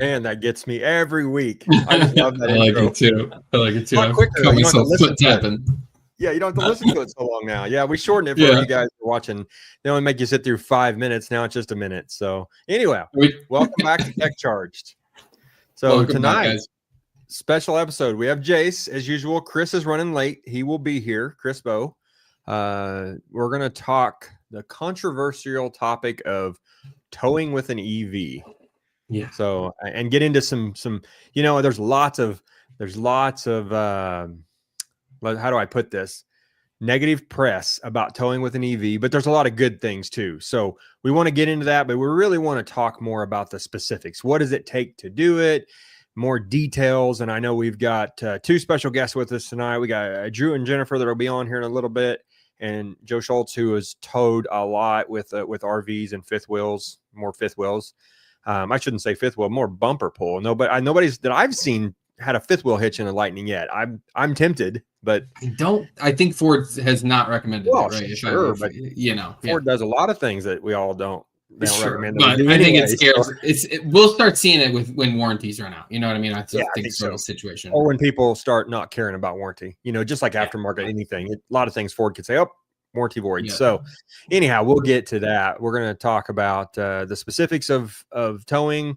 Man, that gets me every week. I just love that I like intro. it too. I like it too. Not quicker, Cut you don't have to myself listen foot to it. tapping. Yeah, you don't have to listen to it so long now. Yeah, we shortened it for you guys who are watching. They only make you sit through 5 minutes. Now it's just a minute. So anyway, welcome back to Tech Charged. So Welcome tonight, back, guys. special episode. We have Jace as usual. Chris is running late. He will be here. Chris Bow. We're going to talk the controversial topic of towing with an EV. Yeah. So and get into some there's lots of how do I put this? Negative press about towing with an EV, but there's a lot of good things too. So we want to get into that, but we really want to talk more about the specifics. What does it take to do it? More details. And I know we've got two special guests with us tonight. We got Drew and Jennifer that'll be on here in a little bit, and Joe Schultz, who has towed a lot with RVs and more fifth wheels. I shouldn't say fifth wheel, more bumper pull. No, but nobody's that I've seen had a fifth wheel hitch in a Lightning yet. I'm tempted, but I think Ford has not recommended it, right? Sure, but Ford does a lot of things that we all don't recommend. But I think it scares. We'll start seeing it when warranties run out. You know what I mean? I think so. Situation, or when people start not caring about warranty. Just like aftermarket anything. A lot of things Ford could say, "Oh, warranty void." Yeah. So anyhow, we'll get to that. We're going to talk about the specifics of towing.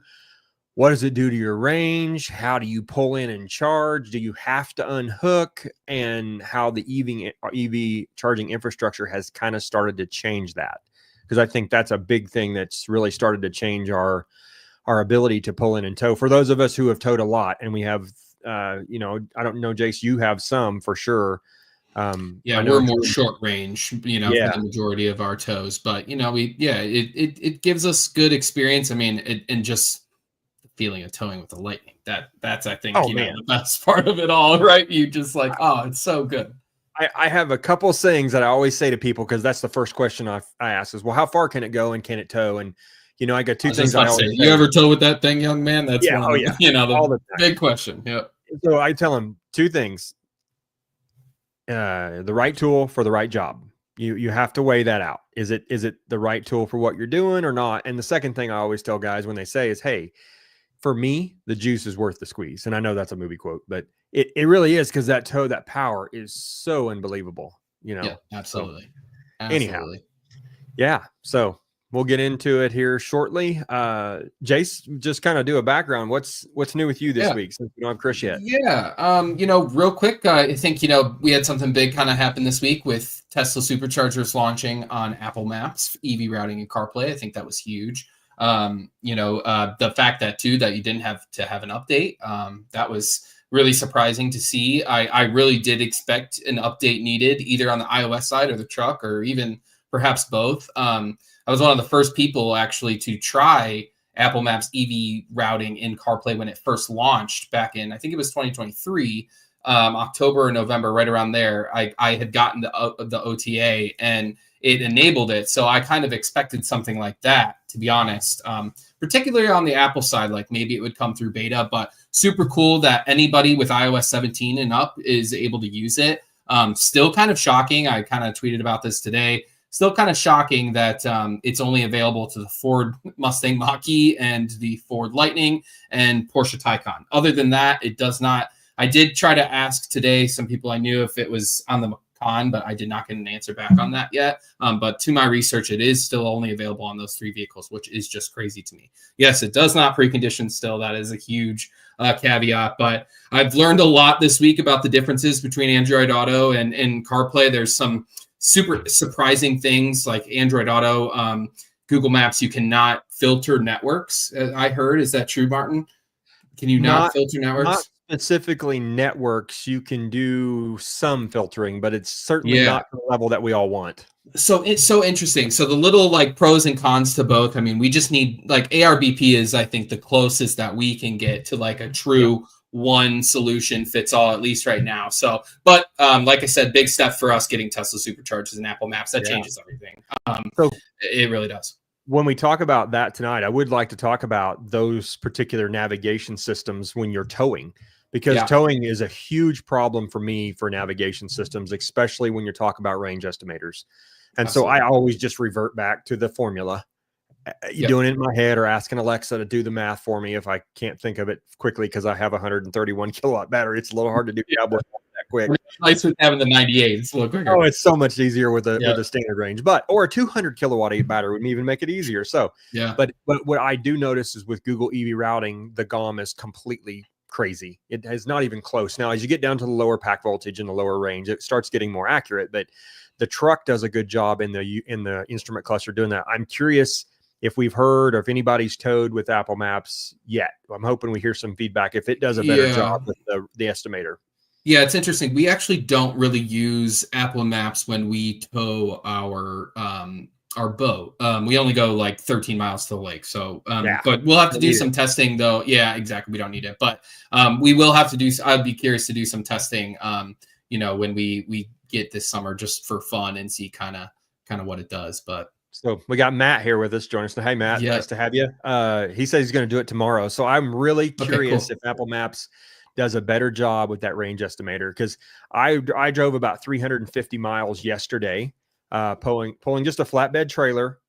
What does it do to your range? How do you pull in and charge? Do you have to unhook? And how the EV charging infrastructure has kind of started to change that. Because I think that's a big thing that's really started to change our ability to pull in and tow. For those of us who have towed a lot, and we have, I don't know, Jace, you have some for sure. We're more short range, for the majority of our tows. But it gives us good experience. I mean, and just feeling of towing with the Lightning. That's I think the best part of it all, right? You just like, it's so good. I have a couple of sayings that I always say to people, because that's the first question I ask is, well, how far can it go and can it tow? And I got two things I always say. You ever tow with that thing, young man? That's all the big question. Yeah. So I tell them two things. The right tool for the right job. You have to weigh that out. Is it the right tool for what you're doing or not? And the second thing I always tell guys when they say is, hey, for me, the juice is worth the squeeze. And I know that's a movie quote, but it really is, because that power is so unbelievable. Yeah, absolutely. So, anyhow, so we'll get into it here shortly. Jace, just kind of do a background. What's new with you this week, since we don't have Chris yet? Yeah. Real quick, I think, we had something big kind of happen this week with Tesla superchargers launching on Apple Maps, EV routing and CarPlay. I think that was huge. The fact that you didn't have to have an update, that was really surprising to see. I really did expect an update needed, either on the iOS side or the truck, or even perhaps both. I was one of the first people actually to try Apple Maps EV routing in CarPlay when it first launched back in, I think it was 2023, October or November, right around there. I had gotten the OTA and it enabled it. So I kind of expected something like that, to be honest, particularly on the Apple side, like maybe it would come through beta, but super cool that anybody with iOS 17 and up is able to use it. Still kind of shocking. I kind of tweeted about this today. Still kind of shocking that it's only available to the Ford Mustang Mach-E and the Ford Lightning and Porsche Taycan. Other than that, it does not. I did try to ask today some people I knew if it was on the Macan, but I did not get an answer back on that yet. But to my research, it is still only available on those three vehicles, which is just crazy to me. Yes, it does not precondition still. That is a huge caveat. But I've learned a lot this week about the differences between Android Auto and CarPlay. There's some super surprising things like Android Auto, Google Maps. You cannot filter networks. I heard. Is that true, Martin? Can you not filter networks? Not specifically networks. You can do some filtering, but it's certainly not the level that we all want. So it's so interesting. So the little pros and cons to both. I mean, we just need ARBP is, I think, the closest that we can get to a true one solution fits all, at least right now. So, but like I said, big step for us getting Tesla superchargers and Apple Maps. That changes everything. So it really does. When we talk about that tonight, I would like to talk about those particular navigation systems when you're towing, because towing is a huge problem for me for navigation systems, especially when you're talking about range estimators. And so I always just revert back to the formula. Yep. doing it in my head or asking Alexa to do the math for me if I can't think of it quickly because I have a 131 kilowatt battery. It's a little hard to do cowboy that quick. It's nice with having the 98. It's a little quicker. Oh, it's so much easier with a standard range, or a 200 kilowatt battery would even make it easier. So, yeah. But what I do notice is with Google EV routing, the GOM is completely crazy. It is not even close. Now, as you get down to the lower pack voltage and the lower range, it starts getting more accurate. But the truck does a good job in the instrument cluster doing that. I'm curious if we've heard or if anybody's towed with Apple Maps yet. I'm hoping we hear some feedback if it does a better job with the estimator. Yeah, it's interesting. We actually don't really use Apple Maps when we tow our boat. We only go like 13 miles to the lake. So, but we'll have to do some testing though. Yeah, exactly. We don't need it, but we will have to do. I'd be curious to do some testing. When we get this summer just for fun and see kind of what it does. But so we got Matt here with us. Join us. Hey, Matt, nice to have you. He says he's going to do it tomorrow. So I'm really curious if Apple Maps does a better job with that range estimator, because I drove about 350 miles yesterday, pulling just a flatbed trailer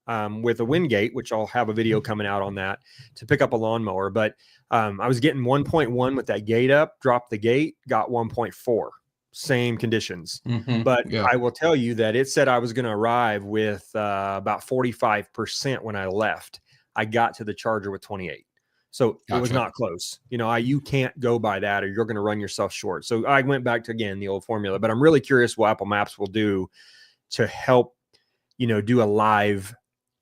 with a Wingate, which I'll have a video coming out on that, to pick up a lawnmower. But I was getting 1.1 with that gate up, dropped the gate, got 1.4. Same conditions. But I will tell you that it said I was going to arrive with about 45% when I left. I got to the charger with 28. So it was not close. You can't go by that or you're going to run yourself short. So I went back to, again, the old formula. But I'm really curious what Apple Maps will do to help, do a live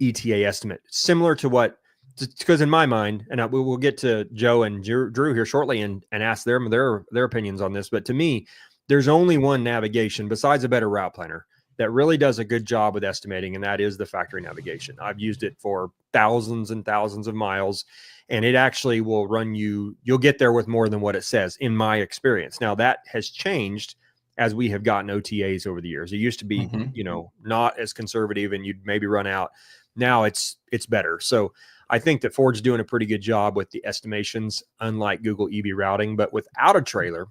ETA estimate. Similar to what, because in my mind, and we'll get to Joe and Drew here shortly and ask their opinions on this. But to me, there's only one navigation besides a better route planner that really does a good job with estimating, and that is the factory navigation. I've used it for thousands and thousands of miles, and it actually will run you'll get there with more than what it says, in my experience. Now, that has changed as we have gotten OTAs over the years. It used to be, not as conservative, and you'd maybe run out. Now it's better. So I think that Ford's doing a pretty good job with the estimations, unlike Google EV routing. But without a trailer,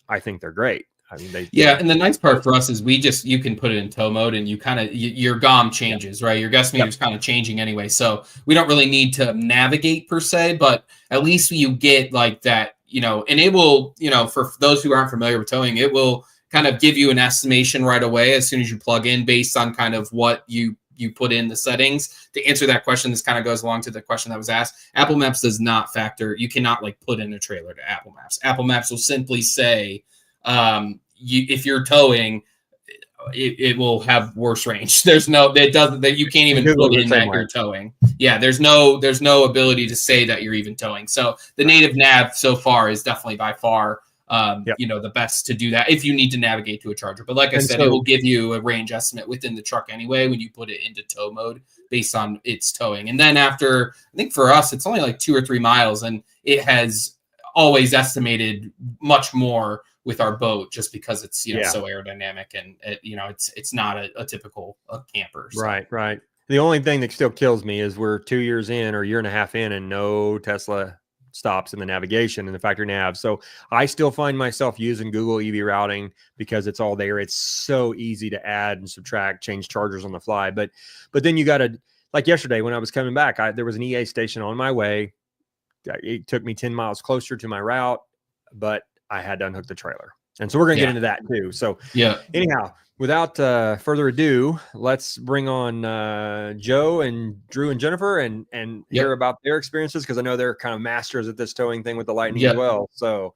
I think they're great. I mean, and the nice part for us is you can put it in tow mode and you kind of your GOM changes, right? Your guesstimate is kind of changing anyway. So we don't really need to navigate per se, but at least you get like that, enable, for those who aren't familiar with towing, it will kind of give you an estimation right away as soon as you plug in based on kind of what you put in the settings. To answer that question, this kind of goes along to the question that was asked. Apple Maps does not factor. You cannot put in a trailer to Apple Maps. Apple Maps will simply say, if you're towing, it will have worse range. There's no, it doesn't, that you can't even put in that you're towing. Yeah, there's no ability to say that you're even towing. So the native nav so far is definitely by far, the best to do that if you need to navigate to a charger. But like I said, it will give you a range estimate within the truck anyway when you put it into tow mode based on its towing. And then after, I think for us, it's only like 2 or 3 miles, and it has always estimated much more with our boat just because it's so aerodynamic, and it's not a typical camper. So. Right. The only thing that still kills me is we're 2 years in or a year and a half in, and no Tesla stops in the navigation and the factory nav. So I still find myself using Google EV routing because it's all there. It's so easy to add and subtract, change chargers on the fly. But then you got to, like yesterday when I was coming back, there was an EA station on my way. It took me 10 miles closer to my route, but I had to unhook the trailer. And so we're going to get into that too. So anyhow, without further ado, let's bring on Joe and Drew and Jennifer and hear about their experiences, because I know they're kind of masters at this towing thing with the Lightning as well. So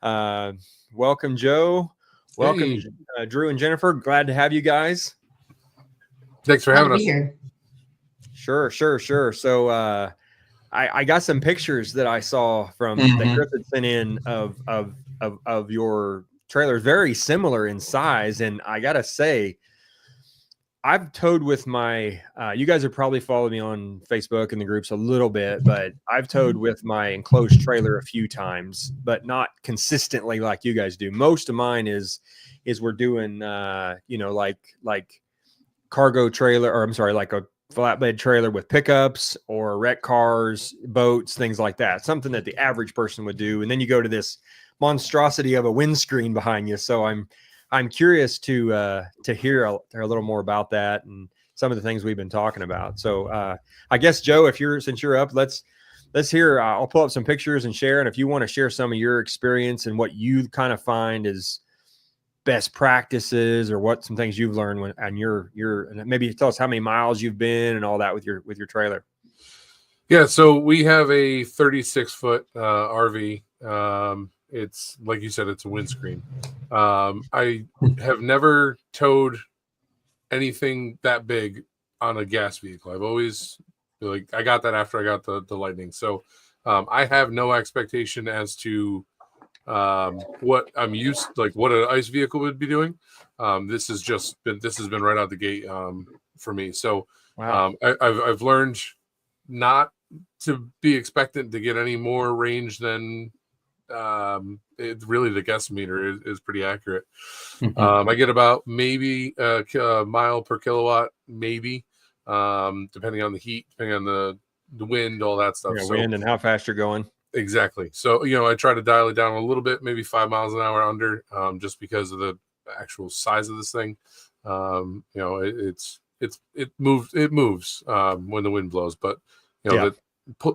welcome, Joe. Welcome, Drew and Jennifer. Glad to have you guys. Thanks for having us. Sure. So I got some pictures that I saw from that Griffith sent in of your trailers, very similar in size. And I gotta say, I've towed with my you guys have probably followed me on Facebook and the groups a little bit, but I've towed with my enclosed trailer a few times, but not consistently like you guys do. Most of mine is we're doing like cargo trailer, or I'm sorry, like a flatbed trailer with pickups or wreck cars, boats, things like that. Something that the average person would do. And then you go to this monstrosity of a windscreen behind you. So I'm curious to hear a little more about that and some of the things we've been talking about. So I guess, Joe, since you're up, let's hear. I'll pull up some pictures and share. And if you want to share some of your experience and what you kind of find is best practices, or what some things you've learned and and maybe tell us how many miles you've been and all that with your trailer. Yeah, so we have a 36-foot RV. It's like you said, it's a windscreen. I have never towed anything that big on a gas vehicle. I've always I got that after I got the Lightning. So I have no expectation as to what I'm used, like what an ICE vehicle would be doing. This has been right out the gate for me. So Wow. I've learned not to be expectant to get any more range than really the guesstimator is pretty accurate. I get about maybe a mile per kilowatt, maybe, depending on the heat, depending on the wind, all that stuff. Yeah, So, wind and how fast you're going. Exactly. So, I try to dial it down a little bit, maybe 5 miles an hour under, just because of the actual size of this thing. It moves when the wind blows, but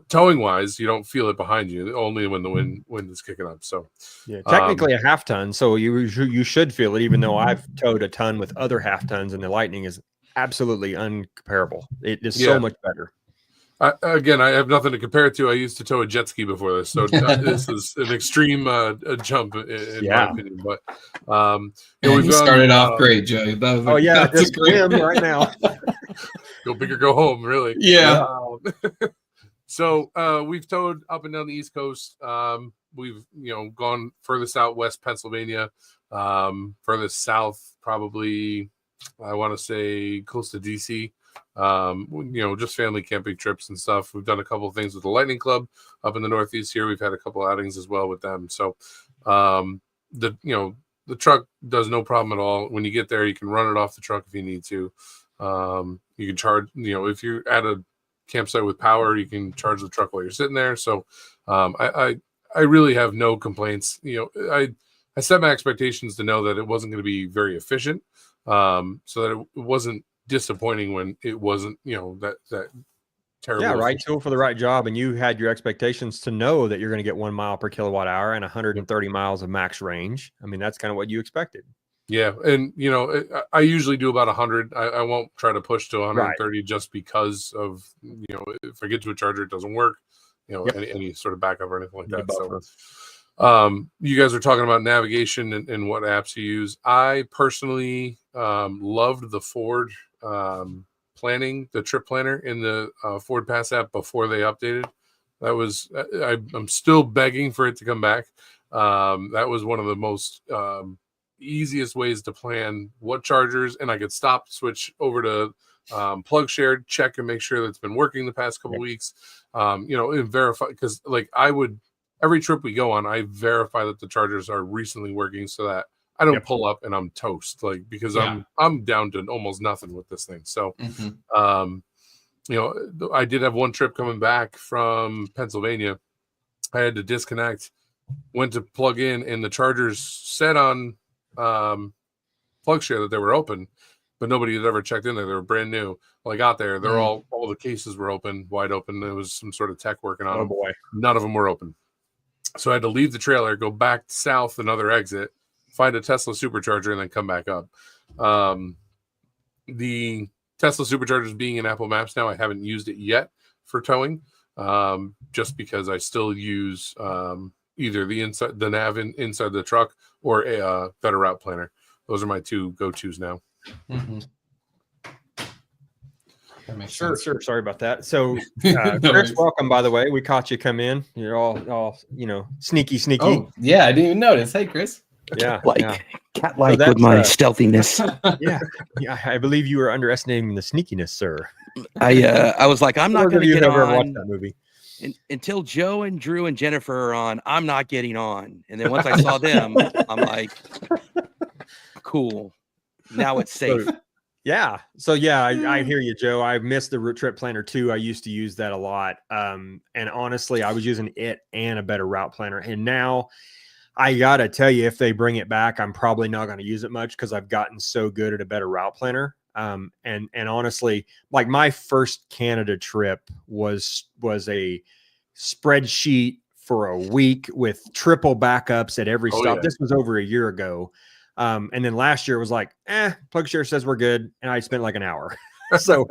towing wise, you don't feel it behind you, only when the wind is kicking up. So yeah, technically a half ton. So you should feel it, even though I've towed a ton with other half tons, and the Lightning is absolutely uncomparable. It is so much better. I have nothing to compare it to. I used to tow a jet ski before this, so this is an extreme a jump in my opinion. But we've started off great, Joe. Just win right now. Go big or go home, really. Yeah. So we've towed up and down the East Coast. We've gone furthest out west Pennsylvania, furthest south probably I want to say close to DC. Just family camping trips and stuff. We've done a couple of things with the Lightning Club up in the Northeast here. We've had a couple outings as well with them. So the truck does no problem at all. When you get there, you can run it off the truck if you need to. You can charge, if you're at a campsite with power, you can charge the truck while you're sitting there. So I really have no complaints. I set my expectations to know that it wasn't going to be very efficient, so that it wasn't disappointing when it wasn't, that terrible. Yeah, right tool for the right job. And you had your expectations to know that you're going to get 1 mile per kilowatt hour and 130 miles of max range. I mean, that's kind of what you expected. Yeah. And, I usually do about 100. I won't try to push to 130 just because of, if I get to a charger, it doesn't work, any sort of backup or anything like that. So, you guys are talking about navigation and what apps you use. I personally loved the Ford planning, the trip planner in the Ford Pass app before they updated. That was I'm still begging for it to come back. That was one of the most easiest ways to plan what chargers, and I could stop, switch over to plug shared, check and make sure that it's been working the past couple weeks. And verify, because every trip we go on, I verify that the chargers are recently working so that I don't pull up and I'm toast, because I'm down to almost nothing with this thing. So, I did have one trip coming back from Pennsylvania. I had to disconnect, went to plug in, and the chargers said on plug share that they were open, but nobody had ever checked in there. They were brand new. Well, I got there, they're all the cases were wide open. There was some sort of tech working on them. Boy. None of them were open. So I had to leave the trailer, go back south, another exit, find a Tesla supercharger, and then come back up. The Tesla superchargers being in Apple Maps now, I haven't used it yet for towing, just because I still use either the nav inside the truck or a better route planner. Those are my two go-tos now. Sure. Sorry about that. So, Chris, welcome, by the way. We caught you come in. You're all sneaky. Oh, yeah, I didn't even notice. Hey, Chris. Cat-like with my stealthiness. Yeah, I believe you were underestimating the sneakiness, sir. I was like, I'm not going to get on. Watch that movie. Until Joe and Drew and Jennifer are on, I'm not getting on. And then once I saw them, I'm like, cool. Now it's safe. So I hear you, Joe. I missed the trip planner too. I used to use that a lot. And honestly, I was using it and a better route planner. And now I gotta tell you, if they bring it back, I'm probably not going to use it much because I've gotten so good at a better route planner. And honestly, like my first Canada trip was a spreadsheet for a week with triple backups at every stop. Yeah. This was over a year ago. And then last year was like, PlugShare says we're good. And I spent like an hour. So,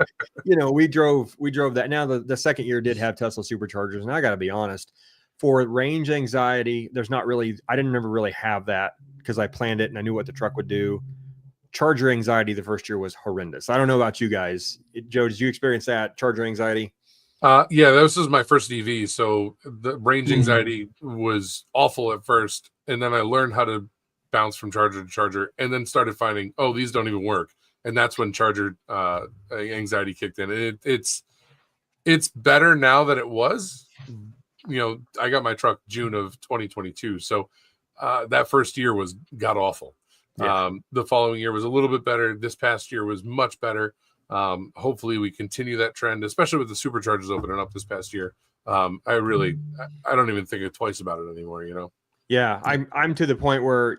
we drove that. Now the second year did have Tesla superchargers. And I got to be honest, for range anxiety, I didn't never really have that because I planned it and I knew what the truck would do. Charger anxiety the first year was horrendous. I don't know about you guys. Joe, did you experience that charger anxiety? Yeah, this was my first EV, so the range anxiety was awful at first, and then I learned how to bounce from charger to charger, and then started finding, these don't even work, and that's when charger anxiety kicked in. It's better now than it was. I got my truck June of 2022, so that first year was god awful. Yeah. The following year was a little bit better. This past year was much better. Hopefully we continue that trend, especially with the superchargers opening up this past year. I don't even think twice about it anymore, Yeah, I'm to the point where,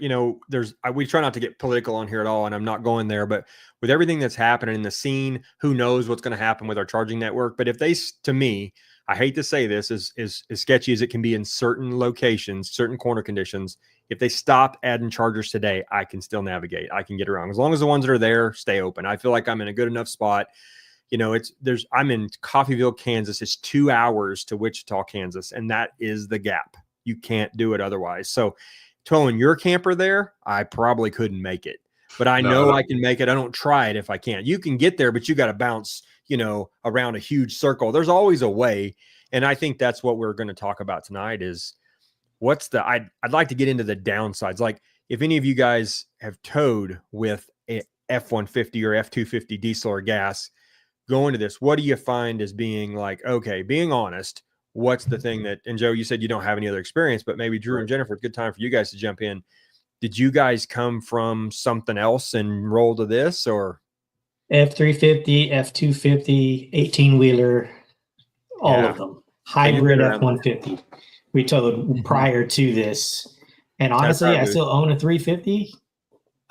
we try not to get political on here at all, and I'm not going there, but with everything that's happening in the scene, who knows what's going to happen with our charging network. But if to me, I hate to say this, as sketchy as it can be in certain locations, certain corner conditions, if they stop adding chargers today, I can still navigate. I can get around as long as the ones that are there stay open. I feel like I'm in a good enough spot. I'm in Coffeyville, Kansas. It's 2 hours to Wichita, Kansas, and that is the gap. You can't do it otherwise. So towing your camper there, I probably couldn't make it, but I know I can make it. I don't try it if I can't. You can get there, but you got to bounce, around a huge circle. There's always a way. And I think that's what we're going to talk about tonight is I'd like to get into the downsides. Like if any of you guys have towed with a F-150 or F-250 diesel or gas, go into this. What do you find as being like, okay, being honest, what's the thing that, and Joe, you said you don't have any other experience, but maybe Drew and Jennifer, good time for you guys to jump in. Did you guys come from something else and roll to this, or? F-350, F-250, 18-wheeler, all of them. Hybrid F-150. We towed prior to this. And honestly, I still own a 350.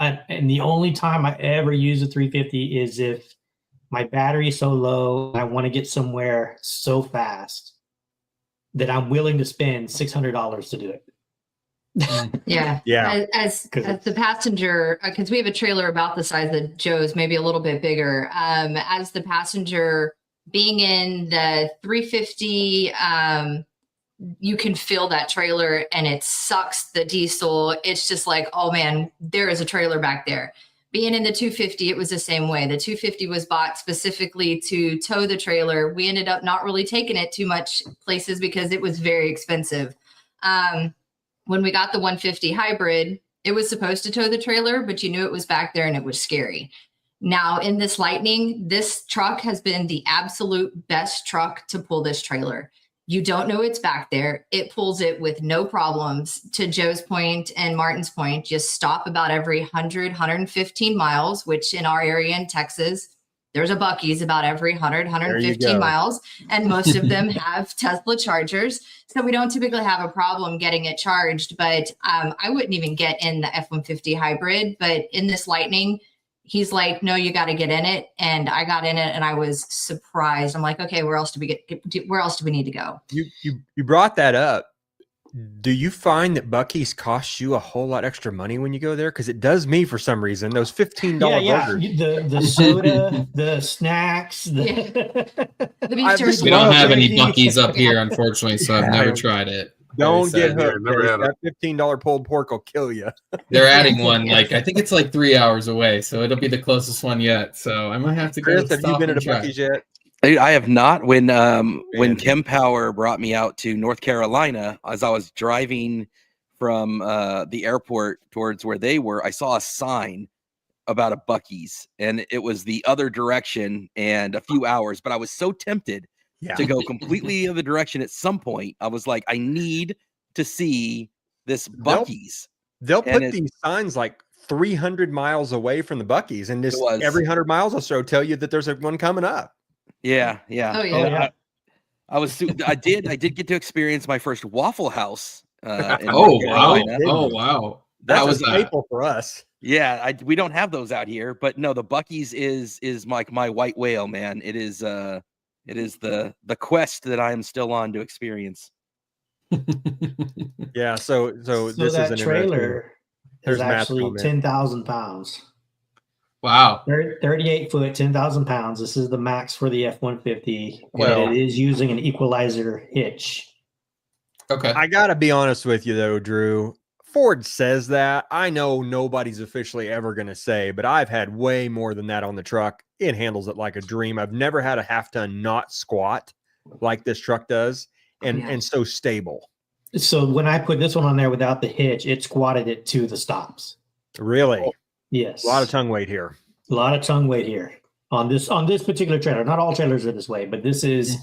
And the only time I ever use a 350 is if my battery is so low and I want to get somewhere so fast that I'm willing to spend $600 to do it. Yeah. As the passenger, because we have a trailer about the size of Joe's, maybe a little bit bigger. As the passenger, being in the 350, you can feel that trailer and it sucks the diesel. It's just like, oh man, there is a trailer back there. Being in the 250, it was the same way. The 250 was bought specifically to tow the trailer. We ended up not really taking it too much places because it was very expensive. When we got the 150 hybrid, it was supposed to tow the trailer, but you knew it was back there and it was scary. Now in this Lightning, this truck has been the absolute best truck to pull this trailer. You don't know it's back there. It pulls it with no problems. To Joe's point and Martin's point, just stop about every 100, 115 miles, which in our area in Texas, there's a Buc-ee's about every 100, 115 miles, and most of them have Tesla chargers. So we don't typically have a problem getting it charged, but I wouldn't even get in the F-150 hybrid, but in this Lightning, he's like, no, you got to get in it. And I got in it and I was surprised. I'm like, okay, where else do we need to go? You brought that up. Do you find that Buc-ee's costs you a whole lot extra money when you go there? Because it does me for some reason. Those $15 burgers. The soda, the snacks. We don't have any Buc-ee's up here, unfortunately, so I've never tried it. Don't get hooked. Never had that $15 pulled pork will kill you. They're adding one. I think it's 3 hours away, so it'll be the closest one yet. So I might have to go. Chris, have you been at a Buc-ee's yet? I have not. When Chem Power brought me out to North Carolina, as I was driving from the airport towards where they were, I saw a sign about a Buc-ee's, and it was the other direction and a few hours. But I was so tempted to go completely the other direction. At some point, I was like, I need to see this Buc-ee's. They'll put these signs 300 miles away from the Buc-ee's, and every 100 miles or so tell you that there's one coming up. Yeah. Oh yeah. I did get to experience my first Waffle House. Wow! That was a staple for us. Yeah, we don't have those out here, but no, the Buc-ee's is like my white whale, man. It is the quest that I am still on to experience. Yeah, so this that is trailer is actually 10,000 pounds. Wow. 38 foot, 10,000 pounds. This is the max for the F-150. Well, and it is using an equalizer hitch. Okay. I gotta be honest with you though, Drew. Ford says that. I know nobody's officially ever going to say, but I've had way more than that on the truck. It handles it like a dream. I've never had a half ton not squat like this truck does, and so stable. So when I put this one on there without the hitch, it squatted it to the stops. Really? Yes. A lot of tongue weight here. A lot of tongue weight here on this particular trailer. Not all trailers are this way, but this is,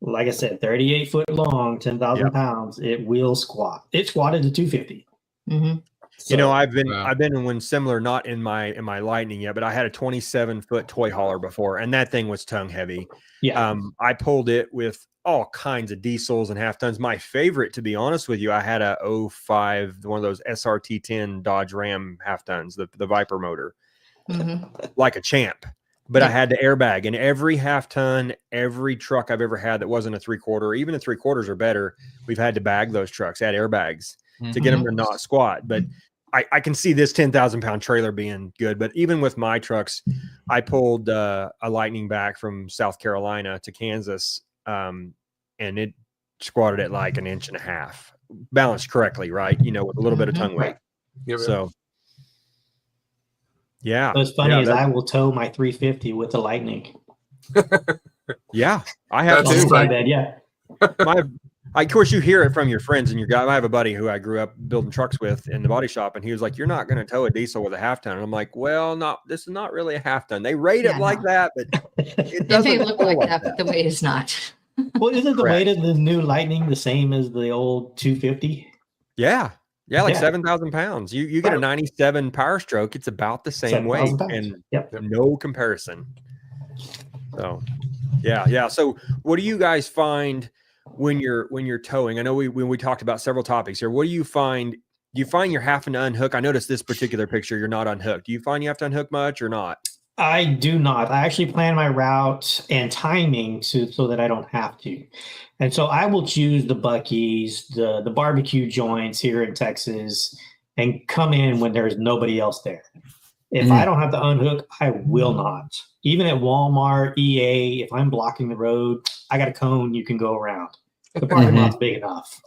like I said, 38 foot long, 10,000 pounds. It will squat. It squatted to 250. So, you know, I've been in one similar, not in my Lightning yet, but I had a 27-foot toy hauler before, and that thing was tongue heavy. Yeah. I pulled it with all kinds of diesels and half tons. My favorite, to be honest with you, I had a 05, one of those SRT10 Dodge Ram half tons, the Viper motor, like a champ. But I had the airbag, and every half ton, every truck I've ever had that wasn't a 3/4, even the 3/4 or better, we've had to bag those trucks, add airbags to get them to not squat. But I can see this 10,000 pound trailer being good. But even with my trucks, I pulled a Lightning back from South Carolina to Kansas, and it squatted at like 1.5 inches, balanced correctly, right? You know, with a little bit of tongue weight. So, yeah. What's funny is I will tow my 350 with the Lightning. Yeah, I have too. My bad, yeah. Of course, you hear it from your friends and your guy. I have a buddy who I grew up building trucks with in the body shop, and he was like, "You're not going to tow a diesel with a half ton." And I'm like, "Well, this is not really a half ton. They rate it like that, but it doesn't look like that, but the weight is not." Well, isn't the weight of the new Lightning the same as the old 250? Yeah, like 7,000 pounds. You get a 97 Power Stroke. It's about the same weight, and no comparison. So, yeah. So, what do you guys find when you're towing? I know when we talked about several topics here. What do you find? Do you find you're having to unhook? I noticed this particular picture, you're not unhooked. Do you find you have to unhook much or not? I do not. I actually plan my route and timing so that I don't have to. And so I will choose the Buc-ee's, the barbecue joints here in Texas, and come in when there's nobody else there. If I don't have to unhook, I will not. Even at Walmart, EA, if I'm blocking the road, I got a cone you can go around. The parking lot's big enough.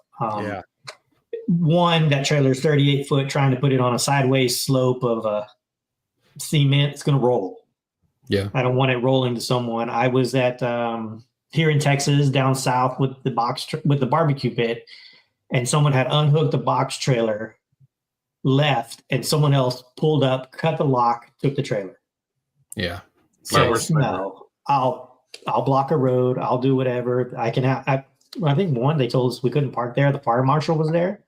One, that trailer's 38 foot, trying to put it on a sideways slope of a cement, it's going to roll. Yeah. I don't want it rolling to someone. I was at here in Texas, down south with the barbecue pit, and someone had unhooked the box trailer, left, and someone else pulled up, cut the lock, took the trailer. Yeah. So no, I'll block a road. I'll do whatever I can. I think they told us we couldn't park there. The fire marshal was there,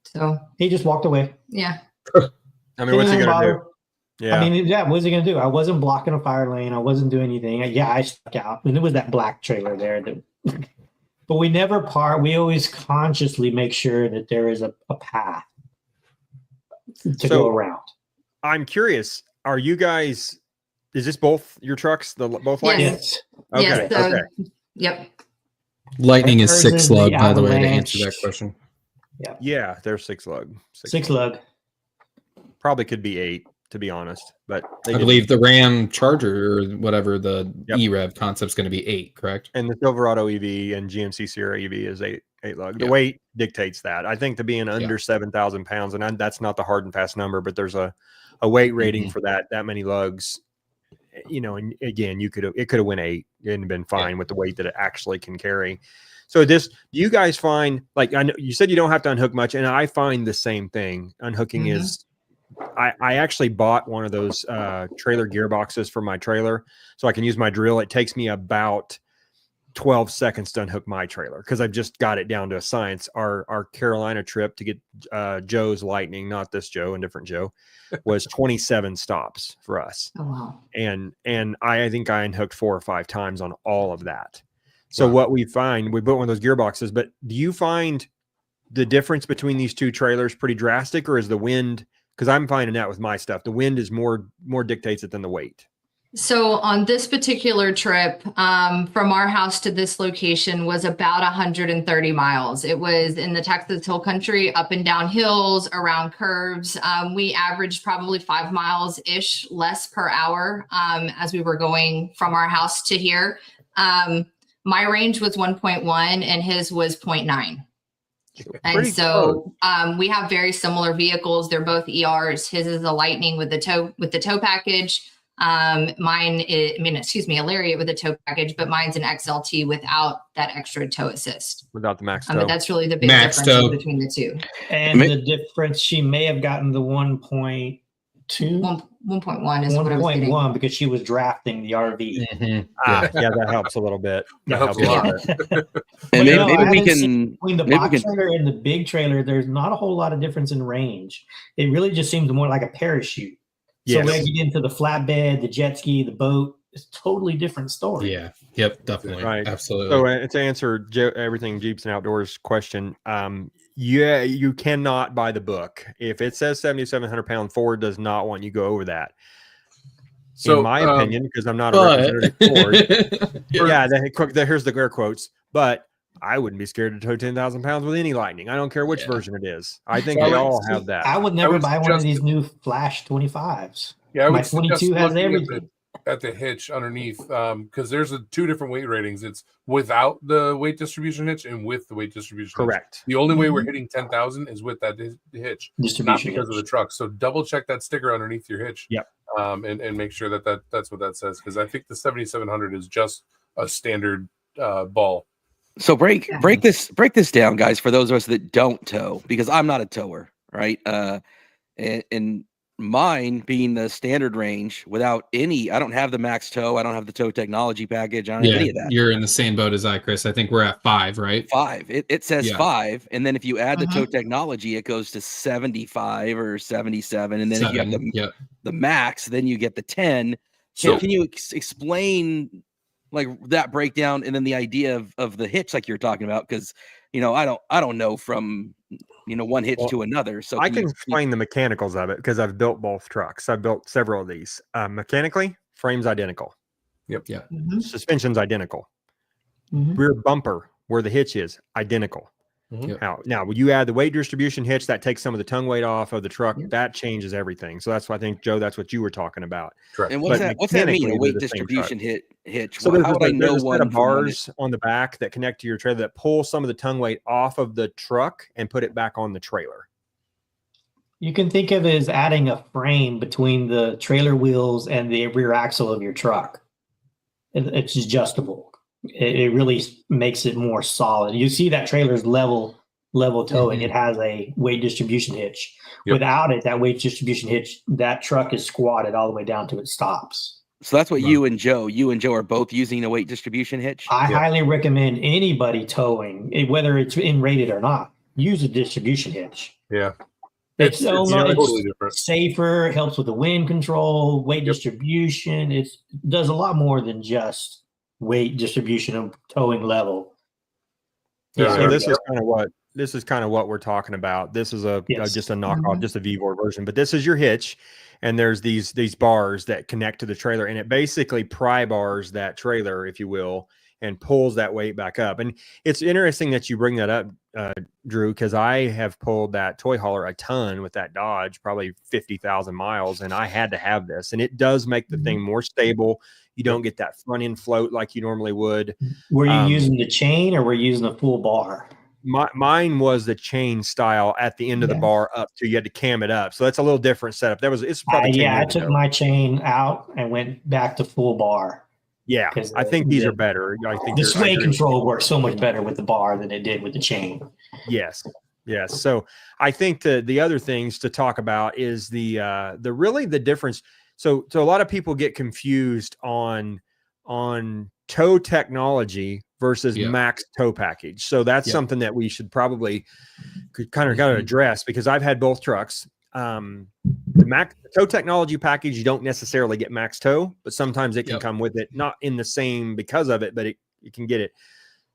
so he just walked away. Yeah. I mean, what's he gonna do? Yeah. I mean, what's he gonna do? I wasn't blocking a fire lane. I wasn't doing anything. I stuck out, and it was that black trailer there. But we never park. We always consciously make sure that there is a path to go around. I'm curious. Are you guys? Is this both your trucks? Both Lightnings? Yes. Okay. Okay. Yep. Lightning is 6 lug, by the way, to answer that question. Yeah, they're 6 lug. 6 lug. Probably could be 8, to be honest. But I believe the Ram Charger or whatever the E-Rev concept is going to be 8, correct? And the Silverado EV and GMC Sierra EV is 8 lug. The weight dictates that. I think to being under 7,000 pounds, and that's not the hard and fast number, but there's a weight rating for that many lugs. You know, and again, it could have went 8 and been fine with the weight that it actually can carry. So do you guys find, like, I know you said you don't have to unhook much, and I find the same thing. Unhooking is, I actually bought one of those trailer gearboxes for my trailer so I can use my drill. It takes me about 12 seconds to unhook my trailer because I've just got it down to a science. Our Carolina trip to get Joe's Lightning, not this Joe, a different Joe, was 27 stops for us. Oh, wow. And I think I unhooked 4 or 5 times on all of that. So what we find, we put one of those gearboxes, but do you find the difference between these two trailers pretty drastic, or is the wind? Because I'm finding out with my stuff, the wind is more dictates it than the weight. So on this particular trip, from our house to this location was about 130 miles. It was in the Texas Hill Country, up and down hills, around curves. We averaged probably 5 miles-ish less per hour as we were going from our house to here. My range was 1.1 and his was 0.9. And so we have very similar vehicles. They're both ERs. His is a Lightning with the tow package. Mine is, a Lariat with a tow package, but mine's an XLT without that extra tow assist. Without the max tow. But that's really the big difference between the two. And the difference, she may have gotten the 1.2. 1.1 is what I was getting. 1.1 because she was drafting the RV. Mm-hmm. Yeah, that helps a little bit. That helps a lot. And maybe we can between the box trailer and the big trailer, there's not a whole lot of difference in range. It really just seems more like a parachute. Yes. So when you get into the flatbed, the jet ski, the boat, it's a totally different story. Yeah. Yep. Definitely. Right. Absolutely. So to answer everything Jeeps and Outdoors question, you cannot buy the book. If it says 7,700 pound, Ford does not want you to go over that. So, in my opinion, because I'm not a representative Ford, here's the air quotes, but I wouldn't be scared to tow 10,000 pounds with any Lightning. I don't care which version it is. I think they all have that. I would never buy one of these new Flash 25s. Yeah, my 22 has everything. At the hitch underneath, because there's two different weight ratings. It's without the weight distribution hitch and with the weight distribution. Correct. Hitch. The only way we're hitting 10,000 is with that hitch, not because of the truck. So double check that sticker underneath your hitch. Yep. And make sure that's what that says, because I think the 7,700 is just a standard ball. So break this down, guys, for those of us that don't tow, because I'm not a tower, right? And mine being the standard range without any, I don't have the max tow, I don't have the tow technology package, I don't have any of that. You're in the same boat as I, Chris. I think we're at 5, right? 5. It says 5, and then if you add the tow technology, it goes to 75 or 77, and then if you have the max, then you get the 10. So can you explain like that breakdown and then the idea of the hitch like you're talking about? Because I don't know from one hitch to another. So I can explain the mechanicals of it because I've built both trucks. I've built several of these. Mechanically, frame's identical. Yep. Yeah. Mm-hmm. Suspension's identical. Mm-hmm. Rear bumper where the hitch is identical. Mm-hmm. Now, when you add the weight distribution hitch, that takes some of the tongue weight off of the truck. That changes everything. So that's why I think, Joe, that's what you were talking about. Correct. And what's that mean? A weight distribution hitch? So how would I know there's a set of one bars on the back that connect to your trailer that pull some of the tongue weight off of the truck and put it back on the trailer. You can think of it as adding a frame between the trailer wheels and the rear axle of your truck. It's adjustable. It really makes it more solid. You see that trailer's level towing. It has a weight distribution hitch. Yep. Without it, that weight distribution hitch, that truck is squatted all the way down to it stops. So that's what you and Joe are both using a weight distribution hitch? I highly recommend anybody towing, whether it's rated or not, use a distribution hitch. Yeah. It's totally different. Safer, it helps with the wind control, weight distribution. It does a lot more than just weight distribution and towing level. Yeah, so this is kind of what we're talking about. This is just a knockoff, just a VVOR version, but this is your hitch, and there's these bars that connect to the trailer, and it basically pry bars that trailer, if you will, and pulls that weight back up. And it's interesting that you bring that up, Drew, because I have pulled that toy hauler a ton with that Dodge, probably 50,000 miles, and I had to have this, and it does make the thing more stable. You don't get that front end float like you normally would. Were you using the chain or were you using a full bar? Mine was the chain style at the end of the bar up to, you had to cam it up. So that's a little different setup. It's probably I took my chain out and went back to full bar. Yeah, I think these are better. I think the sway control works so much better with the bar than it did with the chain. Yes. So I think the other things to talk about is the difference. So a lot of people get confused on tow technology versus max tow package. So that's something that we should probably got to address, because I've had both trucks. The tow technology package, you don't necessarily get max tow, but sometimes it can come with it, not in the same because of it, but you can get it.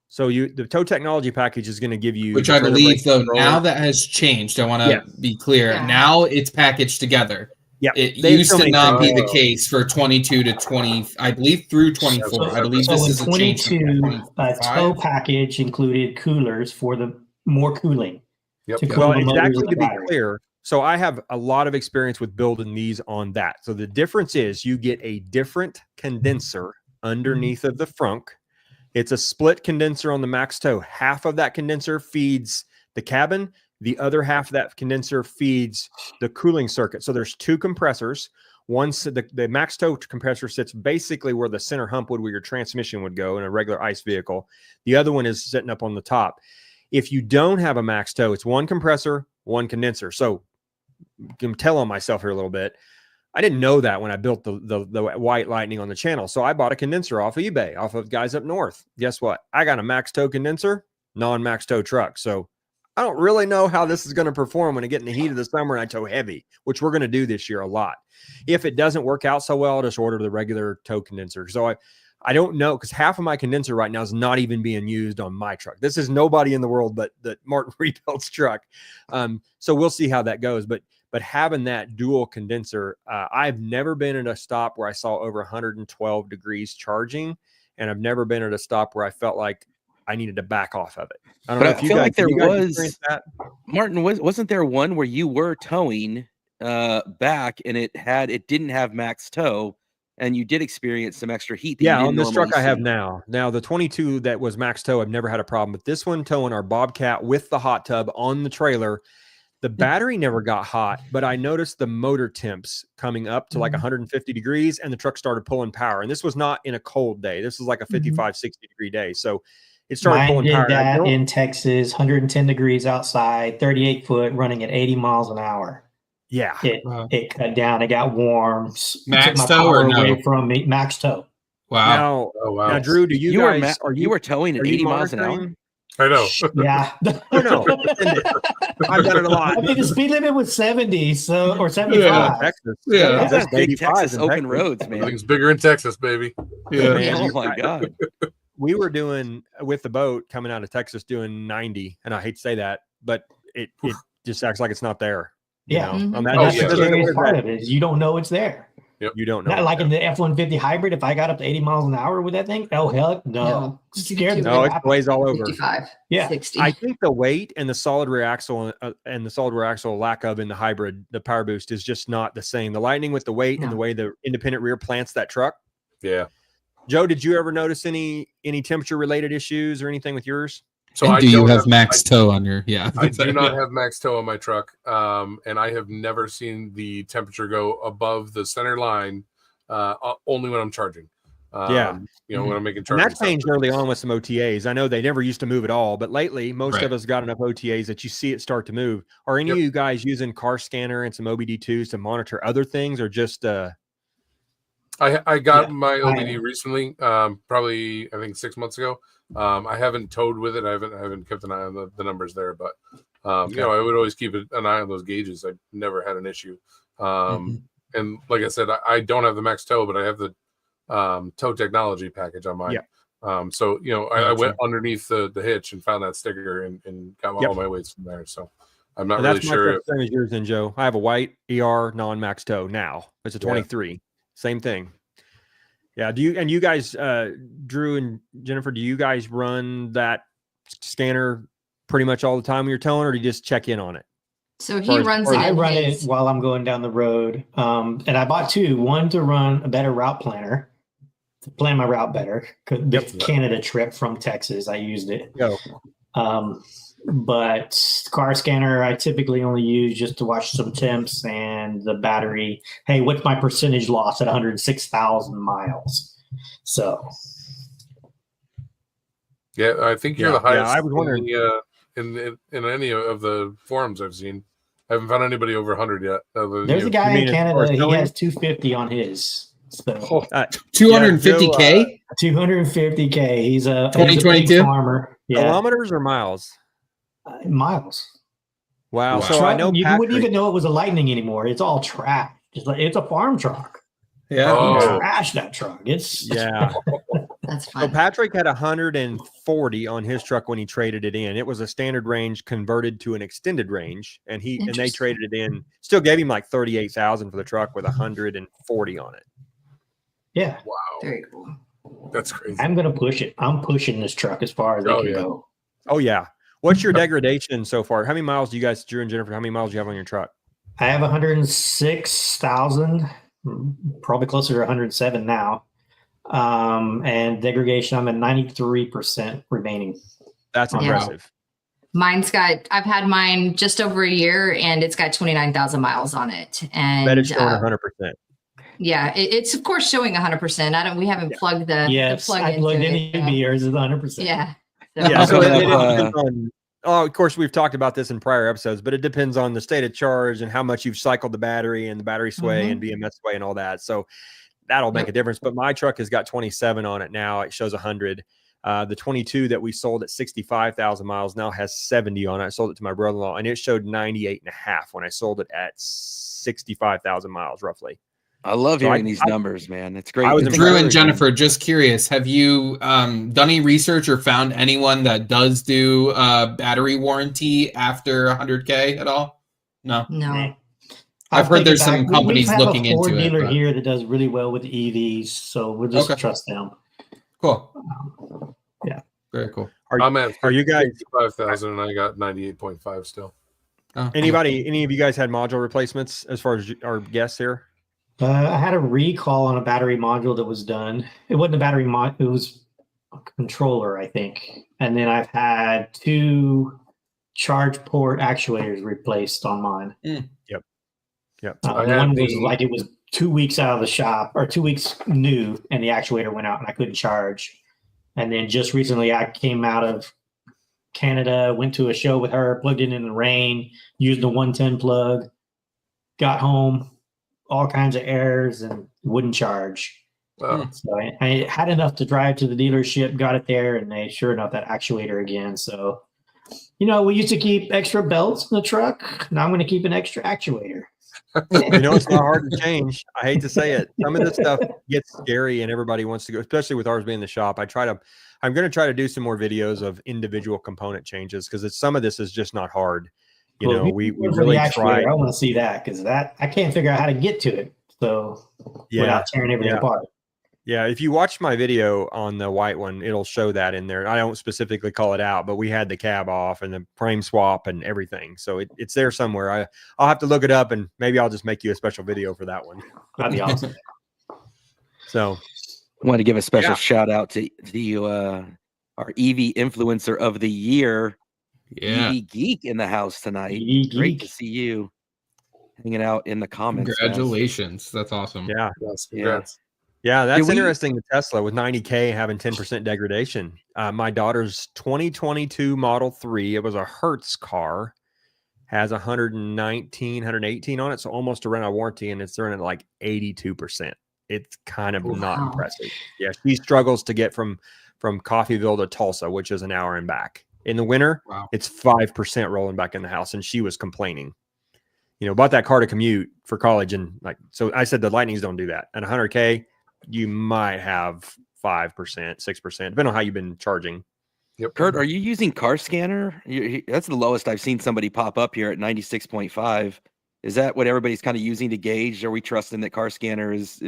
So the tow technology package is going to give you, which I believe though now that has changed. I want to be clear. Yeah. Now it's packaged together. Yeah, it used to not be the case for 22 to 20. I believe through 24. I believe this is a change. 22 tow package included coolers for the more cooling. Yep. Well, exactly to be clear. So I have a lot of experience with building these on that. So the difference is you get a different condenser underneath of the frunk. It's a split condenser on the max tow. Half of that condenser feeds the cabin. The other half of that condenser feeds the cooling circuit. So there's two compressors. The max tow compressor sits basically where the center hump would, where your transmission would go in a regular ICE vehicle. The other one is sitting up on the top. If you don't have a max tow, it's one compressor, one condenser. So I'm telling myself here a little bit. I didn't know that when I built the White Lightning on the channel. So I bought a condenser off of eBay, off of guys up north. Guess what? I got a max tow condenser, non-max tow truck. So I don't really know how this is going to perform when I get in the heat of the summer and I tow heavy, which we're going to do this year a lot. If it doesn't work out so well, I'll just order the regular tow condenser. So I don't know, because half of my condenser right now is not even being used on my truck. This is nobody in the world but Martin Rebuild's truck. So we'll see how that goes. But having that dual condenser, I've never been at a stop where I saw over 112 degrees charging, and I've never been at a stop where I felt like I needed to back off of it. I don't know if you feel like there was that. Martin, wasn't there one where you were towing back and it didn't have max tow, and you did experience some extra heat? Yeah, on this truck I have now. Now the 22 that was max tow, I've never had a problem. But this one, towing our Bobcat with the hot tub on the trailer, the battery never got hot, but I noticed the motor temps coming up to like 150 degrees, and the truck started pulling power. And this was not in a cold day. This was like a 55, 60 degree day. So it started pulling power. That in Texas, 110 degrees outside, 38 foot, running at 80 miles an hour. Yeah. It cut down. It got warm. Max tow or no? Away from me. Max tow. Wow. Now, Drew, do you guys you were towing at 80 miles an hour? I know. Yeah. Oh, no. I've done it a lot. I think the speed limit was 70, or 75. Yeah. Texas. Yeah. That's big Texas open roads, man. Everything's bigger in Texas, baby. Yeah. Man, oh my God. We were doing with the boat coming out of Texas doing 90, and I hate to say that, but it just acts like it's not there. Yeah. That's the scariest part of it is you don't know it's there. Yep. You don't know. Not like in the F-150 hybrid, if I got up to 80 miles an hour with that thing, oh, hell, no. Scared no, it weighs all over. 55, yeah. 60. I think the weight and the solid rear axle lack of in the hybrid, the power boost is just not the same. The Lightning with the weight and the way the independent rear plants that truck. Yeah. Joe, did you ever notice any temperature related issues or anything with yours? So do you have max tow on your? Yeah, I do not have max tow on my truck, and I have never seen the temperature go above the center line. Only when I'm charging. When I'm making charging. And that changed early on with some OTAs. I know they never used to move at all, but lately most of us got enough OTAs that you see it start to move. Are any of you guys using Car Scanner and some OBD2s to monitor other things, or just? I got my OBD recently, probably I think 6 months ago. I haven't towed with it. I haven't kept an eye on the numbers there, but I would always keep an eye on those gauges. I never had an issue. And like I said, I don't have the max tow, but I have the tow technology package on mine. So I went underneath the hitch and found that sticker and got all my weights from there. So I'm not really sure. Same as yours, then, Joe. I have a white ER non-max tow now. It's a 23. Same thing. Yeah. You guys, Drew and Jennifer, do you guys run that scanner pretty much all the time when you're towing, or do you just check in on it? So he runs it. I run it while I'm going down the road. And I bought two, one to run a better route planner, to plan my route better. The Canada trip from Texas, I used it. But Car Scanner, I typically only use just to watch some temps and the battery. Hey, what's my percentage loss at 106,000 miles? So, yeah, I think you're the highest. I was wondering in any of the forums I've seen. I haven't found anybody over 100 yet. There's a guy in Canada. He has 250 on his. So, 250K? 250K. He's a 2022 farmer. Kilometers or miles? Miles. Wow. So I know you wouldn't even know it was a Lightning anymore. It's all trash. It's a farm truck. Yeah. Trash that truck. It's That's fun. So Patrick had 140 on his truck when he traded it in. It was a standard range converted to an extended range, and they traded it in. Still gave him like 38,000 for the truck with 140 on it. Yeah. Wow. Very cool. That's crazy. I'm gonna push it. I'm pushing this truck as far as I can go. Oh yeah. What's your degradation so far? How many miles do you guys, Drew and Jennifer? How many miles do you have on your truck? I have 106,000, probably closer to 107 now. And degradation, I'm at 93% remaining. That's impressive. I've had mine just over a year, and it's got 29,000 miles on it. And that is showing 100%. Yeah, it's of course showing 100%. We haven't plugged the plug I plugged in it. Yours is 100%. Yeah. So it depends on. Oh, of course, we've talked about this in prior episodes, but it depends on the state of charge and how much you've cycled the battery and the battery sway and BMS sway and all that. So that'll make a difference. But my truck has got 27 on it now. It shows 100. The 22 that we sold at 65,000 miles now has 70 on it. I sold it to my brother-in-law, and it showed 98.5 when I sold it at 65,000 miles, roughly. I love hearing these numbers, man. It's great. Drew and Jennifer, just curious, have you done any research or found anyone that does do battery warranty after 100K at all? No. I've heard there's some companies looking into it. We have a Ford dealer here that does really well with EVs, so we'll just trust them. Cool. Yeah. Very cool. Are you guys 5,000 and I got 98.5 still? Any of you guys had module replacements as far as our guests here? I had a recall on a battery module that was done. It wasn't a battery it was a controller, I think. And then I've had 2 charge port actuators replaced on mine. Yep. One was like it was 2 weeks out of the shop, or 2 weeks new, and the actuator went out and I couldn't charge. And then just recently I came out of Canada, went to a show with her, plugged it in the rain, used the 110 plug, got home, all kinds of errors, and wouldn't charge. So I had enough to drive to the dealership, got it there, and they sure enough that actuator again. So, we used to keep extra belts in the truck. Now I'm going to keep an extra actuator. It's not hard to change. I hate to say it. Some of this stuff gets scary, and everybody wants to go, especially with ours being the shop. I'm going to try to do some more videos of individual component changes, because some of this is just not hard. We really try. I want to see that, because I can't figure out how to get to it. So without tearing everything apart. Yeah, if you watch my video on the white one, it'll show that in there. I don't specifically call it out, but we had the cab off and the frame swap and everything. So it's there somewhere. I'll have to look it up, and maybe I'll just make you a special video for that one. That'd be awesome. So I want to give a special shout out to our EV influencer of the year, EV Geek, in the house tonight. Great to see you hanging out in the comments. Congratulations. That's awesome. Yeah. Yes, congrats. Yeah, that's interesting. The Tesla with 90K having 10% degradation. My daughter's 2022 Model 3, it was a Hertz car, has 118 on it, so almost around a warranty, and it's running at like 82%. It's kind of not impressive. Yeah, she struggles to get from Coffeyville to Tulsa, which is an hour and back. In the winter, it's 5% rolling back in the house, and she was complaining. Bought that car to commute for college, and so I said the Lightnings don't do that. At 100K, you might have 5%, 6%, depending on how you've been charging. Yep. Kurt, are you using Car Scanner? That's the lowest I've seen somebody pop up here at 96.5. Is that what everybody's kind of using to gauge? Are we trusting that Car Scanner is?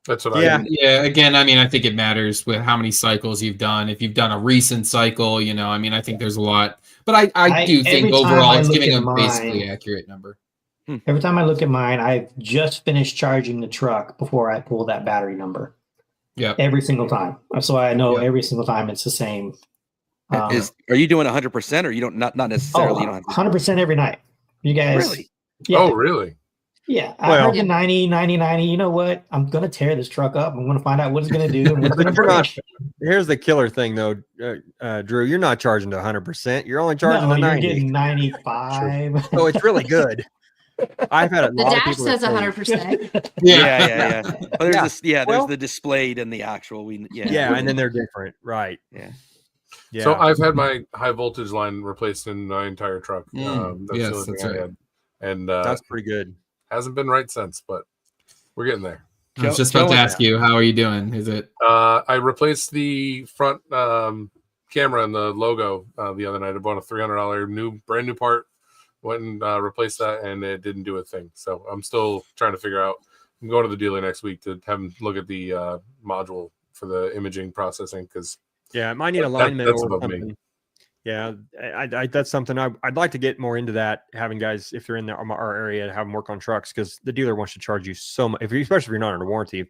That's what I. Yeah. Again, I think it matters with how many cycles you've done. If you've done a recent cycle, I think there's a lot. But I do think overall it's giving a basically accurate number. Every time I look at mine, I've just finished charging the truck before I pull that battery number. Yeah. Every single time. So I know every single time it's the same. Are you doing 100%, or you don't not necessarily? Oh, 100% every night. You guys. Really? Yeah. Oh, really? Yeah. I heard the 90. You know what? I'm going to tear this truck up. I'm going to find out what it's going to do. And what's going to break. Here's the killer thing, though, Drew. You're not charging to 100%. You're only charging to 90. You're getting 95. So it's really good. I've had a lot of people. The dash says 100%. Yeah. Well, there's there's the displayed and the actual. And then they're different, right? Yeah. So I've had my high voltage line replaced in my entire truck. That's the only thing I had, and that's pretty good. Hasn't been right since, but we're getting there. I was just about to ask you, how are you doing? Is it? I replaced the front camera and the logo the other night. I bought a $300 brand new part, went and replaced that, and it didn't do a thing. So I'm still trying to figure out. I'm going to the dealer next week to have him look at the module for the imaging processing because it might need alignment that's or above something. me. Yeah, I that's something I'd like to get more into that. Having guys, if you're in our area, have them work on trucks because the dealer wants to charge you so much. Especially if you're not under warranty,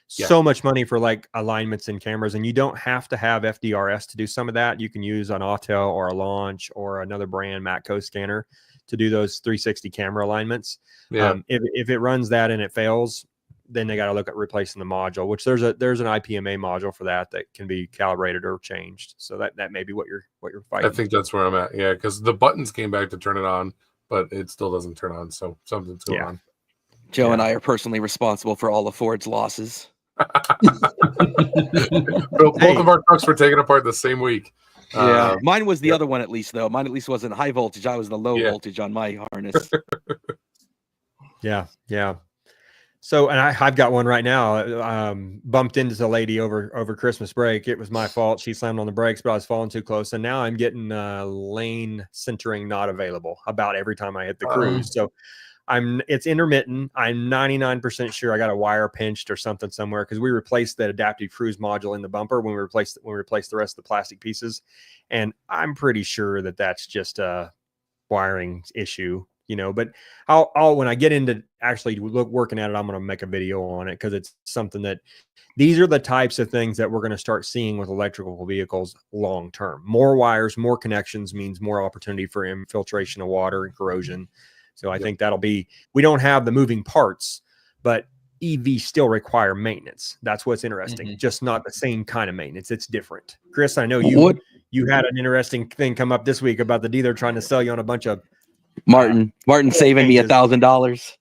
so much money for like alignments and cameras, and you don't have to have FDRS to do some of that. You can use an Autel or a Launch or another brand Matco scanner to do those 360 camera alignments. Yeah. If it runs that and it fails, then they got to look at replacing the module, which there's an IPMA module for that can be calibrated or changed. So that may be what you're fighting. I think that's where I'm at. Yeah, because the buttons came back to turn it on, but it still doesn't turn on. So something's going on. Joe and I are personally responsible for all of Ford's losses. Both of our trucks were taken apart the same week. Yeah, mine was the other one at least, though. Mine at least wasn't high voltage. I was the low voltage on my harness. Yeah. So, and I've got one right now. Bumped into the lady over Christmas break. It was my fault. She slammed on the brakes, but I was falling too close. And now I'm getting lane centering not available about every time I hit the cruise. So it's intermittent. I'm 99% sure I got a wire pinched or something somewhere because we replaced that adaptive cruise module in the bumper when we replaced the rest of the plastic pieces. And I'm pretty sure that's just a wiring issue. But I'll when I get into actually working at it, I'm going to make a video on it because it's something that these are the types of things that we're going to start seeing with electrical vehicles long term. More wires, more connections means more opportunity for infiltration of water and corrosion. So I think we don't have the moving parts, but EVs still require maintenance. That's what's interesting. Just not the same kind of maintenance. It's different. Chris, I know you had an interesting thing come up this week about the dealer trying to sell you on a bunch of Martin saving me $1,000.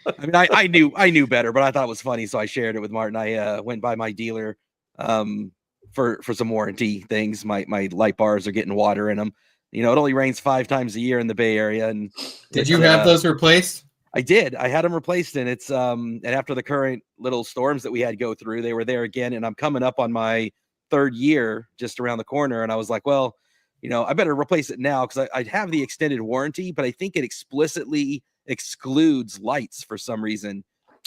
I mean, I knew better, but I thought it was funny, so I shared it with Martin. I went by my dealer for some warranty things. My light bars are getting water in them. It only rains 5 times a year in the Bay Area. And did you have those replaced? I did. I had them replaced, and it's and after the current little storms that we had go through, they were there again. And I'm coming up on my 3rd year just around the corner, and I was like, well, I better replace it now because I have the extended warranty, but I think it explicitly excludes lights for some reason.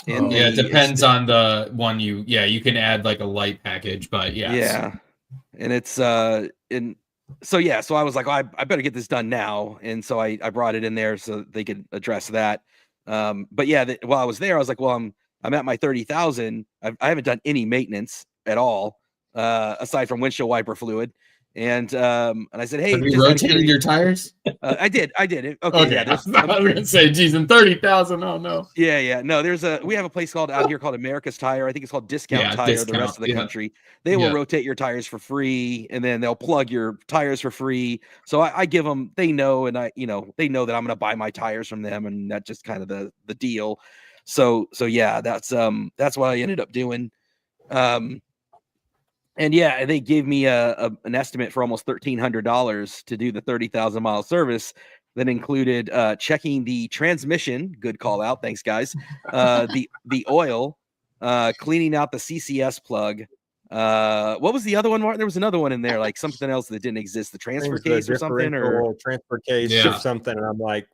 And it depends on the one you can add like a light package, but yeah. And it's so I was like, I better get this done now. And so I brought it in there so they could address that. But while I was there, I was like, well, I'm at my 30,000. I haven't done any maintenance at all, aside from windshield wiper fluid. And I said, hey, have you rotated your tires? I did. Okay. Yeah, I was gonna say, geez, in 30,000. Oh no. Yeah. No, we have a place out here called America's Tire. I think it's called Discount Tire. The rest of the country, they will rotate your tires for free, and then they'll plug your tires for free. So I give them. They know, and they know that I'm gonna buy my tires from them, and that's just kind of the deal. So yeah, that's what I ended up doing. And they gave me an estimate for almost $1,300 to do the 30,000 mile service. That included checking the transmission. Good call out, thanks guys. The oil, cleaning out the CCS plug. What was the other one, Martin? There was another one in there, like something else that didn't exist. The transfer case or something, or transfer case or something. And I'm like,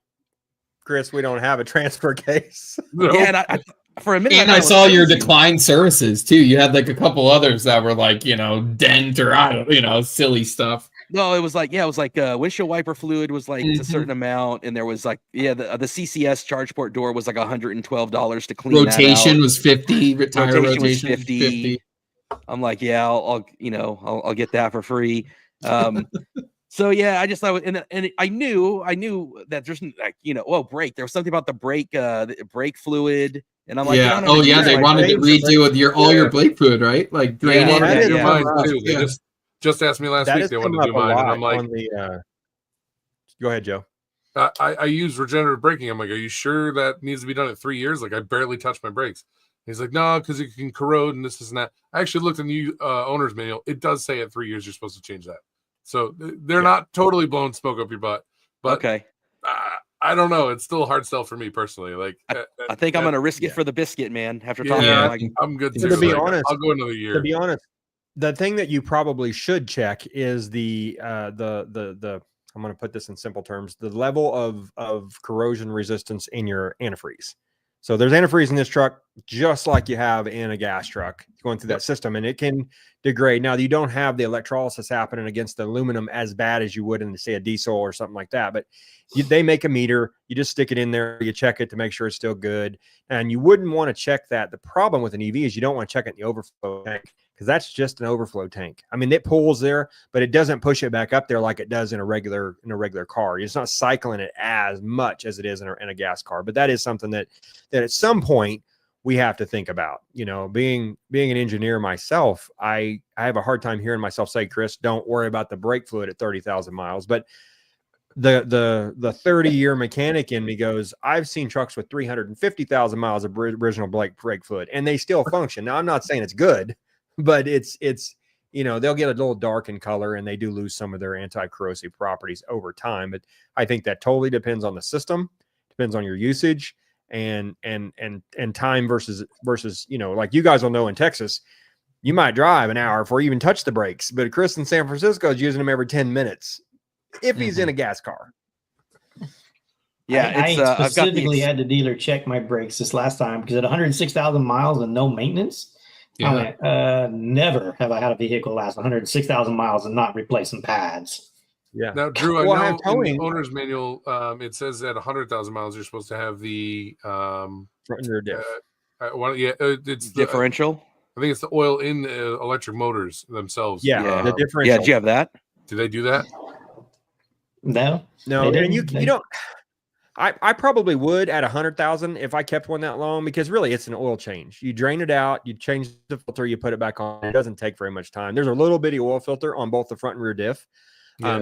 Chris, we don't have a transfer case. No. Yeah, and I for a minute, and I saw your declined services too. You had like a couple others that were like, dent or silly stuff. No, it was like windshield wiper fluid was like a certain amount, and there was like the CCS charge port door was like $112 to clean. Rotation was 50. Rotation was 50. I'm like, I'll get that for free. So I just thought, and I knew that there's brake. There was something about the brake fluid, and I'm like, they wanted to redo with all your brake fluid, right? Like draining. They just asked me last week they wanted to do mine, and I'm like, go ahead, Joe. I use regenerative braking. I'm like, are you sure that needs to be done at 3 years? Like, I barely touch my brakes. He's like, no, because it can corrode and this and that. I actually looked in the owner's manual. It does say at 3 years you're supposed to change that. So they're not totally blowing smoke up your butt. But okay. I don't know. It's still a hard sell for me personally. Like, I think I'm going to risk it for the biscuit, man. After talking I'm good too. To be honest, I'll go another year. To be honest, the thing that you probably should check is the I'm going to put this in simple terms, the level of corrosion resistance in your antifreeze. So there's antifreeze in this truck, just like you have in a gas truck going through that system, and it can degrade. Now, you don't have the electrolysis happening against the aluminum as bad as you would in, say, a diesel or something like that. But they make a meter. You just stick it in there. You check it to make sure it's still good. And you wouldn't want to check that. The problem with an EV is you don't want to check it in the overflow tank, because that's just an overflow tank. I mean, it pulls there, but it doesn't push it back up there like it does in a regular car. It's not cycling it as much as it is in a gas car. But that is something that at some point we have to think about. You know, being an engineer myself, I have a hard time hearing myself say, Chris, don't worry about the brake fluid at 30,000 miles. But the 30-year mechanic in me goes, I've seen trucks with 350,000 miles of original brake fluid, and they still function. Now, I'm not saying it's good, but it's you know, they'll get a little dark in color, and they do lose some of their anti-corrosive properties over time. But I think that totally depends on the system, depends on your usage, and time versus, you know, like you guys will know in Texas, you might drive an hour before you even touch the brakes, but Chris in San Francisco is using them every 10 minutes if he's in a gas car. Yeah, I specifically had the dealer check my brakes this last time, because at 106,000 miles and no maintenance, I went, never have I had a vehicle last 106,000 miles and not replace some pads. Yeah. Now, Drew, I know in the owner's manual, it says at 100,000 miles you're supposed to have the front and rear diff. It's differential. I think it's the oil in the electric motors themselves. Yeah, the differential. Yeah, do you have that? Do they do that? No. And you don't. I probably would at 100,000 if I kept one that long, because really it's an oil change. You drain it out, you change the filter, you put it back on. It doesn't take very much time. There's a little bitty oil filter on both the front and rear diff.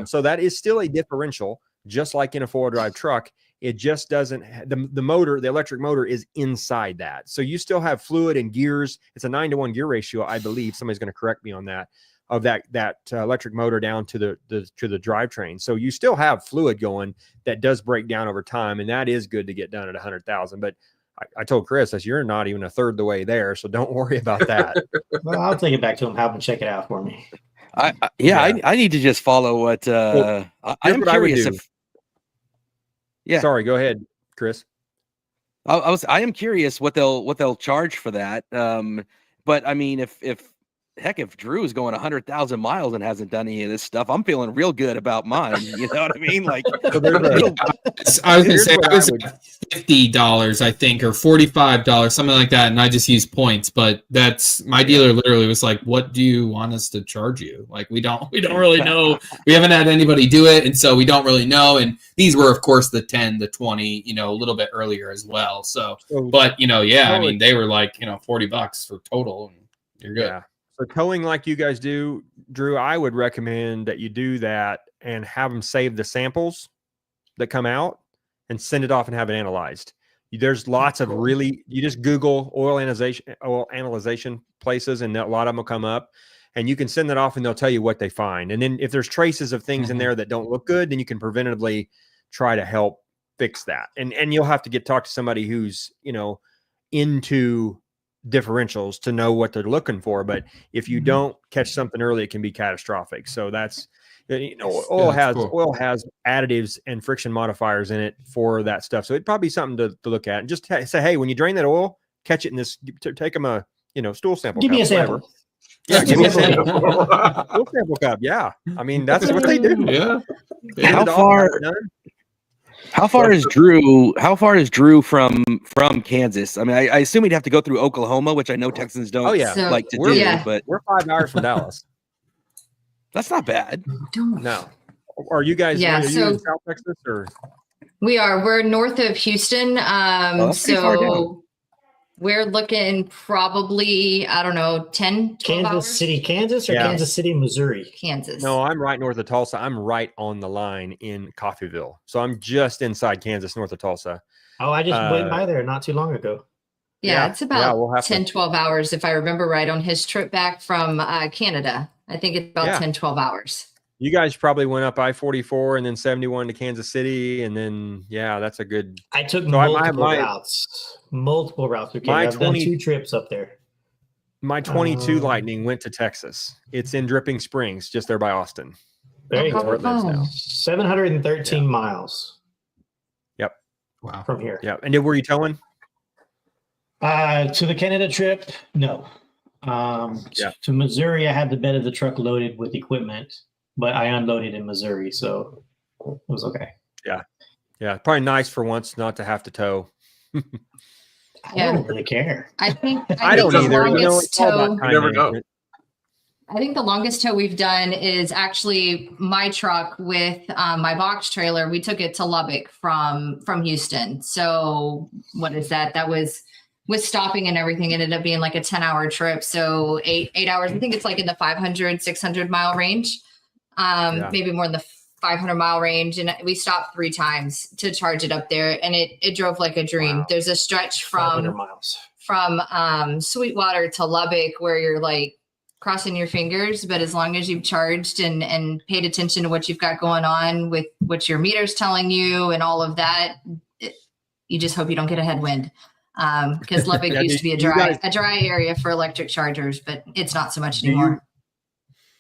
So that is still a differential, just like in a four-wheel drive truck. It just doesn't, the motor, the electric motor is inside that. So you still have fluid and gears. It's a 9-to-1 gear ratio, I believe. Somebody's going to correct me on that, of that electric motor down to the drivetrain. So you still have fluid going that does break down over time, and that is good to get done at 100,000. But I told Chris, you're not even a third the way there, so don't worry about that. Well, I'll take it back to him, have him check it out for me. I need to just follow what I'm curious if. Yeah. Sorry, go ahead, Chris. I am curious what they'll charge for that. But I mean, if Drew is going 100,000 miles and hasn't done any of this stuff, I'm feeling real good about mine. You know what I mean? Like, I was going to say it was $50, I think, or $45, something like that, and I just used points. But that's my dealer. Literally was like, "What do you want us to charge you?" Like, we don't really know. We haven't had anybody do it, and so we don't really know. And these were, of course, the 10, the 20, you know, a little bit earlier as well. So, but you know, I mean, they were like, you know, $40 for total, and you're good. Yeah. So towing like you guys do, Drew, I would recommend that you do that and have them save the samples that come out and send it off and have it analyzed. There's lots of you just Google oil analyzation places, and a lot of them will come up, and you can send that off and they'll tell you what they find. And then if there's traces of things in there that don't look good, then you can preventatively try to help fix that. And you'll have to talk to somebody who's, you know, into differentials to know what they're looking for. But if you don't catch something early, it can be catastrophic. So that's, you know, oil has additives and friction modifiers in it for that stuff. So it'd probably be something to look at, and just say, hey, when you drain that oil, catch it in this, take them a, you know, stool sample. Give me a sample. Yeah, give me a sample. Stool sample cup. Yeah. I mean, that's what they do. Yeah. How far is Drew from Kansas? I mean, I assume he'd have to go through Oklahoma, which I know Texans don't like to do, but we're 5 hours from Dallas. That's not bad. No. Are you guys are you in South Texas, or? We're north of Houston. So we're looking probably, I don't know, 10, 12 Kansas hours? City, Kansas, or Kansas City, Missouri? Kansas. No, I'm right north of Tulsa. I'm right on the line in Coffeyville. So I'm just inside Kansas, north of Tulsa. Oh, I just went by there not too long ago. Yeah, it's about 10, 12 hours, if I remember right, on his trip back from Canada. I think it's about 10, 12 hours. You guys probably went up I-44 and then 71 to Kansas City, and then that's a good. I took multiple routes. Multiple routes. Okay, I've done 2 trips up there. My 22 Lightning went to Texas. It's in Dripping Springs, just there by Austin. There you go. Where it lives now. 713 miles. Yep. Wow. From here. Yeah. And were you towing? To the Canada trip, no. To Missouri, I had the bed of the truck loaded with equipment, but I unloaded in Missouri, so it was okay. Yeah. Probably nice for once not to have to tow. I don't really care. I think I don't either. Longest tow, you never know. I think the longest tow we've done is actually my truck with my box trailer. We took it to Lubbock from Houston. So what is that? That was with stopping and everything, ended up being like a 10-hour trip. So 8 hours. I think it's like in the 500, 600 mile range, maybe more in the 500-mile range. And we stopped 3 times to charge it up there. And it drove like a dream. Wow. There's a stretch from Sweetwater to Lubbock where you're like crossing your fingers. But as long as you've charged and paid attention to what you've got going on with what your meter's telling you and all of that, you just hope you don't get a headwind. Because Lubbock used to be a dry area for electric chargers, but it's not so much anymore.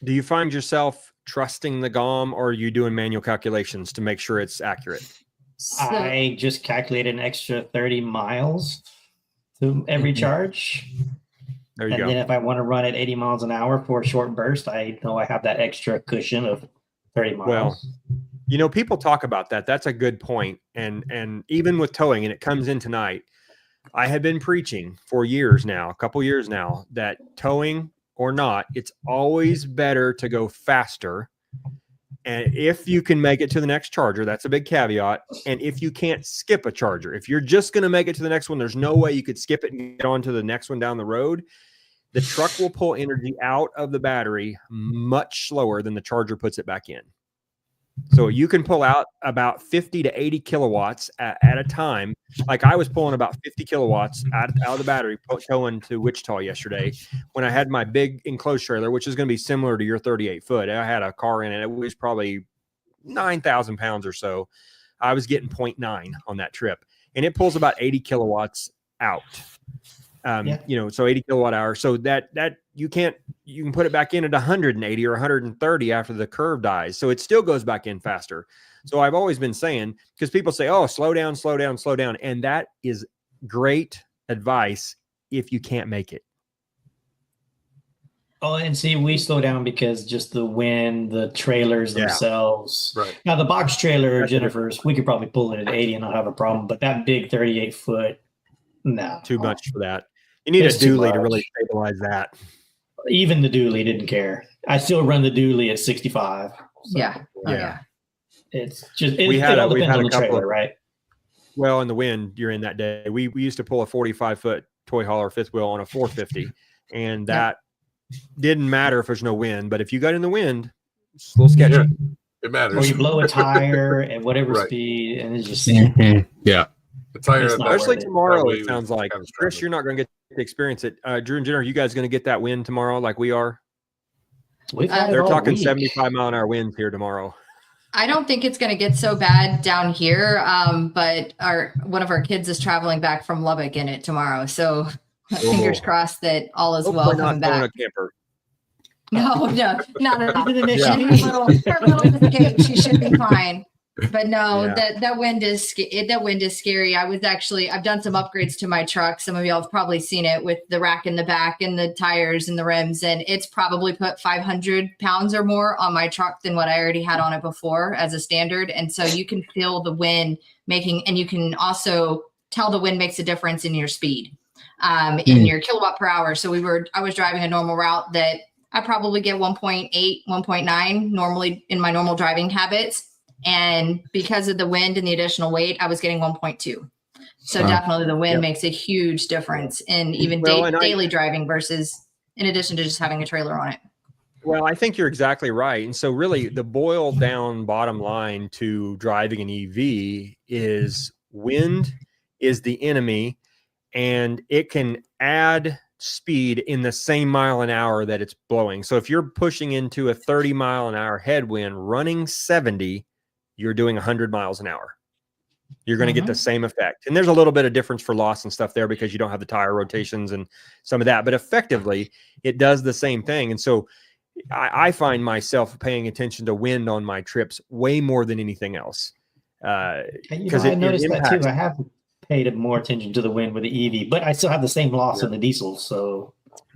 Do you find yourself trusting the GOM, or are you doing manual calculations to make sure it's accurate? I just calculated an extra 30 miles to every charge. There you go. And then if I want to run at 80 miles an hour for a short burst, I know I have that extra cushion of 30 miles. Well, people talk about that. That's a good point. And even with towing, and it comes in tonight, I have been preaching for a couple years now, that towing or not, it's always better to go faster. And if you can make it to the next charger, that's a big caveat. And if you can't skip a charger, if you're just going to make it to the next one, there's no way you could skip it and get on to the next one down the road. The truck will pull energy out of the battery much slower than the charger puts it back in. So you can pull out about 50 to 80 kilowatts at a time. Like I was pulling about 50 kilowatts out of the battery, towing to Wichita yesterday when I had my big enclosed trailer, which is going to be similar to your 38 foot. I had a car in it. It was probably 9,000 pounds or so. I was getting 0.9 on that trip, and it pulls about 80 kilowatts out. So 80 kilowatt hours. So that you can put it back in at 180 or 130 after the curve dies. So it still goes back in faster. So I've always been saying, because people say, oh, slow down. And that is great advice if you can't make it. Oh, and see, we slow down because just the wind, the trailers themselves. Right. Now the box trailer, Jennifer's, we could probably pull it at 80 and not have a problem. But that big 38 foot, no. Too much for that. You need a dually to really stabilize that. Even the dually didn't care. I still run the dually at 65. So, yeah. It's just it all depends on the trailer, right? Well, in the wind you're in that day, we used to pull a 45-foot toy hauler fifth wheel on a 450, and that didn't matter if there's no wind. But if you got in the wind, it's a little sketchy. Yeah, it matters. Or you blow a tire at whatever speed, and it's just the tire. Especially tomorrow, it sounds like. Chris, you're not going to get to experience it. Drew and Jen, are you guys going to get that wind tomorrow like we are? They're talking 75 mile an hour winds here tomorrow. I don't think it's going to get so bad down here, but one of our kids is traveling back from Lubbock in it tomorrow. So fingers crossed that all is well coming back. A camper. No, not at all. Her little escape, she should be fine. But no, that wind is scary. I've done some upgrades to my truck. Some of y'all have probably seen it with the rack in the back and the tires and the rims, and it's probably put 500 pounds or more on my truck than what I already had on it before as a standard. And so you can feel the wind and you can also tell the wind makes a difference in your speed, in your kilowatt per hour. So I was driving a normal route that I probably get 1.8, 1.9 normally in my normal driving habits. And because of the wind and the additional weight, I was getting 1.2. So definitely the wind makes a huge difference in even daily driving versus in addition to just having a trailer on it. Well, I think you're exactly right. And so really the boiled down bottom line to driving an EV is wind is the enemy, and it can add speed in the same mile an hour that it's blowing. So if you're pushing into a 30 mile an hour headwind running 70, you're doing 100 miles an hour. You're going to get the same effect. And there's a little bit of difference for loss and stuff there because you don't have the tire rotations and some of that, but effectively it does the same thing. And so I find myself paying attention to wind on my trips way more than anything else. Because I noticed that too. I have paid more attention to the wind with the EV, but I still have the same loss in the diesel. So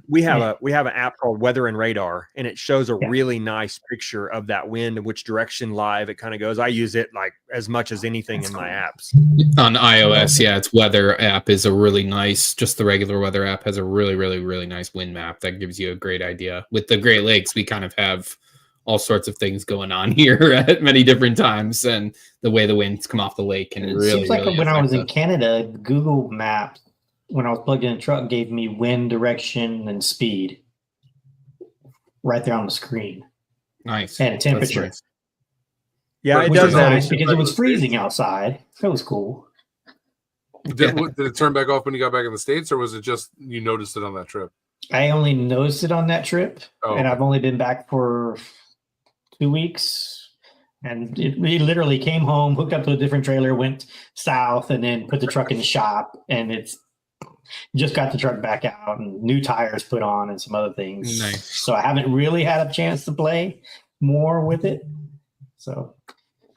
we have an app called Weather and Radar, and it shows a really nice picture of that wind and which direction live it kind of goes. I use it like as much as anything in my apps. On iOS, its weather app is a really nice, just the regular weather app has a really, really, really nice wind map that gives you a great idea. With the Great Lakes, we kind of have all sorts of things going on here at many different times, and the way the winds come off the lake can really, seems like really when I was in Canada, Google Maps, when I was plugged in a truck, gave me wind direction and speed right there on the screen. Nice. And temperature. Nice. Yeah, it Which does was nice because it was freezing outside. That was cool. Did it turn back off when you got back in the States, or was it just you noticed it on that trip? I only noticed it on that trip, and I've only been back for 2 weeks. And we literally came home, hooked up to a different trailer, went south, and then put the truck in the shop, and it's just got the truck back out and new tires put on and some other things. Nice. So I haven't really had a chance to play more with it. So,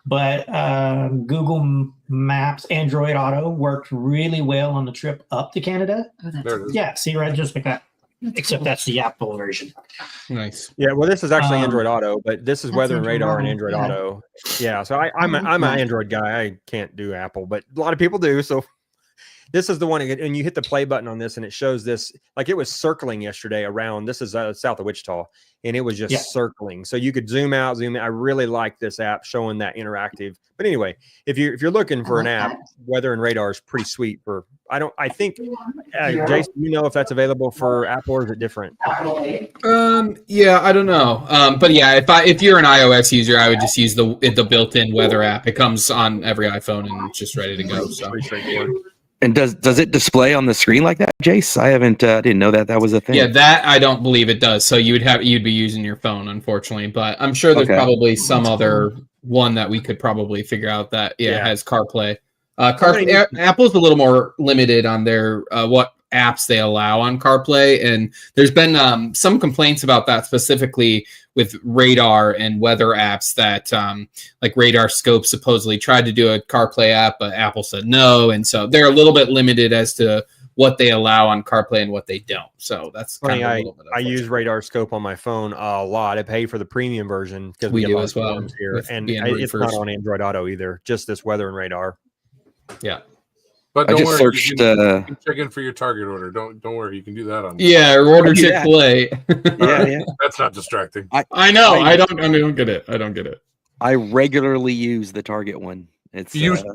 but Google Maps, Android Auto worked really well on the trip up to Canada. Oh, that's There it is. Yeah, see, right, just like that. Except that's the Apple version. Nice. Yeah, well, this is actually Android Auto, but this is That's Weather and Android Radar and Auto, Android yeah. Auto. Yeah, so I'm an Android guy. I can't do Apple, but a lot of people do. So this is the one, and you hit the play button on this, and it shows this like it was circling yesterday around. This is south of Wichita, and it was just circling. So you could zoom out, zoom in. I really like this app showing that interactive. But anyway, if you're looking for an app, Weather and Radar is pretty sweet. I think Jason, you know if that's available for Apple or is it different? Yeah, I don't know. But yeah, if you're an iOS user, I would just use the built-in weather app. It comes on every iPhone and it's just ready to go. So pretty straightforward. And does it display on the screen like that, Jace? I didn't know that was a thing. yeah, that I don't believe it does. So you'd be using your phone, unfortunately. But I'm sure there's probably some other one that we could probably figure out that has CarPlay. Apple's a little more limited on their what apps they allow on CarPlay, and there's been some complaints about that specifically with radar and weather apps that like Radar Scope supposedly tried to do a CarPlay app, but Apple said no, and so they're a little bit limited as to what they allow on CarPlay and what they don't. So that's funny. kind of a little bit I use Radar Scope on my phone a lot. I pay for the premium version because we get do a lot as of well forms here, and Android it's first. not on Android Auto either. Just this Weather and Radar. Yeah. But I don't just worry, searched. you can check in for your Target order. Don't worry, you can do that on. Yeah, or order Chick-fil-A. Yeah. That's not distracting. I know. I don't get it. I don't get it. I regularly use the Target one. It's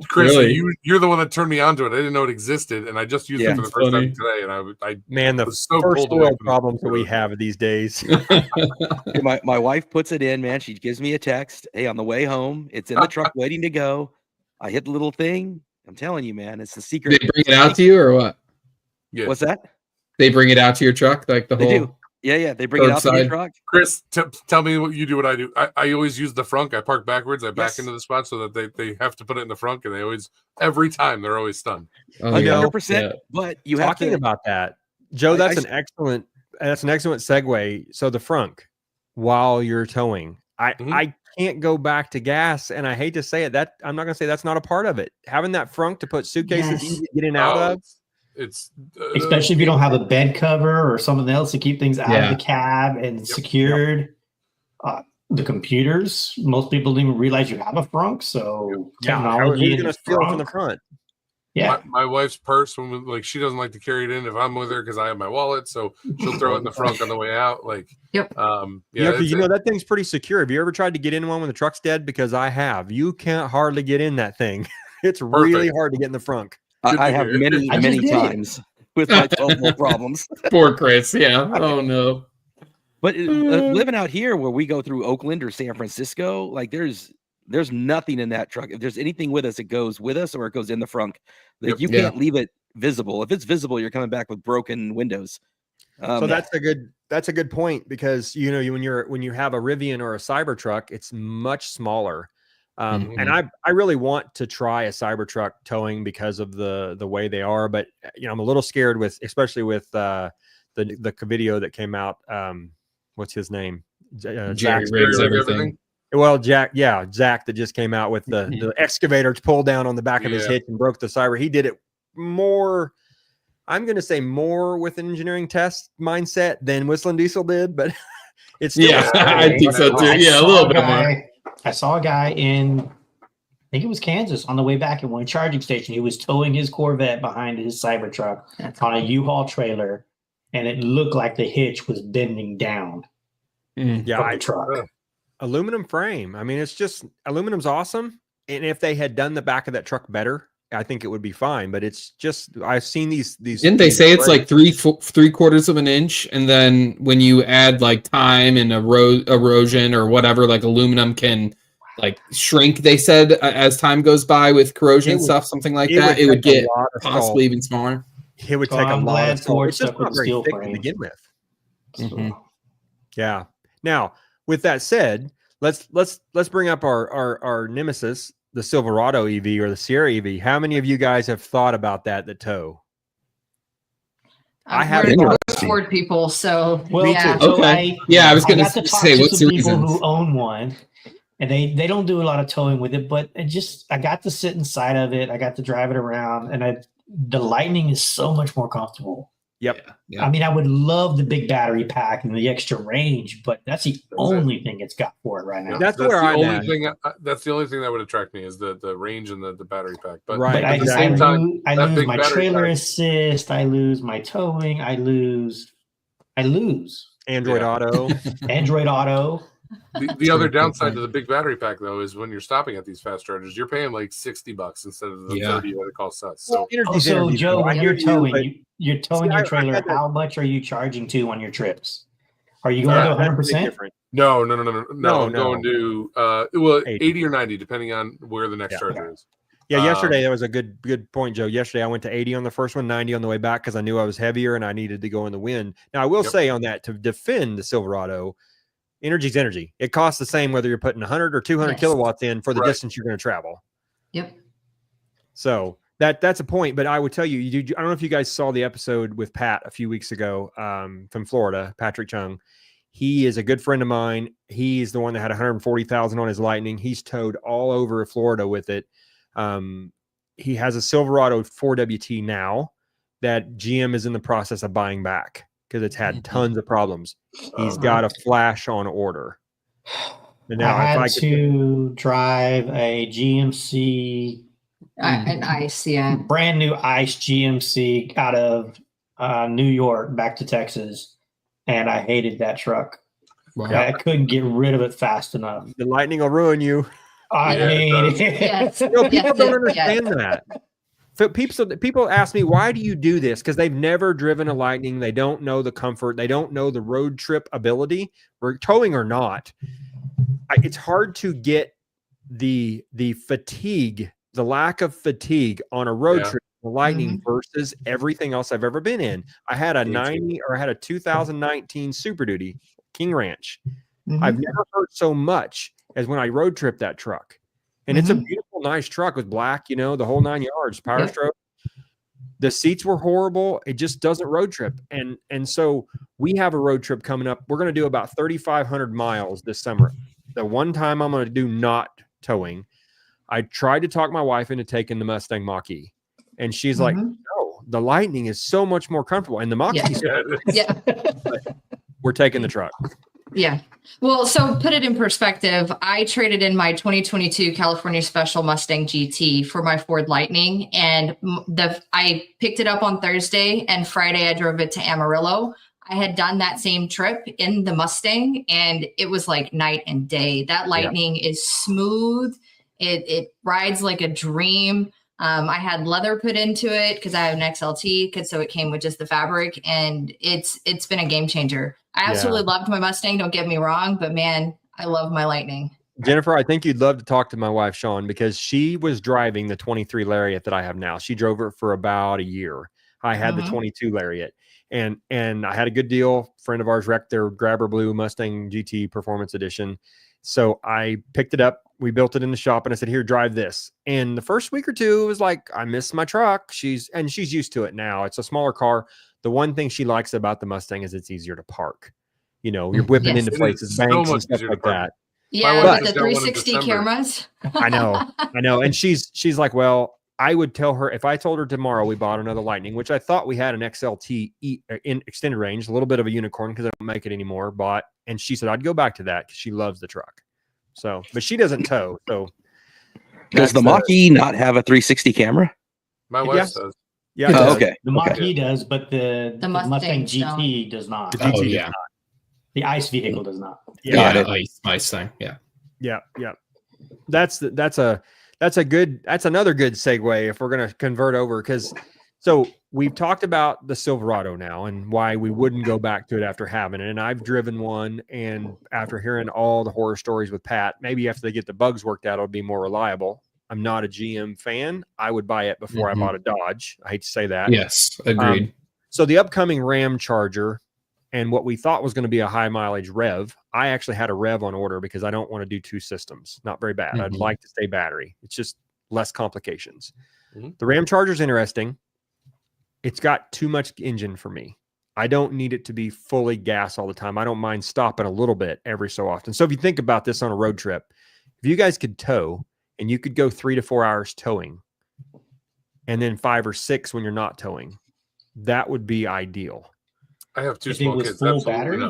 Chris, really? you're the one that turned me onto it. I didn't know it existed, and I just used it for the first time today. And I the was so first pulled away world from problems that we have these days. my wife puts it in, man. She gives me a text. Hey, on the way home, it's in the truck waiting to go. I hit the little thing. I'm telling you, man, it's the secret. They bring it out to you or what? Yeah. What's that? They bring it out to your truck, like the They whole. do. Yeah. They bring it out to your truck. Chris, tell me what you do. What I do. I always use the frunk. I park backwards. I back into the spot so that they have to put it in the frunk, and they always every time they're always stunned. 100%. But you have Talking to about that, Joe. That's an excellent segue. So the frunk, while you're towing, I can't go back to gas, and I hate to say it, that I'm not going to say that's not a part of it. Having that frunk to put suitcases easy to get in out of. It's especially if you don't have a bed cover or something else to keep things out of the cab and secured. The computers, most people don't even realize you have a frunk. So technology is going to steal it from the front. Yeah, my wife's purse, she doesn't like to carry it in if I'm with her because I have my wallet, so she'll throw it in the front on the way out. That thing's pretty secure. Have you ever tried to get in one when the truck's dead? Because I have. You can't hardly get in that thing. It's really hard to get in the frunk. I have many times with my 12 problems. Poor Chris. Yeah. Oh no. But living out here where we go through Oakland or San Francisco, like there's nothing in that truck. If there's anything with us, it goes with us or it goes in the frunk. Like you can't leave it visible. If it's visible, you're coming back with broken windows. So that's a good point, because when you have a Rivian or a Cybertruck, it's much smaller. And I really want to try a Cybertruck towing because of the way they are, but I'm a little scared especially with the video that came out. What's his name? Jerry rigs everything. Well, Zach that just came out with the excavator pulled down on the back of his hitch and broke the Cyber. He did it more, I'm going to say more with an engineering test mindset than Whistling Diesel did, but it's still I think so too. A little bit more. I saw a guy in, I think it was Kansas, on the way back at one charging station. He was towing his Corvette behind his Cybertruck on a U-Haul trailer, and it looked like the hitch was bending down from the truck. Aluminum frame. I mean, it's just, aluminum's awesome. And if they had done the back of that truck better, I think it would be fine. But it's just, I've seen these. Didn't they say it's like 3/4 of an inch, and then when you add like time and erosion or whatever, like aluminum can like shrink. They said as time goes by with corrosion and stuff, something like that, it would get possibly even smaller. It would take a lot of salt. It's just not very thick to begin with. Yeah. Now, with that said, let's bring up our nemesis, the Silverado EV or the Sierra EV. How many of you guys have thought about that tow? I have Ford people, so okay. I was going to say, what's the reason? People who own one, and they don't do a lot of towing with it, but I got to sit inside of it. I got to drive it around, and the Lightning is so much more comfortable. Yep. Yeah. I mean, I would love the big battery pack and the extra range, but that's the only thing it's got for it right now. That's where I'm at. That's the only thing that would attract me is the range and the battery pack. But at the same time, I lose my trailer assist. I lose my towing. I lose Android Auto. Android Auto. The other downside to the big battery pack, though, is when you're stopping at these fast chargers, you're paying like $60 instead of the $30 that it costs us. So, Joe, when you're towing, you're towing your trailer. How much are you charging to on your trips? Are you going to 100%? No. I'm going to 80 or 90, depending on where the next charger is. Yeah, yesterday that was a good point, Joe. Yesterday I went to 80 on the first one, 90 on the way back because I knew I was heavier and I needed to go in the wind. Now I will say on that, to defend the Silverado, energy's energy. It costs the same whether you're putting 100 or 200 kilowatts in for the distance you're going to travel. Yep. So that's a point. But I would tell you, I don't know if you guys saw the episode with Pat a few weeks ago from Florida, Patrick Chung. He is a good friend of mine. He's the one that had 140,000 on his Lightning. He's towed all over Florida with it. He has a Silverado 4WT now that GM is in the process of buying back because it's had tons of problems. He's got a Flash on order. And now I had to drive a GMC, an ICE, brand new ICE GMC out of New York back to Texas, and I hated that truck. Wow. I couldn't get rid of it fast enough. The Lightning will ruin you. People don't understand that. People ask me, why do you do this? Because they've never driven a Lightning. They don't know the comfort. They don't know the road trip ability, towing or not. It's hard to get the fatigue, the lack of fatigue on a road trip, the Lightning versus everything else I've ever been in. I had a 2019 Super Duty King Ranch. I've never hurt so much as when I road tripped that truck. And it's a beautiful, nice truck with black, the whole 9 yards, power stroke. The seats were horrible. It just doesn't road trip. And so we have a road trip coming up. We're going to do about 3,500 miles this summer. The one time I'm going to do not towing, I tried to talk my wife into taking the Mustang Mach-E. And she's like, no, the Lightning is so much more comfortable. And the Mach-E, we're taking the truck. Yeah. Well, so put it in perspective. I traded in my 2022 California Special Mustang GT for my Ford Lightning, and I picked it up on Thursday, and Friday I drove it to Amarillo. I had done that same trip in the Mustang, and it was like night and day. That Lightning is smooth. It rides like a dream. I had leather put into it because I have an XLT, so it came with just the fabric, and it's been a game changer. I absolutely loved my Mustang. Don't get me wrong, but man, I love my Lightning. Jennifer, I think you'd love to talk to my wife, Sean, because she was driving the 23 Lariat that I have now. She drove it for about a year. I had the 22 Lariat, and I had a good deal. A friend of ours wrecked their Grabber Blue Mustang GT Performance Edition. So I picked it up. We built it in the shop and I said, here, drive this. And the first week or two, it was like, I miss my truck. She's used to it now. It's a smaller car. The one thing she likes about the Mustang is it's easier to park. You know, you're whipping into places, banks and stuff like that. Yeah, with the 360 cameras. I know. And she's like, well, I would tell her if I told her tomorrow we bought another Lightning, which I thought we had an XLT in extended range, a little bit of a unicorn because I don't make it anymore, bought. And she said, I'd go back to that because she loves the truck. So, but she doesn't tow. So does the Mach-E not have a 360 camera? My wife does. Yeah. Oh, okay. The Mach-E does, but the Mustang GT does not. The GT does not. The ICE vehicle does not. Yeah, ICE thing. Yeah. That's another good segue if we're going to convert over, because so we've talked about the Silverado now and why we wouldn't go back to it after having it. And I've driven one, and after hearing all the horror stories with Pat, maybe after they get the bugs worked out, it'll be more reliable. I'm not a GM fan. I would buy it before I bought a Dodge. I hate to say that. Yes, agreed. So the upcoming Ram Charger and what we thought was going to be a high mileage Rev, I actually had a Rev on order because I don't want to do two systems. Not very bad. I'd like to stay battery. It's just less complications. The Ram Charger is interesting. It's got too much engine for me. I don't need it to be fully gas all the time. I don't mind stopping a little bit every so often. So if you think about this on a road trip, if you guys could tow and you could go 3 to 4 hours towing and then 5 or 6 when you're not towing, that would be ideal. I have two small kids. Full battery?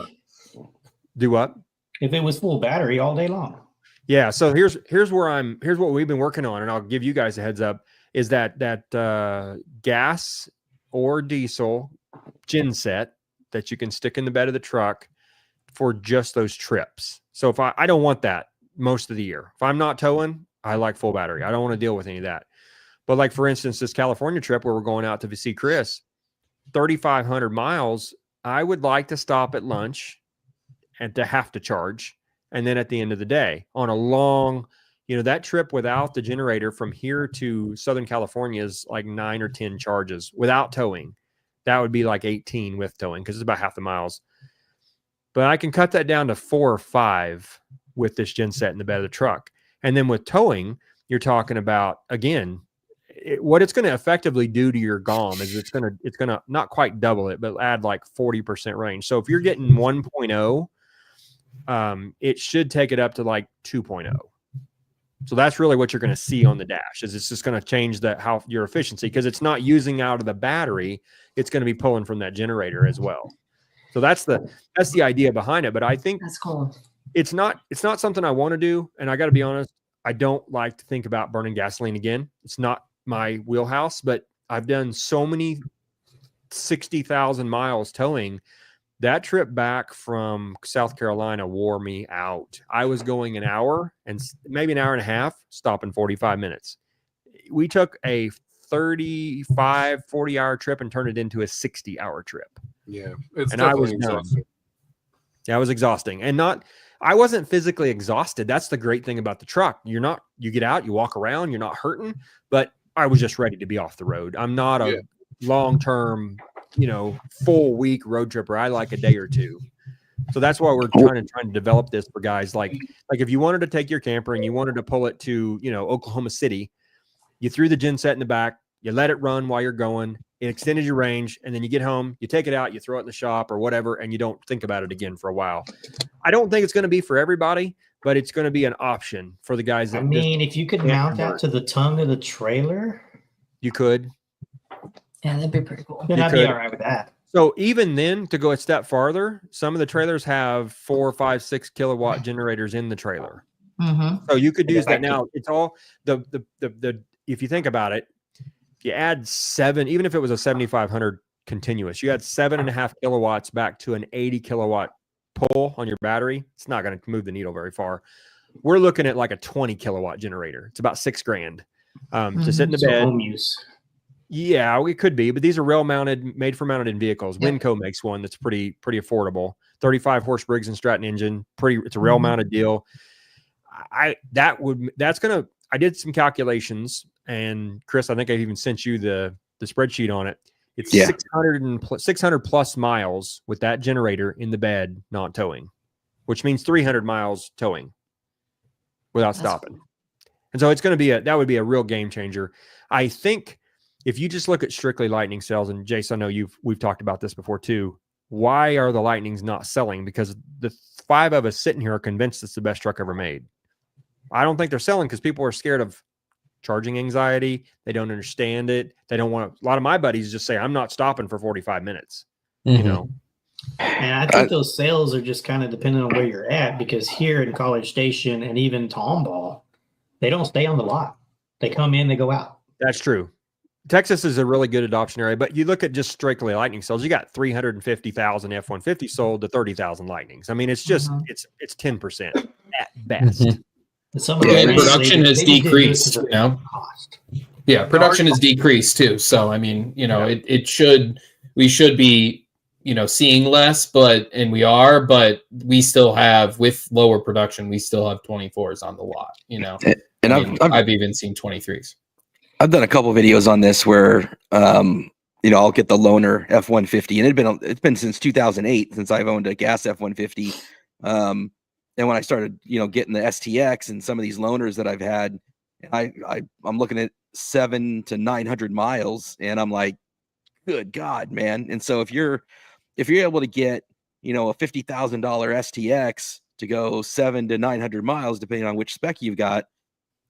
Do what? If it was full battery all day long. Yeah. So here's what we've been working on, and I'll give you guys a heads up, is that gas or diesel gen set that you can stick in the bed of the truck for just those trips. So if I don't want that most of the year. If I'm not towing, I like full battery. I don't want to deal with any of that. But like, for instance, this California trip where we're going out to see Chris, 3,500 miles, I would like to stop at lunch and to have to charge. And then at the end of the day on a long, that trip without the generator from here to Southern California is like 9 or 10 charges without towing. That would be like 18 with towing because it's about half the miles. But I can cut that down to 4 or 5 with this gen set in the bed of the truck. And then with towing, you're talking about, again, what it's going to effectively do to your GOM is it's going to not quite double it, but add like 40% range. So if you're getting 1.0, it should take it up to like 2.0. So that's really what you're going to see on the dash, is it's just going to change how your efficiency, because it's not using out of the battery. It's going to be pulling from that generator as well. So that's the idea behind it. But I think that's cool. It's not something I want to do. And I got to be honest, I don't like to think about burning gasoline again. It's not my wheelhouse, but I've done so many 60,000 miles towing. That trip back from South Carolina wore me out. I was going an hour and maybe an hour and a half, stopping 45 minutes. We took a 35, 40-hour trip and turned it into a 60-hour trip. Yeah. It's and I was exhausting. Yeah, I was exhausting. And I wasn't physically exhausted. That's the great thing about the truck. You get out, you walk around, you're not hurting, but I was just ready to be off the road. I'm not a long-term, full week road tripper. I like a day or two. So that's why we're trying to develop this for guys. Like if you wanted to take your camper and you wanted to pull it to, Oklahoma City, you threw the gen set in the back, you let it run while you're going, it extended your range, and then you get home, you take it out, you throw it in the shop or whatever, and you don't think about it again for a while. I don't think it's going to be for everybody, but it's going to be an option for the guys that if you could mount that to the tongue of the trailer, you could. Yeah, that'd be pretty cool. Then I'd be all right with that. So even then, to go a step farther, some of the trailers have 4, 5, 6 kilowatt generators in the trailer. So you could use that now. It's all the if you think about it, if you add 7, even if it was a 7,500 continuous, you add 7.5 kilowatts back to an 80 kilowatt pull on your battery. It's not going to move the needle very far. We're looking at like a 20 kilowatt generator. It's about $6,000 to sit in the bed. Home use. Yeah, it could be, but these are made for mounted in vehicles. Winco makes one that's pretty affordable. 35 horse Briggs and Stratton engine. It's a rail mounted deal. I did some calculations, and Chris, I think I even sent you the spreadsheet on it. It's 600 plus miles with that generator in the bed, not towing, which means 300 miles towing without stopping. Cool. And so it's going to be that would be a real game changer. I think if you just look at strictly Lightning sales, and Jason, I know we've talked about this before too. Why are the Lightnings not selling? Because the 5 of us sitting here are convinced it's the best truck ever made. I don't think they're selling because people are scared of charging anxiety. They don't understand it. They don't want to. A lot of my buddies just say, I'm not stopping for 45 minutes, you know? And I think those sales are just kind of dependent on where you're at, because here in College Station and even Tomball, they don't stay on the lot. They come in, they go out. That's true. Texas is a really good adoption area, but you look at just strictly Lightning sales, you got 350,000 F-150 sold to 30,000 Lightnings. I mean, it's just, it's 10% at best. Production has decreased, you know? Yeah, production has decreased too. So, I mean, you know, we should be, you know, seeing less, and we are, but we still have, with lower production, we still have 24s on the lot, you know? And I've even seen 23s. I've done a couple videos on this where, you know, I'll get the loaner F-150, and it's been since 2008 since I've owned a gas F-150. And when I started, you know, getting the STX and some of these loaners that I've had, I'm looking at 700 to 900 miles, and I'm like, good God, man. And so if you're able to get, you know, a $50,000 STX to go 700 to 900 miles, depending on which spec you've got,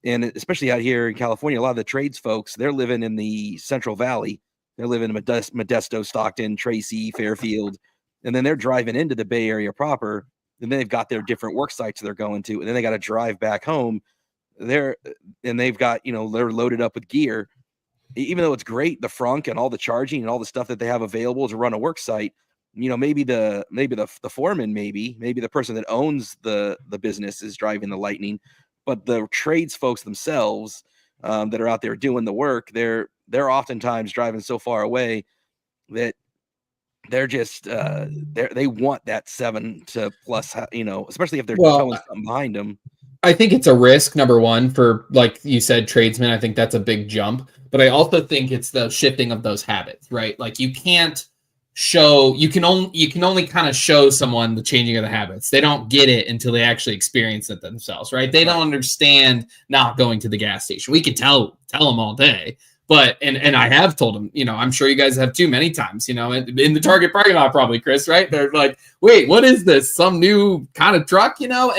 and especially out here in California, a lot of the trades folks, they're living in the Central Valley. They're living in Modesto, Stockton, Tracy, Fairfield, and then they're driving into the Bay Area proper, and then they've got their different work sites they're going to, and then they got to drive back home. They've got, you know, they're loaded up with gear. Even though it's great, the frunk and all the charging and all the stuff that they have available to run a work site, you know, maybe the foreman, maybe the person that owns the business is driving the Lightning. But the trades folks themselves that are out there doing the work, they're oftentimes driving so far away that they're just they want that 7 to plus, you know, especially if they're towing something behind them. I think it's a risk, number one, for, like you said, tradesmen. I think that's a big jump. But I also think it's the shifting of those habits, right? Like you can only kind of show someone the changing of the habits. They don't get it until they actually experience it themselves, right? They don't understand not going to the gas station. We can tell them all day, but and I have told them, you know, I'm sure you guys have too many times, you know, in the Target parking lot, probably, Chris, right? They're like, wait, what is this? Some new kind of truck, you know?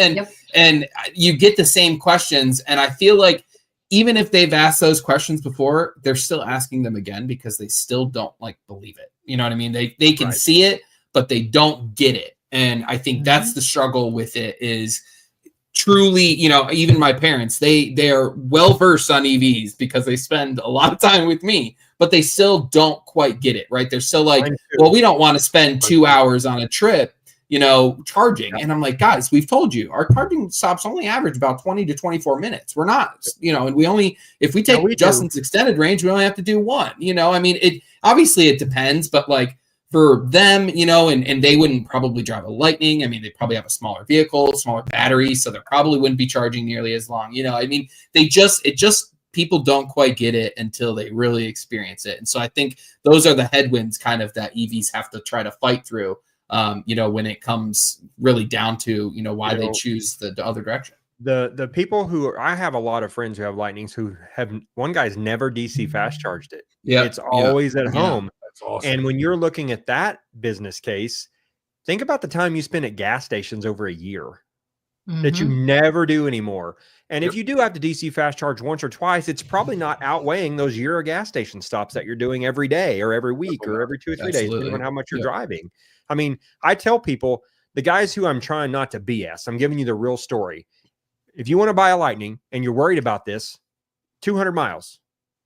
And you get the same questions, and I feel like even if they've asked those questions before, they're still asking them again because they still don't believe it. You know what I mean? They can see it, but they don't get it. And I think that's the struggle with it, is truly, you know, even my parents, they are well versed on EVs because they spend a lot of time with me, but they still don't quite get it, right? They're still like, well, we don't want to spend 2 hours on a trip, you know, charging. And I'm like, guys, we've told you our charging stops only average about 20 to 24 minutes. We're not, you know, and if we take Justin's extended range, we only have to do 1, you know, I mean, obviously it depends, but like for them, you know, and they wouldn't probably drive a Lightning. I mean, they probably have a smaller vehicle, smaller battery, so they probably wouldn't be charging nearly as long. You know, I mean, people don't quite get it until they really experience it. And so I think those are the headwinds kind of that EVs have to try to fight through. You know, when it comes really down to, you know, why they choose the other direction. The people I have a lot of friends who have Lightnings who one guy's never DC fast charged it. Yeah, it's always at home. That's awesome. And when you're looking at that business case, think about the time you spend at gas stations over a year that you never do anymore. And if you do have to DC fast charge once or twice, it's probably not outweighing those year of gas station stops that you're doing every day or every week or every 2 or 3 days, depending on how much you're driving. I mean, I tell people, the guys who I'm trying not to BS, I'm giving you the real story. If you want to buy a Lightning and you're worried about this, 200 miles.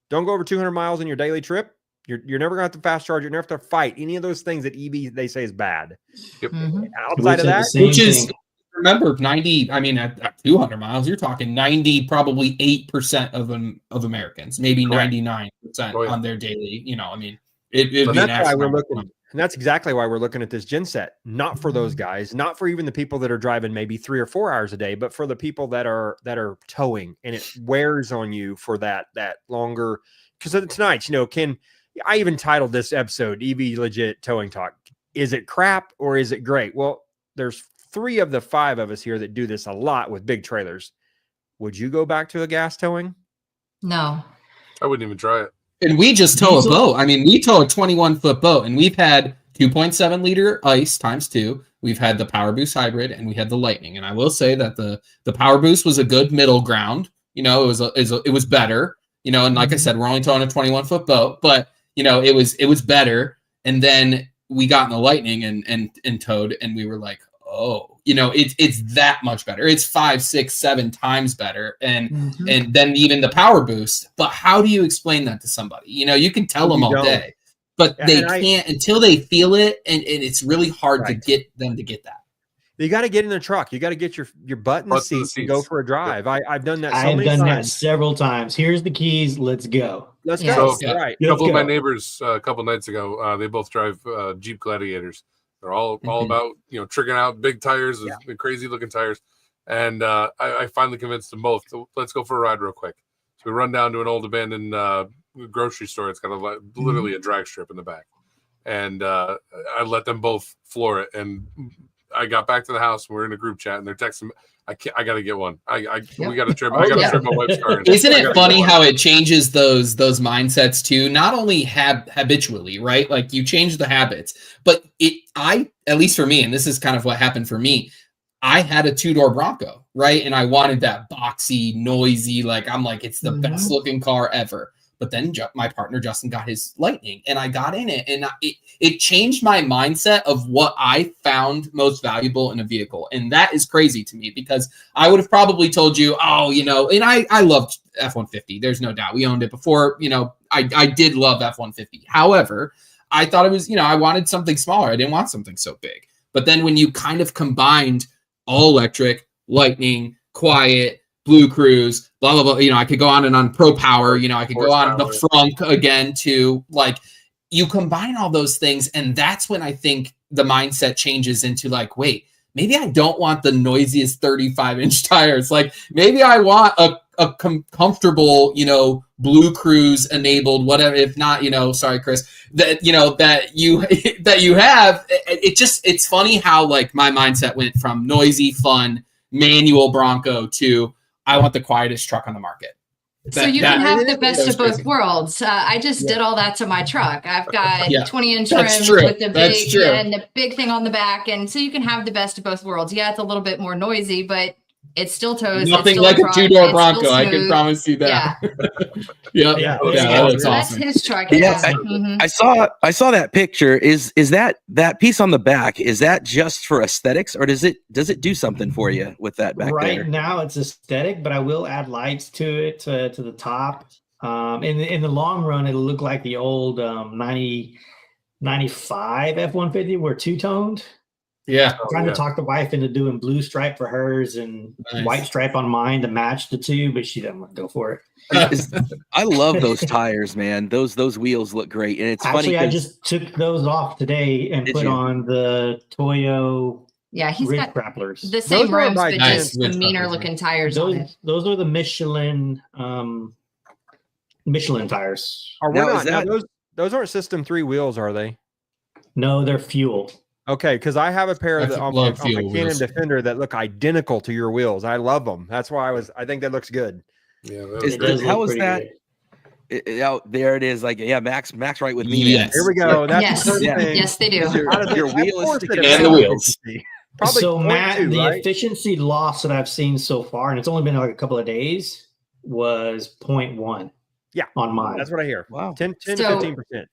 Don't go over 200 miles in your daily trip. You're never going to have to fast charge. You're never going to have to fight any of those things that EV they say is bad. Outside of that, which is, remember, 90, I mean, at 200 miles, you're talking 90, probably 8% of Americans, maybe 99% on their daily, you know, I mean, that's why we're looking. And that's exactly why we're looking at this genset, not for those guys, not for even the people that are driving maybe 3 or 4 hours a day, but for the people that are towing, and it wears on you for that longer. Because tonight, you know, I even titled this episode EV Legit Towing Talk. Is it crap or is it great? Well, there's 3 of the 5 of us here that do this a lot with big trailers. Would you go back to a gas towing? No. I wouldn't even try it. And we just tow a boat. I mean, we tow a 21-foot boat, and we've had 2.7 liter ice times 2. We've had the Power Boost hybrid, and we had the Lightning. And I will say that the Power Boost was a good middle ground. You know, it was better. You know, and like I said, we're only towing a 21-foot boat, but you know, it was better. And then we got in the Lightning and towed, and we were like, oh, you know, it's that much better. It's 5, 6, 7 times better, and then even the Power Boost. But how do you explain that to somebody? You know, you can tell them all day, but they can't until they feel it, and it's really hard to get them to get that. You got to get in the truck. You got to get your butt in the seat and go for a drive. I've done that so many times. I've done that several times. Here's the keys. Let's go. Let's go. So, right. A couple of my neighbors a couple nights ago, they both drive Jeep Gladiators. They're all about, you know, triggering out big tires, crazy looking tires. And I finally convinced them both, let's go for a ride real quick. So we run down to an old abandoned grocery store. It's got literally a drag strip in the back. And I let them both floor it. And I got back to the house. And we're in a group chat, and they're texting me, I got to get one. We got to trip. I got to trip my wife's car. Isn't it funny how it changes those mindsets too? Not only habitually, right? Like you change the habits, but at least for me, and this is kind of what happened for me. I had a 2-door Bronco, right? And I wanted that boxy, noisy, like I'm like, it's the best looking car ever. But then my partner Justin got his Lightning, and I got in it, and it changed my mindset of what I found most valuable in a vehicle, and that is crazy to me because I would have probably told you, oh, you know, and I loved F-150. There's no doubt we owned it before. You know, I did love F-150. However, I thought it was, you know, I wanted something smaller. I didn't want something so big. But then when you kind of combined all electric, Lightning, quiet, Blue Cruise, blah, blah, blah. You know, I could go on and on Pro Power. You know, I could go on the frunk again to like, you combine all those things. And that's when I think the mindset changes into like, wait, maybe I don't want the noisiest 35-inch tires. Like maybe I want a comfortable, you know, Blue Cruise enabled, whatever. If not, you know, sorry, Chris, that, you know, that you have. It's funny how like my mindset went from noisy, fun, manual Bronco to I want the quietest truck on the market. So you can have the best of both worlds. I just did all that to my truck. I've got 20-inch rims with the big thing on the back, and so you can have the best of both worlds. Yeah, it's a little bit more noisy, but it still tows. Nothing like a 2-door Bronco. I can promise you that. Yeah. That's awesome. That's his truck. Yeah, I saw that picture. Is that piece on the back? Is that just for aesthetics, or does it do something for you with that back there? Right now, it's aesthetic, but I will add lights to it to the top. In the long run, it'll look like the old 95 F-150 were 2-toned. Yeah, I'm trying to talk the wife into doing blue stripe for hers and white stripe on mine to match the two, but she doesn't want to go for it. I love those tires, man. Those wheels look great, and it's funny. I just took those off today and put on the Toyo. Yeah, he's Ridge got Grapplers. The same rims, but just the meaner looking tires on it. Those are the Michelin tires. Those aren't System 3 wheels, are they? No, they're fuel. Okay, because I have a pair of on my Canon Defender that look identical to your wheels. I love them. That's why I think that looks good. Yeah, how is that? There it is. Like, Max right with me. Yes. Here we go. That's the thing. Yes, they do. Your wheel is sticking and the wheels. Probably so, Matt, 2, the right? efficiency loss that I've seen so far, and it's only been like a couple of days, was 0.1. Yeah, on mine. That's what I hear. Wow, 10 to 15%.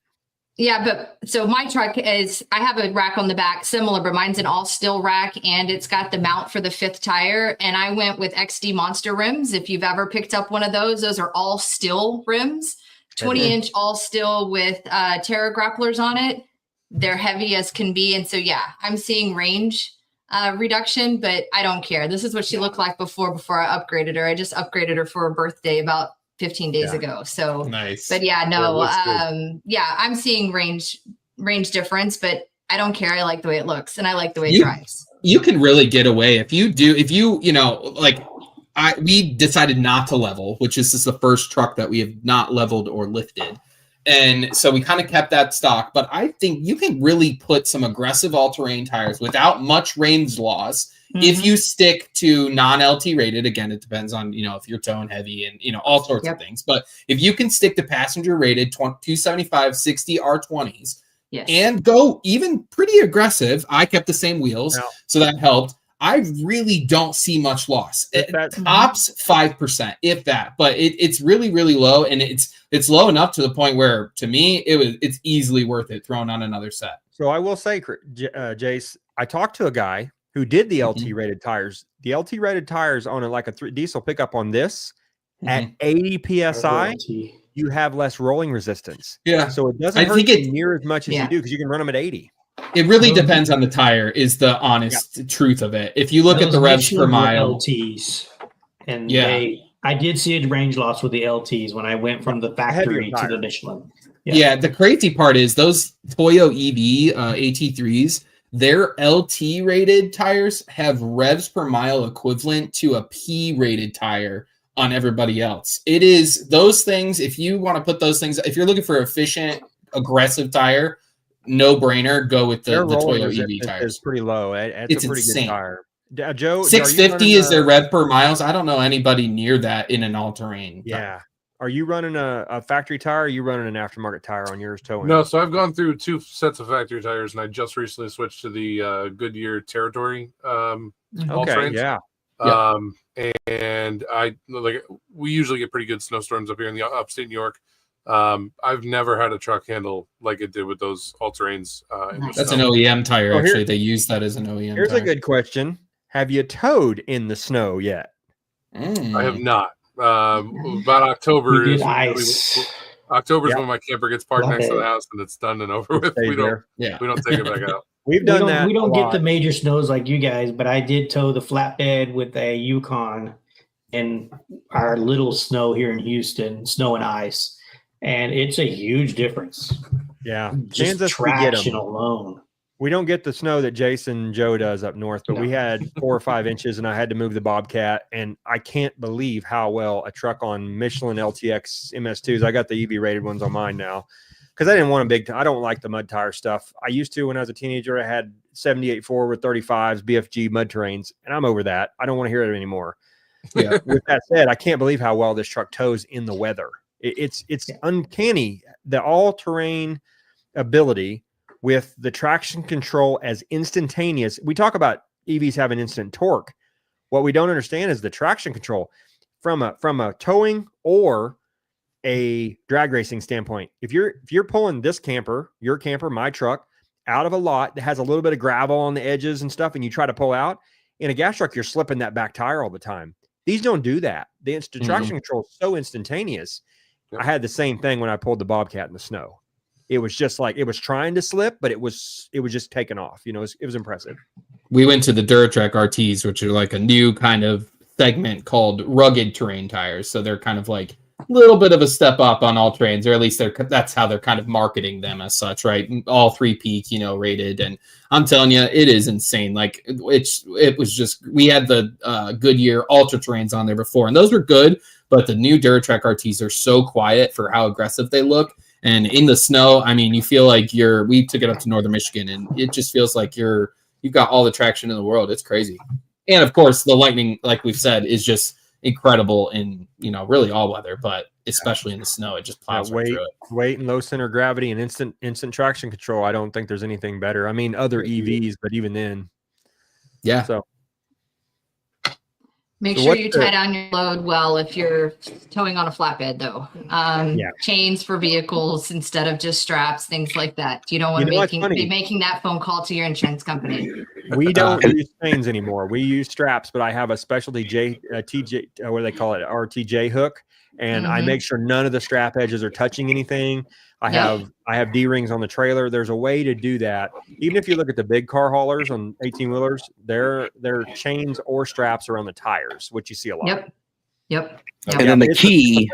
Yeah, but so my truck is, I have a rack on the back similar, but mine's an all steel rack, and it's got the mount for the 5th tire. And I went with XD Monster rims. If you've ever picked up one of those are all steel rims, 20-inch all steel with Terra grapplers on it. They're heavy as can be. And so, I'm seeing range reduction, but I don't care. This is what she looked like before I upgraded her. I just upgraded her for her birthday about 15 days ago. So nice. But I'm seeing range difference, but I don't care. I like the way it looks, and I like the way it drives. You can really get away if you we decided not to level, which is the first truck that we have not leveled or lifted. And so we kind of kept that stock. But I think you can really put some aggressive all-terrain tires without much range loss if you stick to non-LT rated. Again, it depends on, if you're towing heavy and, all sorts of things. But if you can stick to passenger rated 275, 60 R20s and go even pretty aggressive, I kept the same wheels, so that helped. I really don't see much loss. Tops 5%, if that, but it's really, really low, and it's low enough to the point where, to me, it's easily worth it throwing on another set. So I will say, Jace, I talked to a guy who did the LT rated tires. The LT rated tires on a diesel pickup on this at 80 psi, you have less rolling resistance. Yeah, so it doesn't hurt you near as much as you do because you can run them at 80. It really depends on the tire, is the honest truth of it. If you look at the revs per mile, LTs, and I did see a range loss with the LTs when I went from the factory to the Michelin. Yeah, the crazy part is those Toyo EV AT3s, their LT rated tires have revs per mile equivalent to a P rated tire on everybody else. It is those things. If you want to put those things, if you're looking for efficient, aggressive tire, no brainer, go with the Toyo EV tires. It's pretty low. It's a pretty insane. Good tire. Joe, 650 is their rev per miles. I don't know anybody near that in an all-terrain. Yeah. Are you running a factory tire, or are you running an aftermarket tire on yours towing? No, so I've gone through 2 sets of factory tires, and I just recently switched to the Goodyear Territory all-terrains. And we usually get pretty good snowstorms up here in the upstate New York. I've never had a truck handle like it did with those all-terrains. That's an OEM tire. Actually, they use that as an OEM. Here's a good question: have you towed in the snow yet? I have not. About October is when my camper gets parked next to the house and it's done and over with. We don't take it back out. We've done that. We don't get the major snows like you guys, but I did tow the flatbed with a Yukon in our little snow here in Houston, snow and ice, and it's a huge difference. Yeah, just traction alone. We don't get the snow that Jason Joe does up north, but we had 4 or 5 inches, and I had to move the Bobcat, and I can't believe how well a truck on Michelin LTX MS2s. I got the EV rated ones on mine now because I didn't want I don't like the mud tire stuff. I used to when I was a teenager. I had 78 forward 35s, BFG mud terrains, and I'm over that. I don't want to hear it anymore. Yeah. With that said, I can't believe how well this truck tows in the weather. It's uncanny, the all-terrain ability with the traction control as instantaneous. We talk about EVs having instant torque. What we don't understand is the traction control from a towing or a drag racing standpoint. If you're pulling this camper, your camper, my truck, out of a lot that has a little bit of gravel on the edges and stuff, and you try to pull out, in a gas truck, you're slipping that back tire all the time. These don't do that. The traction control is so instantaneous. I had the same thing when I pulled the Bobcat in the snow. It was just like it was trying to slip, but it was just taking off. It was impressive. We went to the Duratrack RTs, which are like a new kind of segment called rugged terrain tires. So they're kind of like a little bit of a step up on all terrains, or at least that's how they're kind of marketing them as such, right? All 3 peak, rated. And I'm telling you, it is insane. Like it was just, we had the Goodyear Ultra terrains on there before, and those were good, but the new Duratrack RTs are so quiet for how aggressive they look. And in the snow, I mean, you feel like we took it up to northern Michigan, and it just feels like you've got all the traction in the world. It's crazy. And of course, the Lightning, like we've said, is just incredible in, really all weather, but especially in the snow, it just plows right through it. Weight and low center of gravity and instant traction control. I don't think there's anything better. I mean, other EVs, but even then. Yeah. So. Make sure you tie down your load well if you're towing on a flatbed, though. Chains for vehicles instead of just straps, things like that. You don't want to be making that phone call to your insurance company. We don't use chains anymore. We use straps, but I have a specialty TJ, what do they call it, RTJ hook, and I make sure none of the strap edges are touching anything. I have D-rings on the trailer. There's a way to do that. Even if you look at the big car haulers on 18-wheelers, their chains or straps are on the tires, which you see a lot. Yep. And then the key,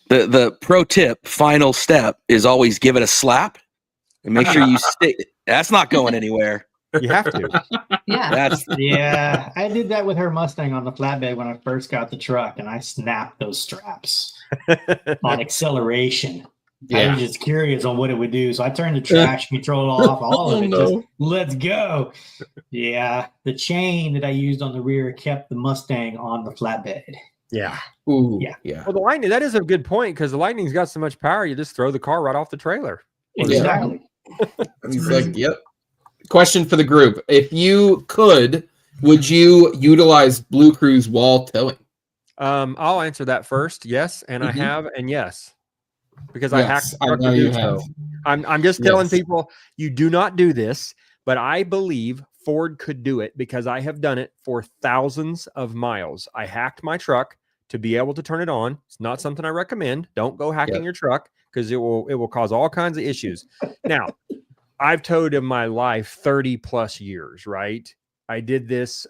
the pro tip, final step is always give it a slap and make sure you stay. That's not going anywhere. You have to. Yeah. I did that with her Mustang on the flatbed when I first got the truck, and I snapped those straps on acceleration. I was just curious on what it would do. So I turned the traction control off, all of it. Just let's go. Yeah. The chain that I used on the rear kept the Mustang on the flatbed. Yeah. Ooh. Yeah. Well, the Lightning, that is a good point because the Lightning's got so much power, you just throw the car right off the trailer. Exactly. He's like, yep. Question for the group. If you could, would you utilize Blue Cruise while towing? I'll answer that first. Yes. And I have, and yes. Because Yes, I hacked the I truck know to you do have. so. I'm just telling people you do not do this, but I believe Ford could do it because I have done it for thousands of miles. I hacked my truck to be able to turn it on. It's not something I recommend. Don't go hacking your truck because it will cause all kinds of issues. Now, I've towed in my life 30 plus years, right? I did this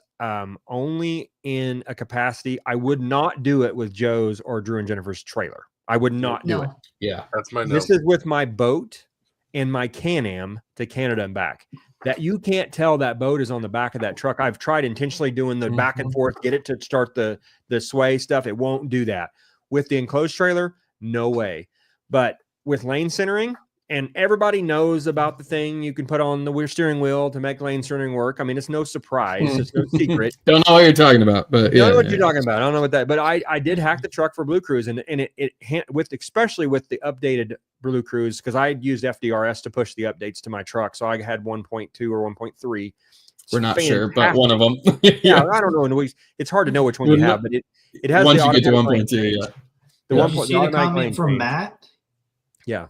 only in a capacity. I would not do it with Joe's or Drew and Jennifer's trailer. I would not do it. Yeah. That's my This is with my boat and my Can-Am to Canada and back. That you can't tell that boat is on the back of that truck. I've tried intentionally doing the back and forth, get it to start the sway stuff. It won't do that. With the enclosed trailer, no way. But with lane centering, and everybody knows about the thing you can put on the steering wheel to make lane centering work. I mean, it's no surprise. It's no secret. Don't know what you're talking about, but I don't know what you're talking about. I don't know what that, but I did hack the truck for Blue Cruise, and it with especially with the updated Blue Cruise, because I had used FDRS to push the updates to my truck, so I had 1.2 or 1.3. We're not sure, but one of them. Yeah, I don't know. It's hard to know which one you have, but it has once the you get to automatic 1.2. Yeah. The Did 1. you see the comment from Matt? Yeah.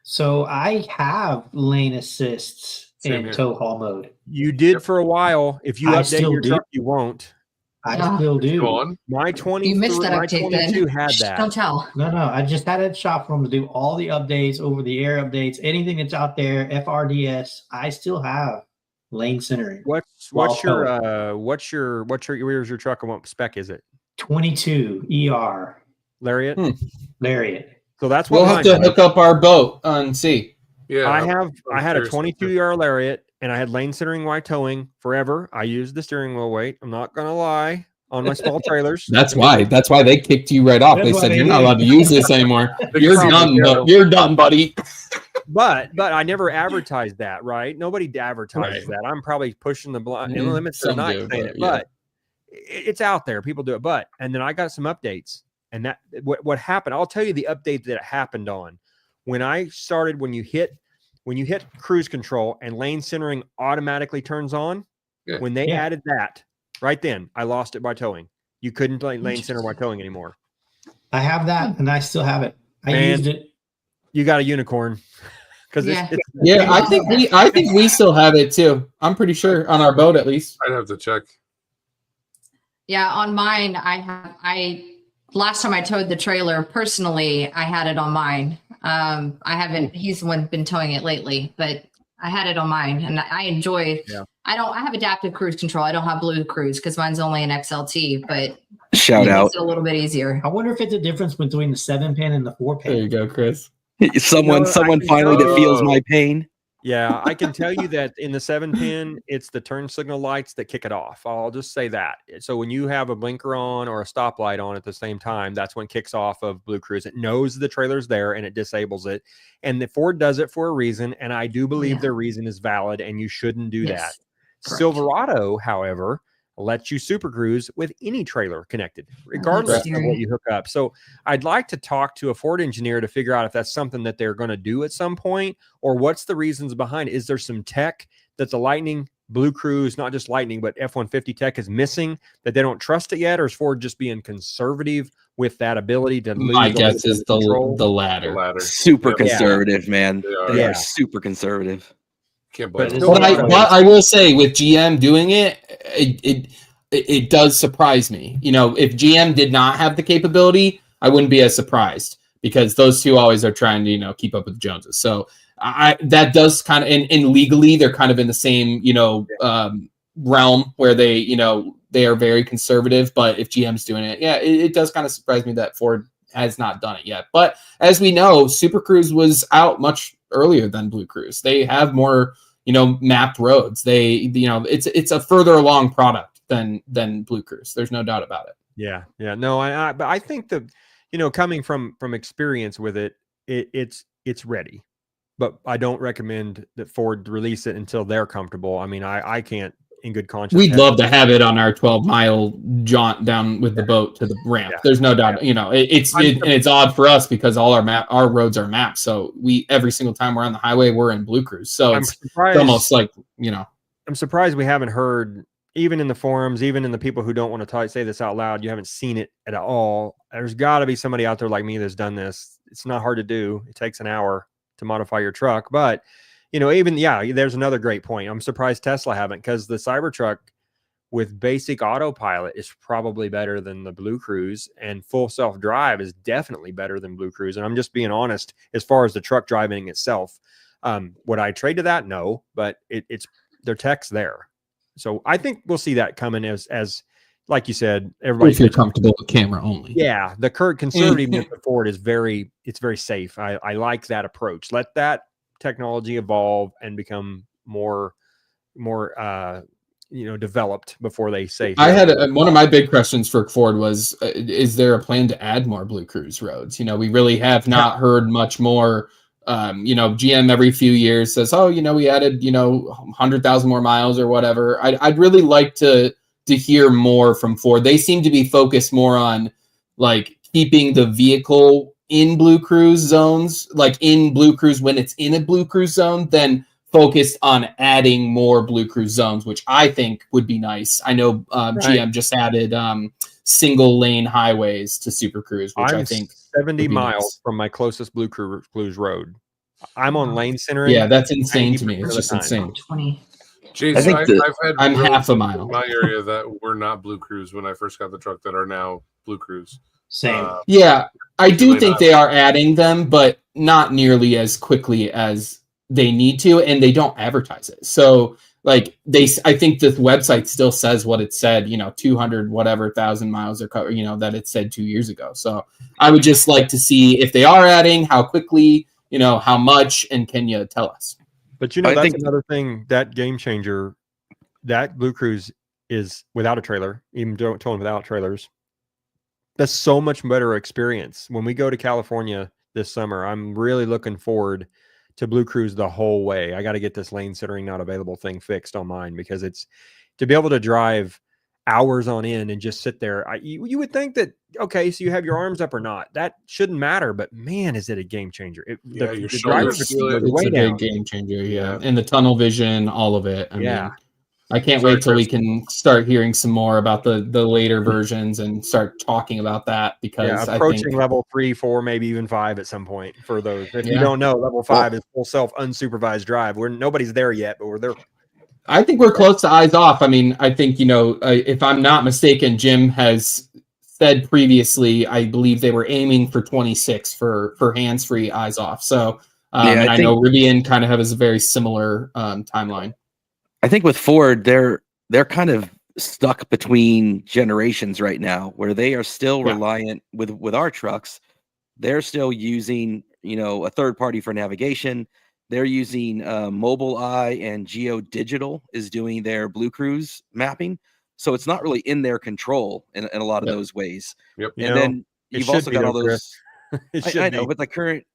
So I have lane assists in tow haul mode. You did for a while. If you update your truck, you won't. I still do. My 20, you missed that my update 22 then. had that. Don't tell. No. I just had it shop for them to do all the updates, over the air updates, anything that's out there, FRDS. I still have lane centering. Where's your truck and what spec is it? 22 ER Lariat. Lariat. So that's what we'll have to hook up our boat and see. Yeah, I had a 22 ER Lariat and I had lane centering while towing forever. I used the steering wheel weight. I'm not gonna lie, on my small trailers. That's why they kicked you right off. They said you're not allowed to use this anymore. You're done. You're done, buddy. But I never advertised that, right? Nobody advertises that. I'm probably pushing the limits tonight saying it, but it's out there. People do it. And then I got some updates, and that what happened. I'll tell you the update that it happened on. When I started, when you hit cruise control and lane centering automatically turns on, when they added that, right then I lost it by towing. You couldn't lane center by towing anymore. I have that, and I still have it. I used it. You got a unicorn. Because I think we still have it too. I'm pretty sure on our boat at least. I'd have to check. Yeah, on mine, last time I towed the trailer personally, I had it on mine. I haven't. He's the one been towing it lately, but I had it on mine, and I enjoy. Yeah. I have adaptive cruise control. I don't have Blue Cruise because mine's only an XLT, but shout out. It's a little bit easier. I wonder if it's a difference between the 7-pin and the 4-pin. There you go, Chris. Someone finally that feels my pain. Yeah, I can tell you that in the 7-pin, it's the turn signal lights that kick it off. I'll just say that. So when you have a blinker on or a stoplight on at the same time, that's when it kicks off of Blue Cruise. It knows the trailer's there and it disables it. And the Ford does it for a reason, and I do believe their reason is valid, and you shouldn't do that. Correct. Silverado, however, lets you super cruise with any trailer connected, regardless of what you hook up. So I'd like to talk to a Ford engineer to figure out if that's something that they're going to do at some point, or what's the reasons behind it. Is there some tech that the Lightning, Blue Cruise, not just Lightning, but F-150 tech is missing that they don't trust it yet? Or is Ford just being conservative with that ability to lose? My guess is the latter. Super conservative, man. They are super conservative. But I will say with GM doing it does surprise me. You know, if GM did not have the capability, I wouldn't be as surprised, because those two always are trying to, keep up with the Joneses. So that does kind of, and legally they're kind of in the same, realm where they are very conservative. But if GM's doing it, it does kind of surprise me that Ford has not done it yet. But as we know, Super Cruise was out much earlier than Blue Cruise. They have more, mapped roads. It's a further along product than Blue Cruise. There's no doubt about it. Yeah. No, but I think that, coming from experience with it, it's ready, but I don't recommend that Ford release it until they're comfortable. I mean, I can't in good conscience. We'd love to have it on our 12-mile jaunt down with the boat to the ramp. There's no doubt. You know, it's odd for us because all our roads are mapped. So every single time we're on the highway, we're in Blue Cruise. So it's almost like, you know, I'm surprised we haven't heard, even in the forums, even in the people who don't want to say this out loud, you haven't seen it at all. There's got to be somebody out there like me that's done this. It's not hard to do. It takes an hour to modify your truck, but you know, there's another great point. I'm surprised Tesla haven't, because the Cybertruck with basic autopilot is probably better than the Blue Cruise, and full self-drive is definitely better than Blue Cruise. And I'm just being honest as far as the truck driving itself. Would I trade to that? No, but it's their tech's there. So I think we'll see that coming as like you said, everybody feel comfortable with camera only. Yeah, the current conservative of Ford is very safe. I like that approach. Let that technology evolve and become more developed before they say. I had one of my big questions for Ford was, is there a plan to add more Blue Cruise roads? You know, we really have not heard much more. You know, GM every few years says, oh, you know, we added, 100,000 more miles or whatever. I'd really like to hear more from Ford. They seem to be focused more on like keeping the vehicle in Blue Cruise zones, like in Blue Cruise when it's in a Blue Cruise zone, than focused on adding more Blue Cruise zones, which I think would be nice. I know GM just added single lane highways to Super Cruise, which I think 70 miles from my closest Blue Cruise road. I'm on lane centering. Yeah, that's insane to me. It's just insane. 20. Jason, I'm half a mile. In my area that were not Blue Cruise when I first got the truck that are now Blue Cruise. Same. Yeah, I do think they are adding them, but not nearly as quickly as they need to, and they don't advertise it. So, like I think this website still says what it said, 200 whatever thousand miles or that it said 2 years ago. So I would just like to see if they are adding, how quickly, how much, and can you tell us? But that's another thing, that game changer, that Blue Cruise is without a trailer, even towing without trailers. That's so much better experience. When we go to California this summer, I'm really looking forward to Blue Cruise the whole way. I got to get this lane centering not available thing fixed on mine, because it's to be able to drive hours on end and just sit there. You would think that, okay, so you have your arms up or not, that shouldn't matter, but man, is it a game changer. Your shoulders it's a big game changer. Yeah. And the tunnel vision, all of it. I mean, I can't wait till we can start hearing some more about the later versions and start talking about that, because approaching I think level 3, 4, maybe even 5 at some point for those. If you don't know, level 5 is full self unsupervised drive. Nobody's there yet, but we're there. I think we're close to eyes off. I mean, I think, if I'm not mistaken, Jim has said previously, I believe they were aiming for 26 for hands-free eyes off. So I know Rivian kind of has a very similar timeline. I think with Ford, they're kind of stuck between generations right now, where they are still reliant with our trucks. They're still using, a third party for navigation. They're using Mobileye, and Geo Digital is doing their Blue Cruise mapping. So it's not really in their control in a lot of those ways. Yep. And then you've also got all those. I know, but the current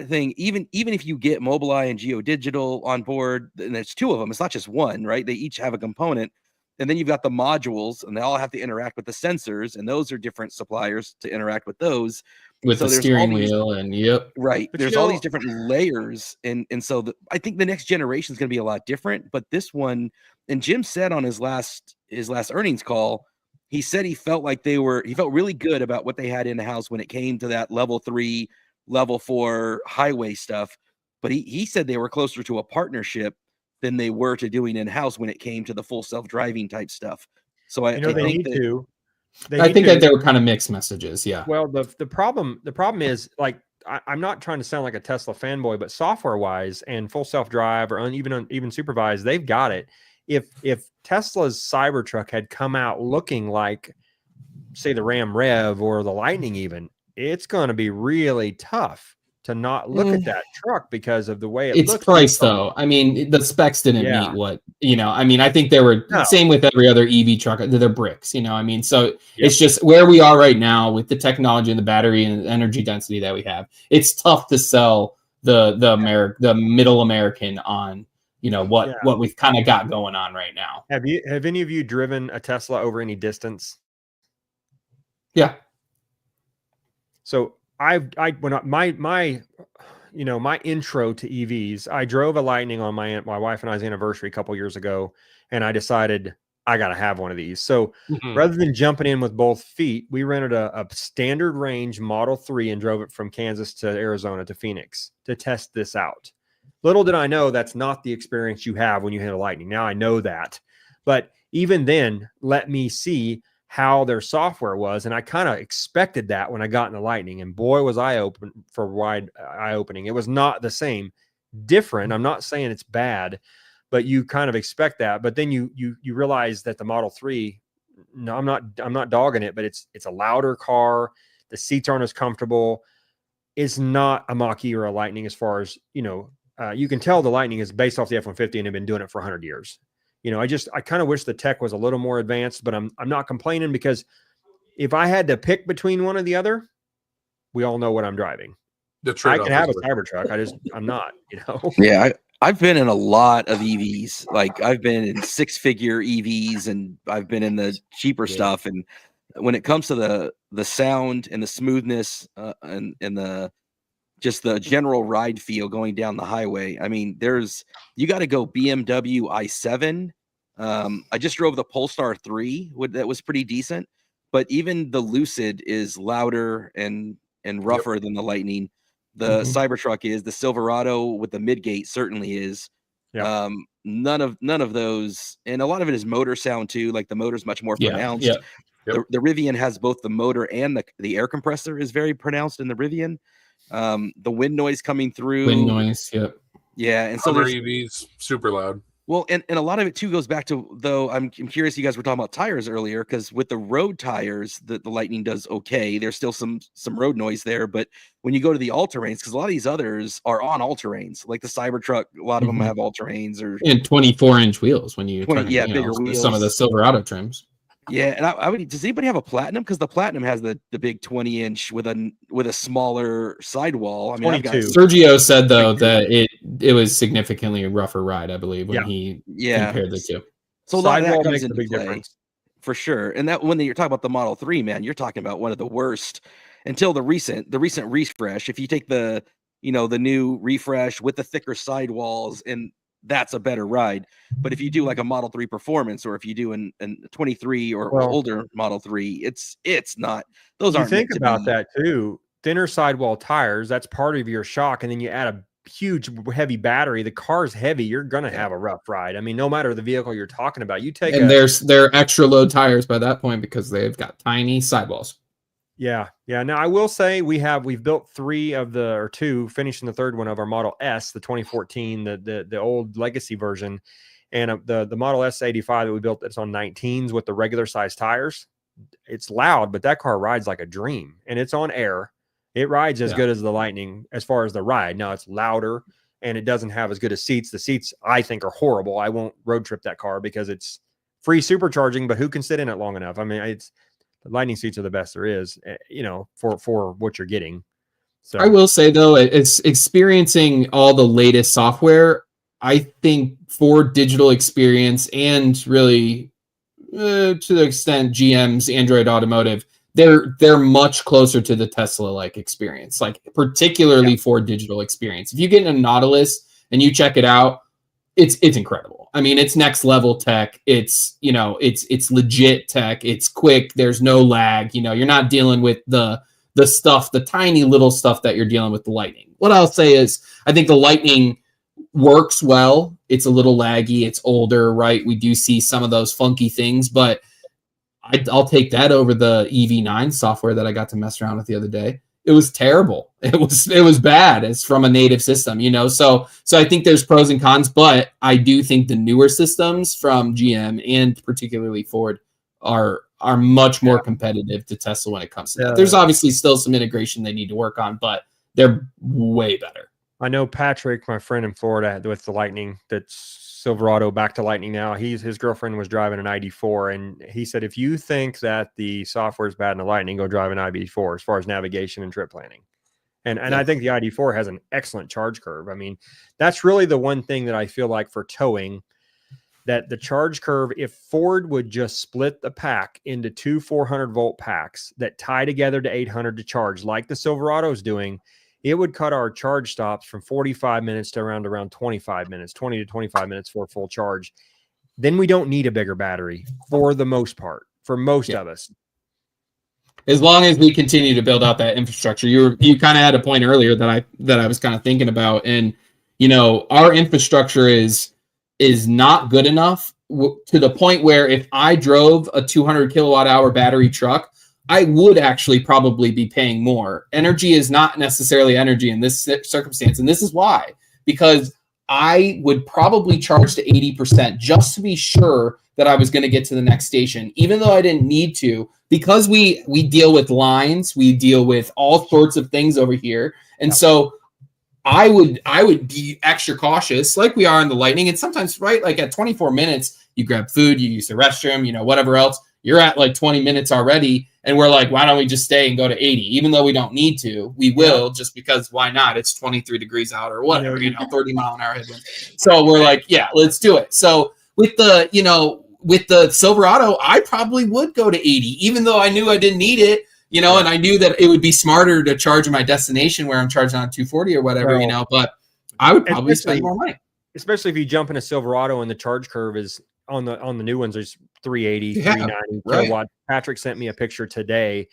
thing, even if you get Mobileye and Geo Digital on board, and there's two of them, it's not just one, right? They each have a component, and then you've got the modules, and they all have to interact with the sensors, and those are different suppliers to interact with those. With the steering wheel, and right. But there's all these different layers, and so I think the next generation is going to be a lot different. But this one, and Jim said on his last earnings call, he said he felt really good about what they had in the house when it came to that level 3, level 4 highway stuff. But he said they were closer to a partnership than they were to doing in-house when it came to the full self-driving type stuff. So I think that they were kind of mixed messages. Yeah. Well, the problem is, like, I'm not trying to sound like a Tesla fanboy, but software wise and full self-drive or even supervised, they've got it. If Tesla's Cybertruck had come out looking like, say, the Ram Rev or the Lightning even, it's going to be really tough to not look at that truck because of the way it's priced though. I mean, the specs didn't meet what, I mean, I think they were same with every other EV truck. They're bricks, I mean, so it's just where we are right now with the technology and the battery and the energy density that we have. It's tough to sell the middle American on, what we've kind of got going on right now. Have any of you driven a Tesla over any distance? Yeah. So my intro to EVs, I drove a Lightning on my wife and I's anniversary a couple years ago, and I decided I got to have one of these. So rather than jumping in with both feet, we rented a standard range Model 3 and drove it from Kansas to Arizona to Phoenix to test this out. Little did I know that's not the experience you have when you hit a Lightning. Now I know that, but even then, let me see how their software was, and I kind of expected that when I got in the Lightning, and boy was eye-opening. It was not the same, different. I'm not saying it's bad, but you kind of expect that. But then you realize that the Model 3, no, I'm not dogging it, but it's a louder car. The seats aren't as comfortable. It's not a Mach-E or a Lightning as far as you can tell the Lightning is based off the F-150 and have been doing it for 100 years. I kind of wish the tech was a little more advanced, but I'm not complaining, because if I had to pick between one or the other, we all know what I'm driving. I could have a Cybertruck. I'm not, Yeah. I've been in a lot of EVs. Like I've been in 6-figure EVs, and I've been in the cheaper stuff. And when it comes to the sound and the smoothness and the general ride feel going down the highway. I mean, you got to go BMW i7. I just drove the Polestar 3. That was pretty decent, but even the Lucid is louder and rougher than the Lightning. The Cybertruck is. The Silverado with the midgate certainly is. Yep. None of those, and a lot of it is motor sound too. Like the motor's much more pronounced. Yeah. Yep. The Rivian has both the motor and the air compressor is very pronounced in the Rivian. The wind noise coming through. Yeah, and so there's EVs super loud. Well, and a lot of it too goes back to, though, I'm curious, you guys were talking about tires earlier, because with the road tires, the Lightning does okay. There's still some road noise there, but when you go to the all-terrains, because a lot of these others are on all-terrains, like the Cybertruck, a lot of them have all-terrains and 24-inch wheels when you bigger wheels. Some of the Silverado trims. Yeah, and I would. Does anybody have a Platinum? Because the Platinum has the big 20-inch with a smaller sidewall. I mean, Sergio said though that it was significantly rougher ride, I believe, when he compared the two. So a lot of that comes into play for sure. And that when you're talking about the Model 3, man, you're talking about one of the worst until the recent refresh. If you take the new refresh with the thicker sidewalls, and that's a better ride. But if you do like a Model 3 Performance, or if you do an 23 or older Model 3, it's not. Those aren't. You think about that too. Thinner sidewall tires, that's part of your shock, and then you add a huge heavy battery. The car's heavy. You're gonna have a rough ride. I mean, no matter the vehicle you're talking about, they're extra low tires by that point because they've got tiny sidewalls. Yeah. Now I will say we've built 2, finishing the third one of our Model S, the 2014, the old legacy version, and the Model S 85 that we built that's on 19s with the regular size tires. It's loud, but that car rides like a dream, and it's on air. It rides as good as the Lightning as far as the ride. Now it's louder, and it doesn't have as good as seats. The seats I think are horrible. I won't road trip that car because it's free supercharging, but who can sit in it long enough? I mean, the Lightning seats are the best there is, for what you're getting. So I will say though, it's experiencing all the latest software. I think Ford digital experience, and really to the extent GM's Android Automotive, they're much closer to the Tesla-like experience, like particularly Ford digital experience. If you get in a Nautilus and you check it out, it's incredible. I mean, it's next level tech. It's legit tech. It's quick. There's no lag. You're not dealing with the stuff, the tiny little stuff that you're dealing with the Lightning. What I'll say is, I think the Lightning works well. It's a little laggy. It's older, right? We do see some of those funky things, but I'll take that over the EV9 software that I got to mess around with the other day. It was terrible. It was bad. It's from a native system, So I think there's pros and cons, but I do think the newer systems from GM and particularly Ford are much more competitive to Tesla when it comes to that. There's obviously still some integration they need to work on, but they're way better. I know Patrick, my friend in Florida with the Lightning, that's Silverado back to Lightning now. His girlfriend was driving an ID4, and he said, if you think that the software is bad in the Lightning, go drive an ID4 as far as navigation and trip planning. And I think the ID4 has an excellent charge curve. I mean, that's really the one thing that I feel like for towing, that the charge curve, if Ford would just split the pack into two 400-volt packs that tie together to 800 to charge, like the Silverado's doing, it would cut our charge stops from 45 minutes to around 25 minutes, 20 to 25 minutes for a full charge. Then we don't need a bigger battery for the most part, for most of us. As long as we continue to build out that infrastructure. You kind of had a point earlier that I was kind of thinking about, and our infrastructure is not good enough to the point where if I drove a 200 kilowatt hour battery truck, I would actually probably be paying more. Energy is not necessarily energy in this circumstance, and this is why, because I would probably charge to 80% just to be sure that I was going to get to the next station, even though I didn't need to, because we deal with lines, we deal with all sorts of things over here. And so I would be extra cautious like we are in the Lightning. And sometimes, right, like at 24 minutes, you grab food, you use the restroom, whatever else, you're at like 20 minutes already. And we're like, why don't we just stay and go to 80? Even though we don't need to, we will, just because why not? It's 23 degrees out or whatever, 30 mile an hour headwind. So we're like, yeah, let's do it. So with the Silverado, I probably would go to 80, even though I knew I didn't need it, and I knew that it would be smarter to charge at my destination where I'm charging on 240 or whatever, but I would probably spend more money. Especially if you jump in a Silverado and the charge curve is on the new ones, there's 380, 390 kilowatt. Patrick sent me a picture today.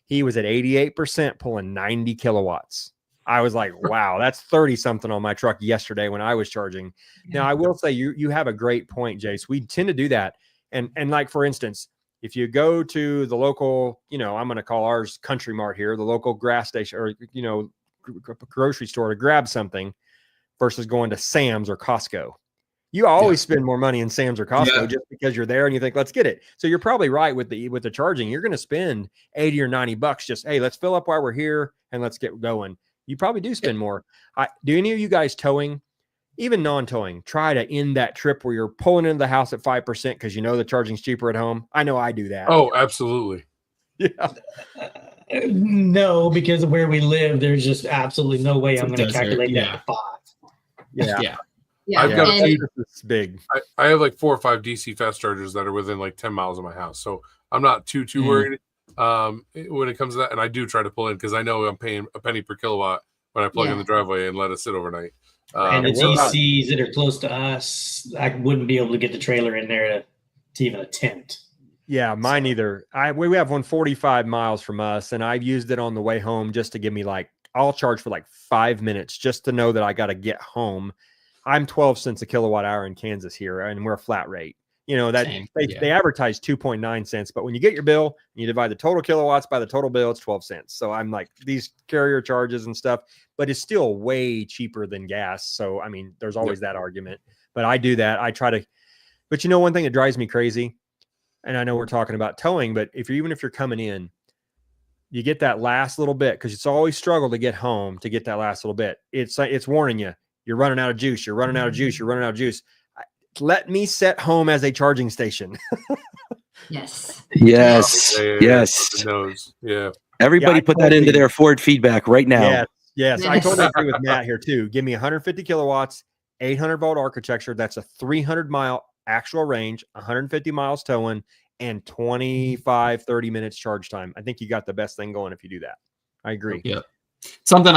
He was at 88% pulling 90 kilowatts. I was like, wow, that's 30 something on my truck yesterday when I was charging. Now I will say you have a great point, Jace. We tend to do that. And like, for instance, if you go to the local, I'm going to call ours Country Mart here, the local gas station or, grocery store to grab something versus going to Sam's or Costco. You always spend more money in Sam's or Costco just because you're there and you think, let's get it. So you're probably right with the charging. You're going to spend $80 or $90 just, hey, let's fill up while we're here and let's get going. You probably do spend more. Do any of you guys towing, even non-towing, try to end that trip where you're pulling into the house at 5% because the charging's cheaper at home? I know I do that. Oh, absolutely. Yeah. No, because of where we live, there's just absolutely no way I'm going to calculate that at 5. Yeah. Yeah, I've got it's big. I have like 4 or 5 DC fast chargers that are within like 10 miles of my house, so I'm not too worried when it comes to that. And I do try to pull in because I know I'm paying a penny per kilowatt when I plug in the driveway and let it sit overnight. And the DCs that are close to us, I wouldn't be able to get the trailer in there to even attempt. Yeah, mine either. We have one 45 miles from us, and I've used it on the way home just to give me I'll charge for 5 minutes just to know that I got to get home. I'm 12 cents a kilowatt hour in Kansas here, and we're a flat rate. They advertise 2.9 cents, but when you get your bill and you divide the total kilowatts by the total bill, it's 12 cents. So I'm like, these carrier charges and stuff, but it's still way cheaper than gas. So, I mean, there's always that argument, but I do that. I try to, but one thing that drives me crazy, and I know we're talking about towing, but even if you're coming in, you get that last little bit, because it's always struggle to get home to get that last little bit. It's warning you. You're running out of juice. You're running out of juice. You're running out of juice. Let me set home as a charging station. Yes. Yes. Yes. Yeah. Everybody put that into their Ford feedback right now. Yes. I totally agree with Matt here too. Give me 150 kilowatts, 800 volt architecture. That's a 300 mile actual range, 150 miles towing, and 25, 30 minutes charge time. I think you got the best thing going if you do that. I agree. Yeah. Something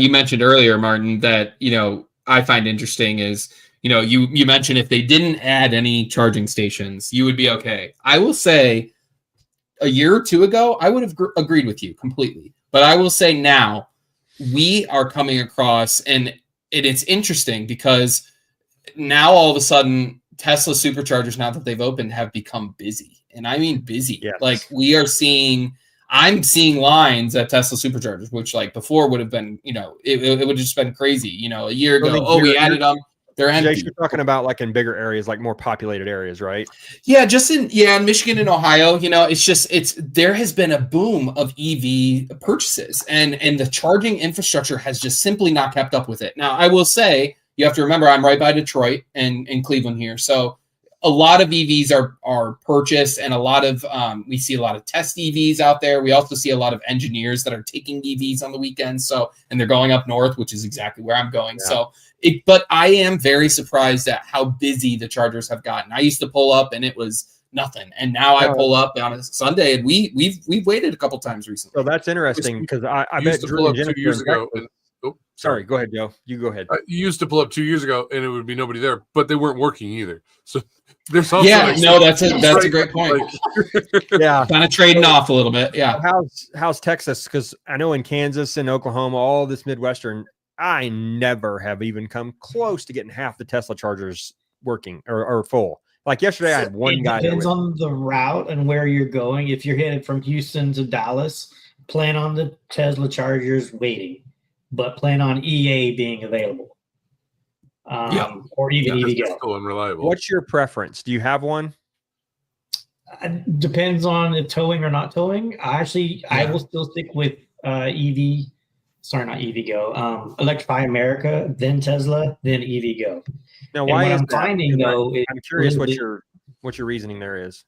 you mentioned earlier, Martin, that I find interesting is you mentioned if they didn't add any charging stations, you would be okay. I will say a year or two ago, I would have agreed with you completely. But I will say now we are coming across, and it's interesting because now all of a sudden Tesla superchargers, now that they've opened, have become busy. And I mean busy. Yes. Like I'm seeing lines at Tesla superchargers, which before would have been, it would have just been crazy. A year ago, we added them. They're empty. Jake, you're talking about like in bigger areas, like more populated areas, right? Yeah, just in Michigan and Ohio, there has been a boom of EV purchases, and the charging infrastructure has just simply not kept up with it. Now, I will say, you have to remember, I'm right by Detroit and Cleveland here, so a lot of EVs are purchased, and a lot of we see a lot of test EVs out there. We also see a lot of engineers that are taking EVs on the weekends, and they're going up north, which is exactly where I'm going. Yeah. But I am very surprised at how busy the chargers have gotten. I used to pull up and it was nothing, and now I pull up on a Sunday, and we've waited a couple times recently. So that's interesting, because I bet to pull up 2 years ago. Sorry, go ahead, Joe. You go ahead. You used to pull up 2 years ago, and it would be nobody there, but they weren't working either. So there's also that's a great point. Yeah, kind of trading off a little bit. Yeah. How's Texas? Because I know in Kansas and Oklahoma, all this Midwestern, I never have even come close to getting half the Tesla chargers working or full. Like yesterday, I had one guy. It depends on the route and where you're going. If you're headed from Houston to Dallas, plan on the Tesla chargers waiting, but plan on EA being available. Or even EVgo. Cool and reliable. What's your preference? Do you have one? Depends on if towing or not towing. I will still stick with EV. Sorry, not EVgo. Electrify America, then Tesla, then EVgo. Now, why is I'm finding though? I'm curious what your reasoning there is.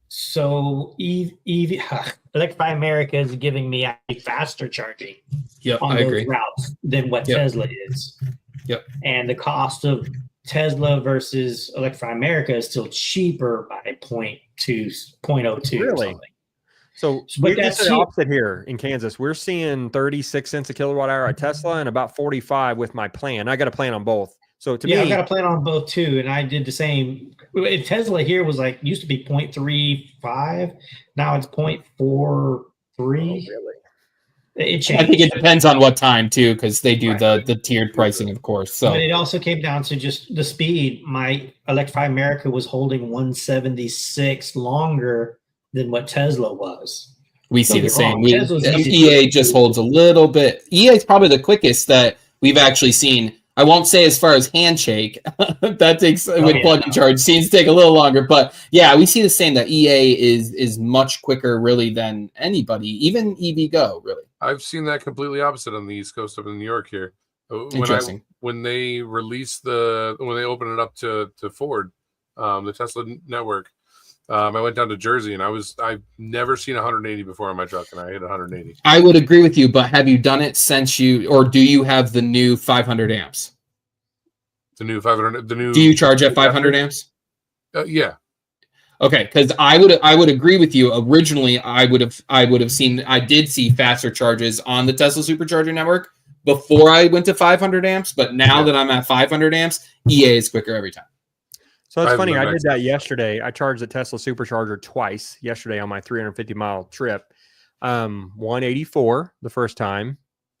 So Electrify America is giving me faster charging on those routes than what Tesla is. Yep. And the cost of Tesla versus Electrify America is still cheaper by 0.02 really? Or something. So we get the opposite here in Kansas. We're seeing 36 cents a kilowatt hour at Tesla and about 45 with my plan. I got a plan on both. So to me, I got a plan on both too, and I did the same. Tesla here was used to be 0.35, now it's 0.43. Oh, really? It changed. I think it depends on what time too, because they do the tiered pricing, of course. So, but it also came down to just the speed. My Electrify America was holding 176 longer than what Tesla was. We see the same. EA just holds a little bit. EA is probably the quickest that we've actually seen. I won't say as far as handshake. That takes with plug and charge seems to take a little longer, but yeah, we see the same, that EA is much quicker really than anybody, even EVgo really. I've seen that completely opposite on the East Coast up in New York here. Interesting. When they release when they open it up to Ford, the Tesla network, I went down to Jersey, and I've never seen 180 before on my truck, and I hit 180. I would agree with you, but have you done it since or do you have the new 500 amps? The new 500. Do you charge at 500 amps? Yeah. Okay, because I would agree with you. Originally, I did see faster charges on the Tesla Supercharger network before I went to 500 amps, but now that I'm at 500 amps, EA is quicker every time. So it's funny. I did that yesterday. I charged the Tesla Supercharger twice yesterday on my 350-mile trip. 184 the first time.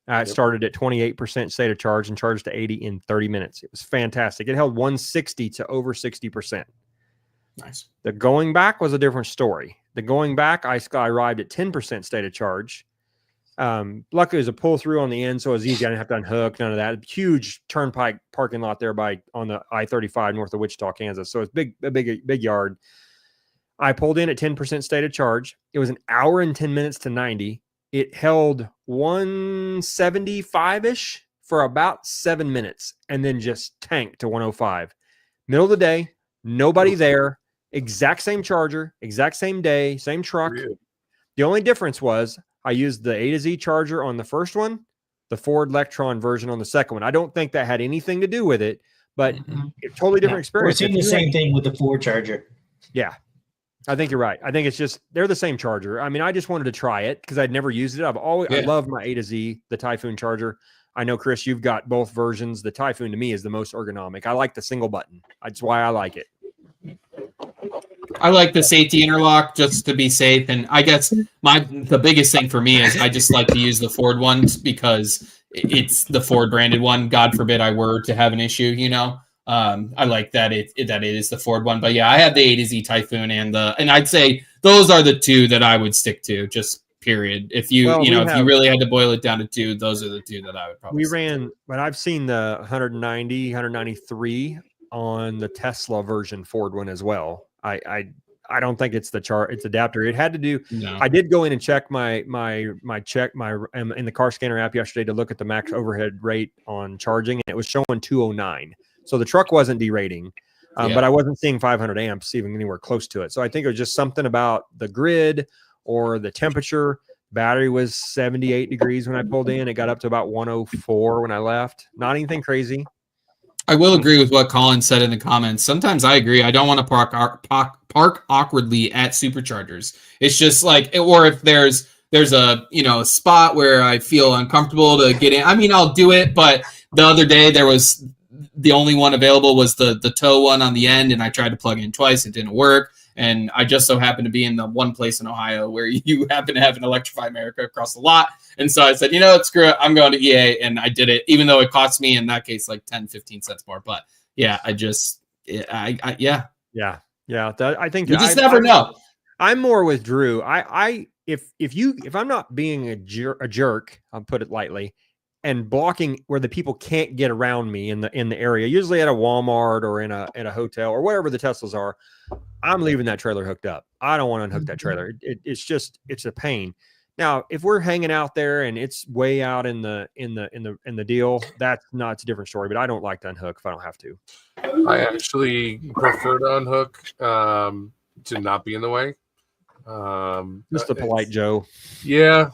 I started at 28% state of charge and charged to 80 in 30 minutes. It was fantastic. It held 160 to over 60%. Nice. The going back was a different story. The going back, I arrived at 10% state of charge. Luckily, it was a pull through on the end, so it was easy. I didn't have to unhook, none of that. Huge turnpike parking lot there on the I-35 north of Wichita, Kansas. So it's a big yard. I pulled in at 10% state of charge. It was an hour and 10 minutes to 90. It held 175-ish for about 7 minutes and then just tanked to 105. Middle of the day, nobody there, exact same charger, exact same day, same truck. Really? The only difference was I used the A to Z charger on the first one, the Ford Electron version on the second one. I don't think that had anything to do with it, but it's totally different experience. We're seeing the same thing with the Ford charger. Yeah, I think you're right. I think it's just they're the same charger. I mean, I just wanted to try it because I'd never used it. I love my A to Z, the Typhoon charger. I know, Chris, you've got both versions. The Typhoon to me is the most ergonomic. I like the single button. That's why I like it. I like the safety interlock just to be safe. And I guess the biggest thing for me is I just like to use the Ford ones because it's the Ford branded one. God forbid I were to have an issue, I like that it is the Ford one. But yeah, I have the A to Z Typhoon and I'd say those are the two that I would stick to just period. If you if you really had to boil it down to two, those are the two that I would probably. But I've seen the 190, 193 on the Tesla version Ford one as well. I don't think it's it's adapter. It had to do. No. I did go in and check my in the car scanner app yesterday to look at the max overhead rate on charging, and it was showing 209. So the truck wasn't derating, but I wasn't seeing 500 amps even anywhere close to it. So I think it was just something about the grid or the temperature. Battery was 78 degrees when I pulled in. It got up to about 104 when I left. Not anything crazy. I will agree with what Colin said in the comments. Sometimes I agree. I don't want to park awkwardly at superchargers. It's just like, or if there's a a spot where I feel uncomfortable to get in. I mean, I'll do it, but the other day there was the only one available was the tow one on the end, and I tried to plug in twice. It didn't work. And I just so happened to be in the one place in Ohio where you happen to have an Electrify America across the lot. And so I said, screw it. I'm going to EA. And I did it, even though it cost me in that case, like 10, 15 cents more. But yeah, I think you just never know. I'm more with Drew. If I'm not being a jerk, I'll put it lightly, and blocking where the people can't get around me in the area, usually at a Walmart or in a hotel or wherever the Teslas are, I'm leaving that trailer hooked up. I don't want to unhook that trailer. It's a pain. Now, if we're hanging out there and it's way out in the deal, it's a different story. But I don't like to unhook if I don't have to. I actually prefer to unhook to not be in the way. Just a polite Joe. Yeah,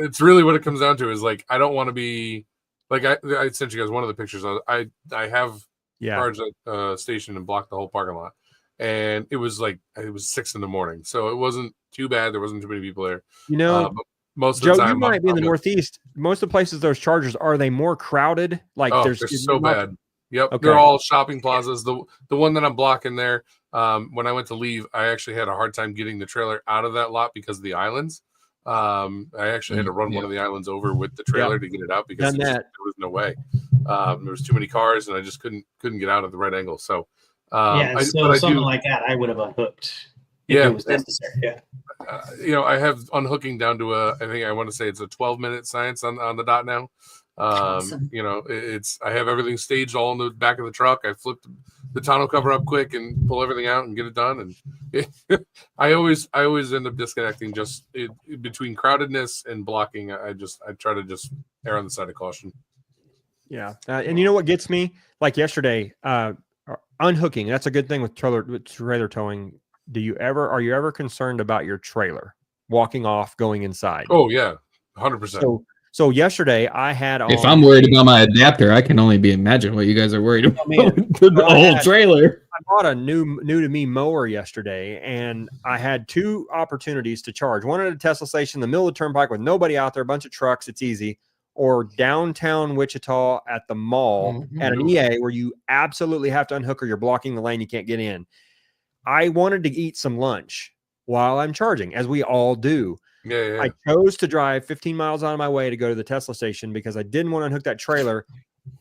it's really what it comes down to is like I don't want to be like I sent you guys one of the pictures. I have charged a station and blocked the whole parking lot, and it was 6 a.m, so it wasn't too bad. There wasn't too many people there. But most of the time, you might be in the Northeast. Most of the places those chargers are they more crowded? Like they're so bad. Yep, okay. They're all shopping plazas. The one that I'm blocking there. When I went to leave, I actually had a hard time getting the trailer out of that lot because of the islands. I actually had to run one of the islands over with the trailer to get it out because there was no way. There was too many cars, and I just couldn't get out at the right angle. So something like that, I would have unhooked. If it was necessary. Yeah. I have unhooking down to I think I want to say it's a 12-minute science on the dot now. Awesome. I have everything staged all in the back of the truck. I flip the tonneau cover up quick and pull everything out and get it done. And I always end up disconnecting just between crowdedness and blocking. I try to just err on the side of caution. Yeah. And you know what gets me? Like yesterday, unhooking. That's a good thing with trailer towing. Are you ever concerned about your trailer walking off, going inside? Oh yeah. 100%. So yesterday I had If I'm worried about my adapter, I can only imagine what you guys are worried about. The whole trailer. I bought a new to me mower yesterday, and I had two opportunities to charge. One at a Tesla station in the middle of the turnpike with nobody out there, a bunch of trucks, it's easy, or downtown Wichita at the mall at an EA where you absolutely have to unhook or you're blocking the lane, you can't get in. I wanted to eat some lunch while I'm charging, as we all do. Yeah. I chose to drive 15 miles out of my way to go to the Tesla station because I didn't want to unhook that trailer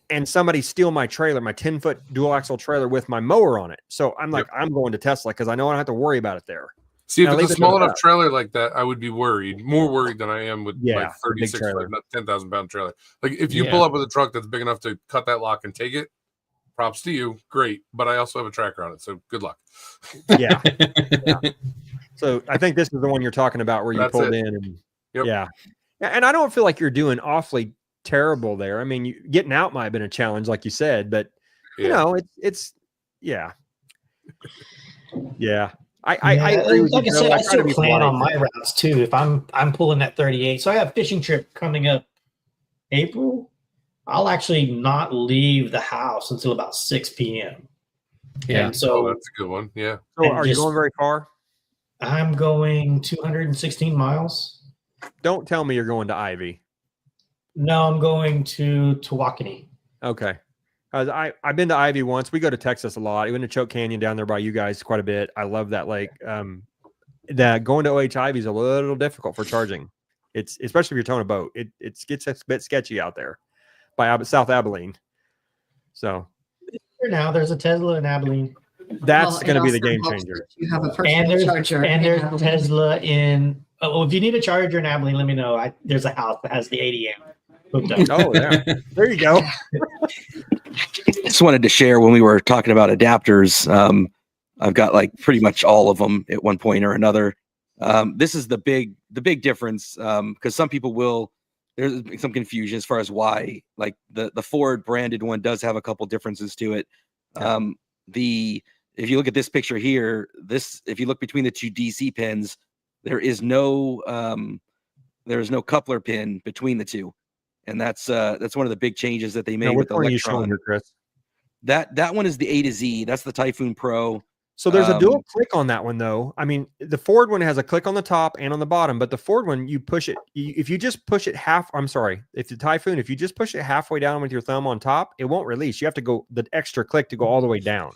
and somebody steal my trailer, my 10-foot dual axle trailer with my mower on it. So I'm like, I'm going to Tesla because I know I don't have to worry about it there. See, if it's a small enough trailer like that, I would be more worried than I am with like 36, 10,000 pound trailer. Like if you pull up with a truck that's big enough to cut that lock and take it, props to you. Great. But I also have a tracker on it. So good luck. Yeah. So I think this is the one you're talking about where you pulled in. And, Yeah. And I don't feel like you're doing awfully terrible there. I mean, getting out might have been a challenge, like you said, but it's. I agree with like you. I said, I still plan on my routes too. If I'm pulling that 38, so I have a fishing trip coming up April. I'll actually not leave the house until about 6 p.m. Yeah, so that's a good one. Yeah. So are you going very far? I'm going 216 miles. Don't tell me you're going to Ivy. No, I'm going to Tawakoni. Okay. I've been to Ivy once. We go to Texas a lot. I went to Choke Canyon down there by you guys quite a bit. I love that lake. That going to OH Ivy is a little difficult for charging. It's especially if you're towing a boat. It gets a bit sketchy out there by South Abilene. So now there's a Tesla in Abilene. That's going to be the game changer. You have a personal charger. And there's Tesla in well, if you need a charger in Abilene, let me know. There's a house that has the 80 amp hooked up. Oh, yeah. There you go. Just wanted to share when we were talking about adapters. I've got like pretty much all of them at one point or another. This is the big difference, because some people there's some confusion as far as why, like the Ford branded one does have a couple differences to it. If you look at this picture here, if you look between the two DC pins, there is no coupler pin between the two, and that's one of the big changes that they made with the Electron. Here, Chris? That one is the A to Z. That's the Typhoon Pro. So there's a dual click on that one, though. I mean, the Ford one has a click on the top and on the bottom, but the Ford one, you push it. If you just push it if the Typhoon, if you just push it halfway down with your thumb on top, it won't release. You have to go the extra click to go all the way down.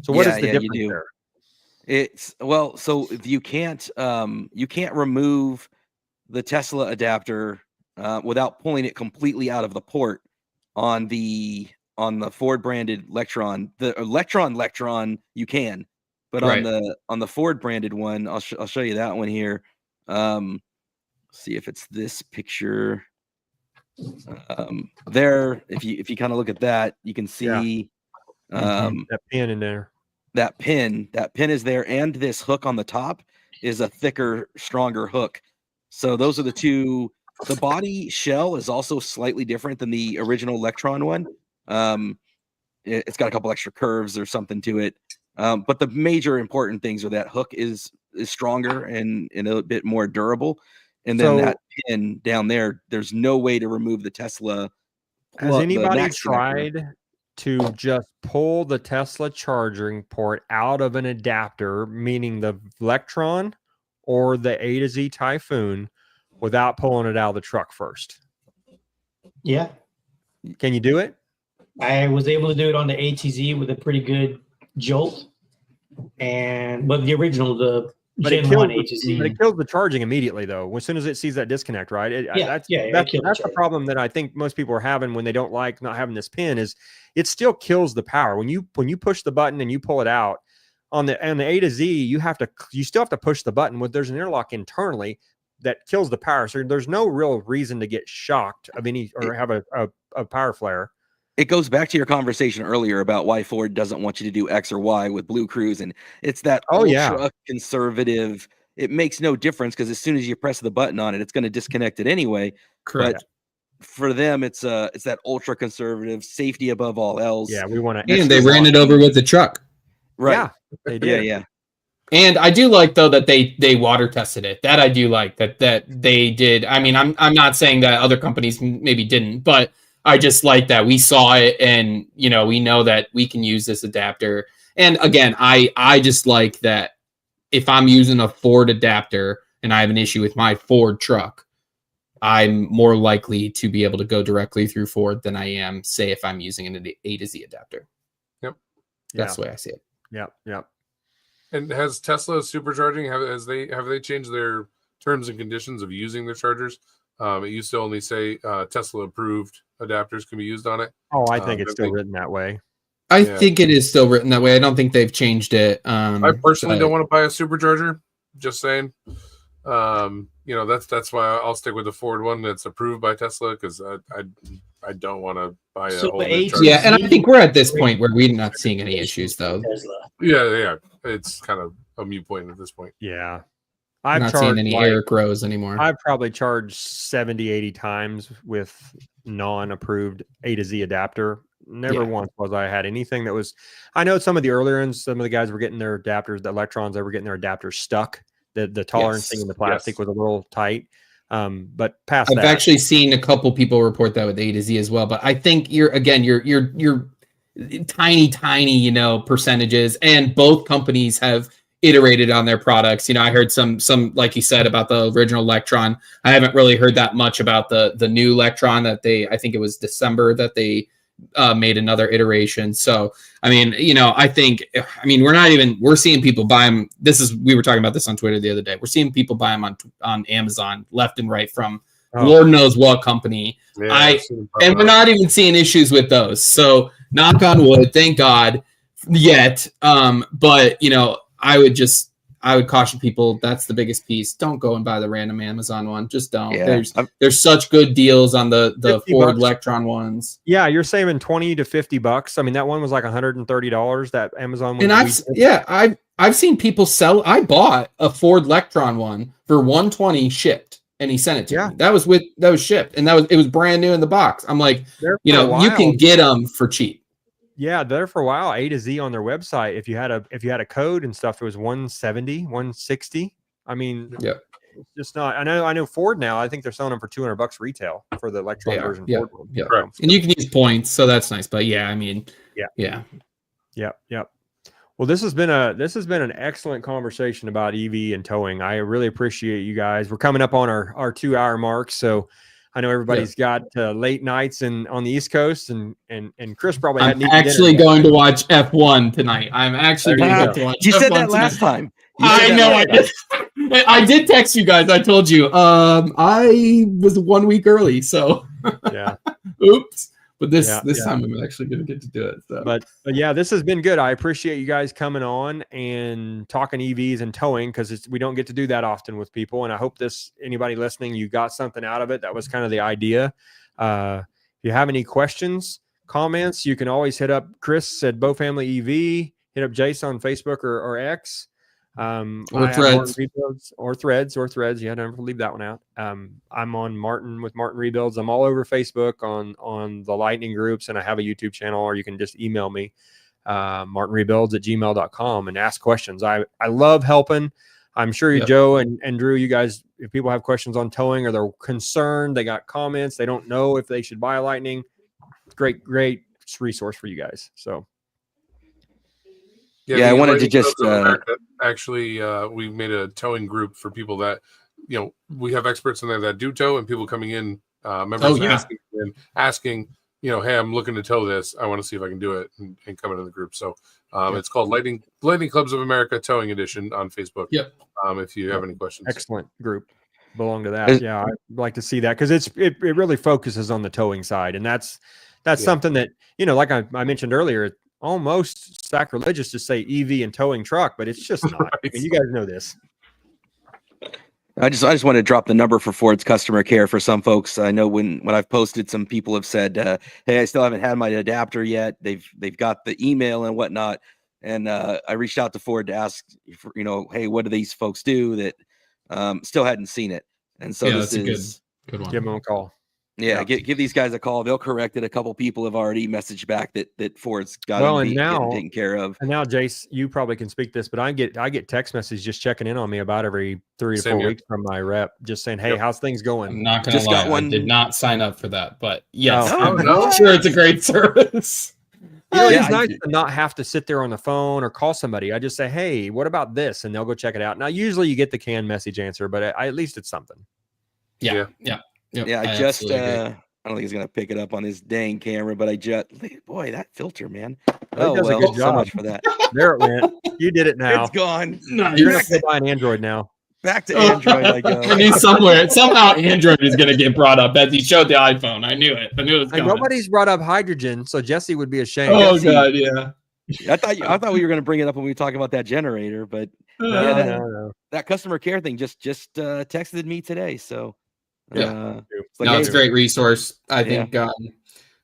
So what is the difference there? So you can't remove the Tesla adapter without pulling it completely out of the port on the Ford branded Electron. The Electron you can. But on the Ford branded one, I'll show you that one here. See if it's this picture. There, if you kind of look at that, you can see that pin in there. That pin is there, and this hook on the top is a thicker, stronger hook. So those are the two. The body shell is also slightly different than the original Electron one. It's got a couple extra curves or something to it. But the major important things are that hook is stronger and a bit more durable. And then that pin down there, there's no way to remove the Tesla. Has anybody tried to just pull the Tesla charging port out of an adapter, meaning the Electron or the A to Z Typhoon, without pulling it out of the truck first? Yeah. Can you do it? I was able to do it on the ATZ with a pretty good jolt, but the original, the Gen 1 ATZ. But it kills the charging immediately, though, as soon as it sees that disconnect, right? That's the problem that I think most people are having when they don't like not having this pin, is it still kills the power. When you push the button and you pull it out on the A to Z, you still have to push the button. There's an interlock internally that kills the power. So there's no real reason to get shocked of any or have a power flare. It goes back to your conversation earlier about why Ford doesn't want you to do X or Y with Blue Cruise, and it's that ultra conservative. It makes no difference because as soon as you press the button on it, it's going to disconnect it anyway. Correct. But for them, it's that ultra conservative, safety above all else. Yeah, we want to. And they ran it over with the truck. Right. Yeah, they did. Yeah. And I do like, though, that they water tested it. That I do like that they did. I mean, I'm not saying that other companies maybe didn't, but I just like that we saw it, and we know that we can use this adapter. And again, I just like that if I'm using a Ford adapter and I have an issue with my Ford truck, I'm more likely to be able to go directly through Ford than I am, say, if I'm using an A to Z adapter. Yep, that's the way I see it. Yep. And has Tesla supercharging? Have they changed their terms and conditions of using their chargers? It used to only say Tesla approved adapters can be used on it. Oh, I think it's still written that way. I think it is still written that way. I don't think they've changed it. I personally don't want to buy a supercharger. Just saying. That's why I'll stick with the Ford one that's approved by Tesla, because I don't want to buy a whole new charger. Yeah, and I think we're at this point where we're not seeing any issues, though. Yeah. It's kind of a mute point at this point. Yeah. I'm not seeing any Eric Rose anymore. I've probably charged 70, 80 times with non-approved A to Z adapter. Never once was I had anything that was. I know some of the earlier ones, some of the guys were getting their adapters, the Electrons, they were getting their adapters stuck. The tolerancing in the plastic was a little tight. But past I've actually seen a couple people report that with A to Z as well. But I think you're tiny, percentages, and both companies have iterated on their products. I heard some like you said about the original Electron. I haven't really heard that much about the new Electron that I think it was December that they made another iteration. So we're seeing people buy them. We were talking about this on Twitter the other day. We're seeing people buy them on Amazon left and right from Lord knows what company. Yeah, and we're not even seeing issues with those. So knock on wood, thank God yet. But I I would caution people. That's the biggest piece. Don't go and buy the random Amazon one. Just don't. Yeah. There's such good deals on the Ford Electron ones. Yeah, you're saving $20 to $50. I mean, that one was like $130. That Amazon one. And I've seen people sell. I bought a Ford Electron one for $120 shipped, and he sent it to me. That was shipped, and it was brand new in the box. I'm like, you can get them for cheap. Yeah, there for a while, A to Z on their website. If you had a code and stuff, it was 170, 160. I mean, it's just not. I know Ford now. I think they're selling them for $200 retail for the Electron version. Yeah, Ford one. Yeah, and you can use points, so that's nice. But yeah, I mean, yeah. Well, this has been an excellent conversation about EV and towing. I really appreciate you guys. We're coming up on our 2-hour mark, so. I know everybody's got late nights on the East Coast, and Chris probably hadn't eaten actually going to watch F1 tonight. I'm actually going to watch You F1 said that last time. I know I did. I did text you guys. I told you. I was 1 week early, so yeah. Oops. But this time I'm actually going to get to do it. So. But yeah, this has been good. I appreciate you guys coming on and talking EVs and towing, because we don't get to do that often with people. And I hope anybody listening, you got something out of it. That was kind of the idea. If you have any questions, comments, you can always hit up Chris at Bow Family EV, hit up Jace on Facebook or X. Or Threads. Or Threads. Yeah, don't leave that one out. I'm on Martin with Martin Rebuilds. I'm all over Facebook on the Lightning groups, and I have a YouTube channel, or you can just email me, martinrebuilds@gmail.com, and ask questions. I love helping. I'm sure Joe and Drew, you guys, if people have questions on towing or they're concerned, they got comments, they don't know if they should buy a Lightning, great resource for you guys. So I wanted to just actually we made a towing group for people that we have experts in there that do tow, and people coming in, members asking hey, I'm looking to tow this, I want to see if I can do it, and come into the group. So it's called Lightning Clubs of America Towing Edition on Facebook. If you have any questions. Excellent group, belong to that. Yeah, I'd like to see that, because it really focuses on the towing side, and that's something that like I mentioned earlier, almost sacrilegious to say EV and towing truck, but it's just not. I mean, you guys know this. I just want to drop the number for Ford's customer care for some folks. I know when I've posted, some people have said, "Hey, I still haven't had my adapter yet." They've got the email and whatnot, and I reached out to Ford to ask, hey, what do these folks do that still hadn't seen it? And so this is a good one. Give them a call. Yeah, give these guys a call. They'll correct it. A couple people have already messaged back that Ford's got getting taken care of. And now, Jace, you probably can speak this, but I get text messages just checking in on me about every 3 to 4 weeks from my rep, just saying, "Hey, how's things going?" I'm not going to lie, I did not sign up for that, but yes, I'm sure it's a great service. It's nice to not have to sit there on the phone or call somebody. I just say, "Hey, what about this?" and they'll go check it out. Now, usually you get the canned message answer, but at least it's something. Yeah. Yep, I just I don't think he's gonna pick it up on his dang camera, but boy, that filter, man. Oh, does a good job. So much for that. There it went. You did it now. It's gone. Nice. You're gonna have to buy an Android now. Back to Android I go. I mean, somehow Android is gonna get brought up as he showed the iPhone. I knew it. It was coming. Nobody's brought up hydrogen, so Jesse would be ashamed. Oh God, yeah. I thought we were gonna bring it up when we were talking about that generator, but no. That customer care thing just texted me today, so. It's a great resource. I think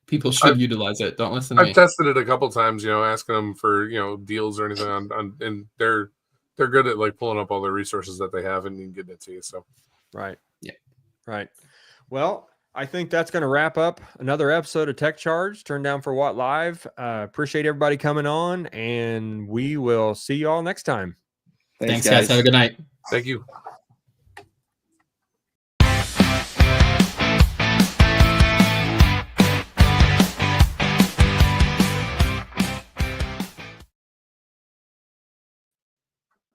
people should utilize it. Don't listen to me. I've tested it a couple times, asking them for deals or anything on and they're good at like pulling up all the resources that they have and getting it to you. So right. Well, I think that's going to wrap up another episode of Tech Charge, Turn Down for What Live. Appreciate everybody coming on, and we will see you all next time. Thanks guys. Have a good night. Thank you.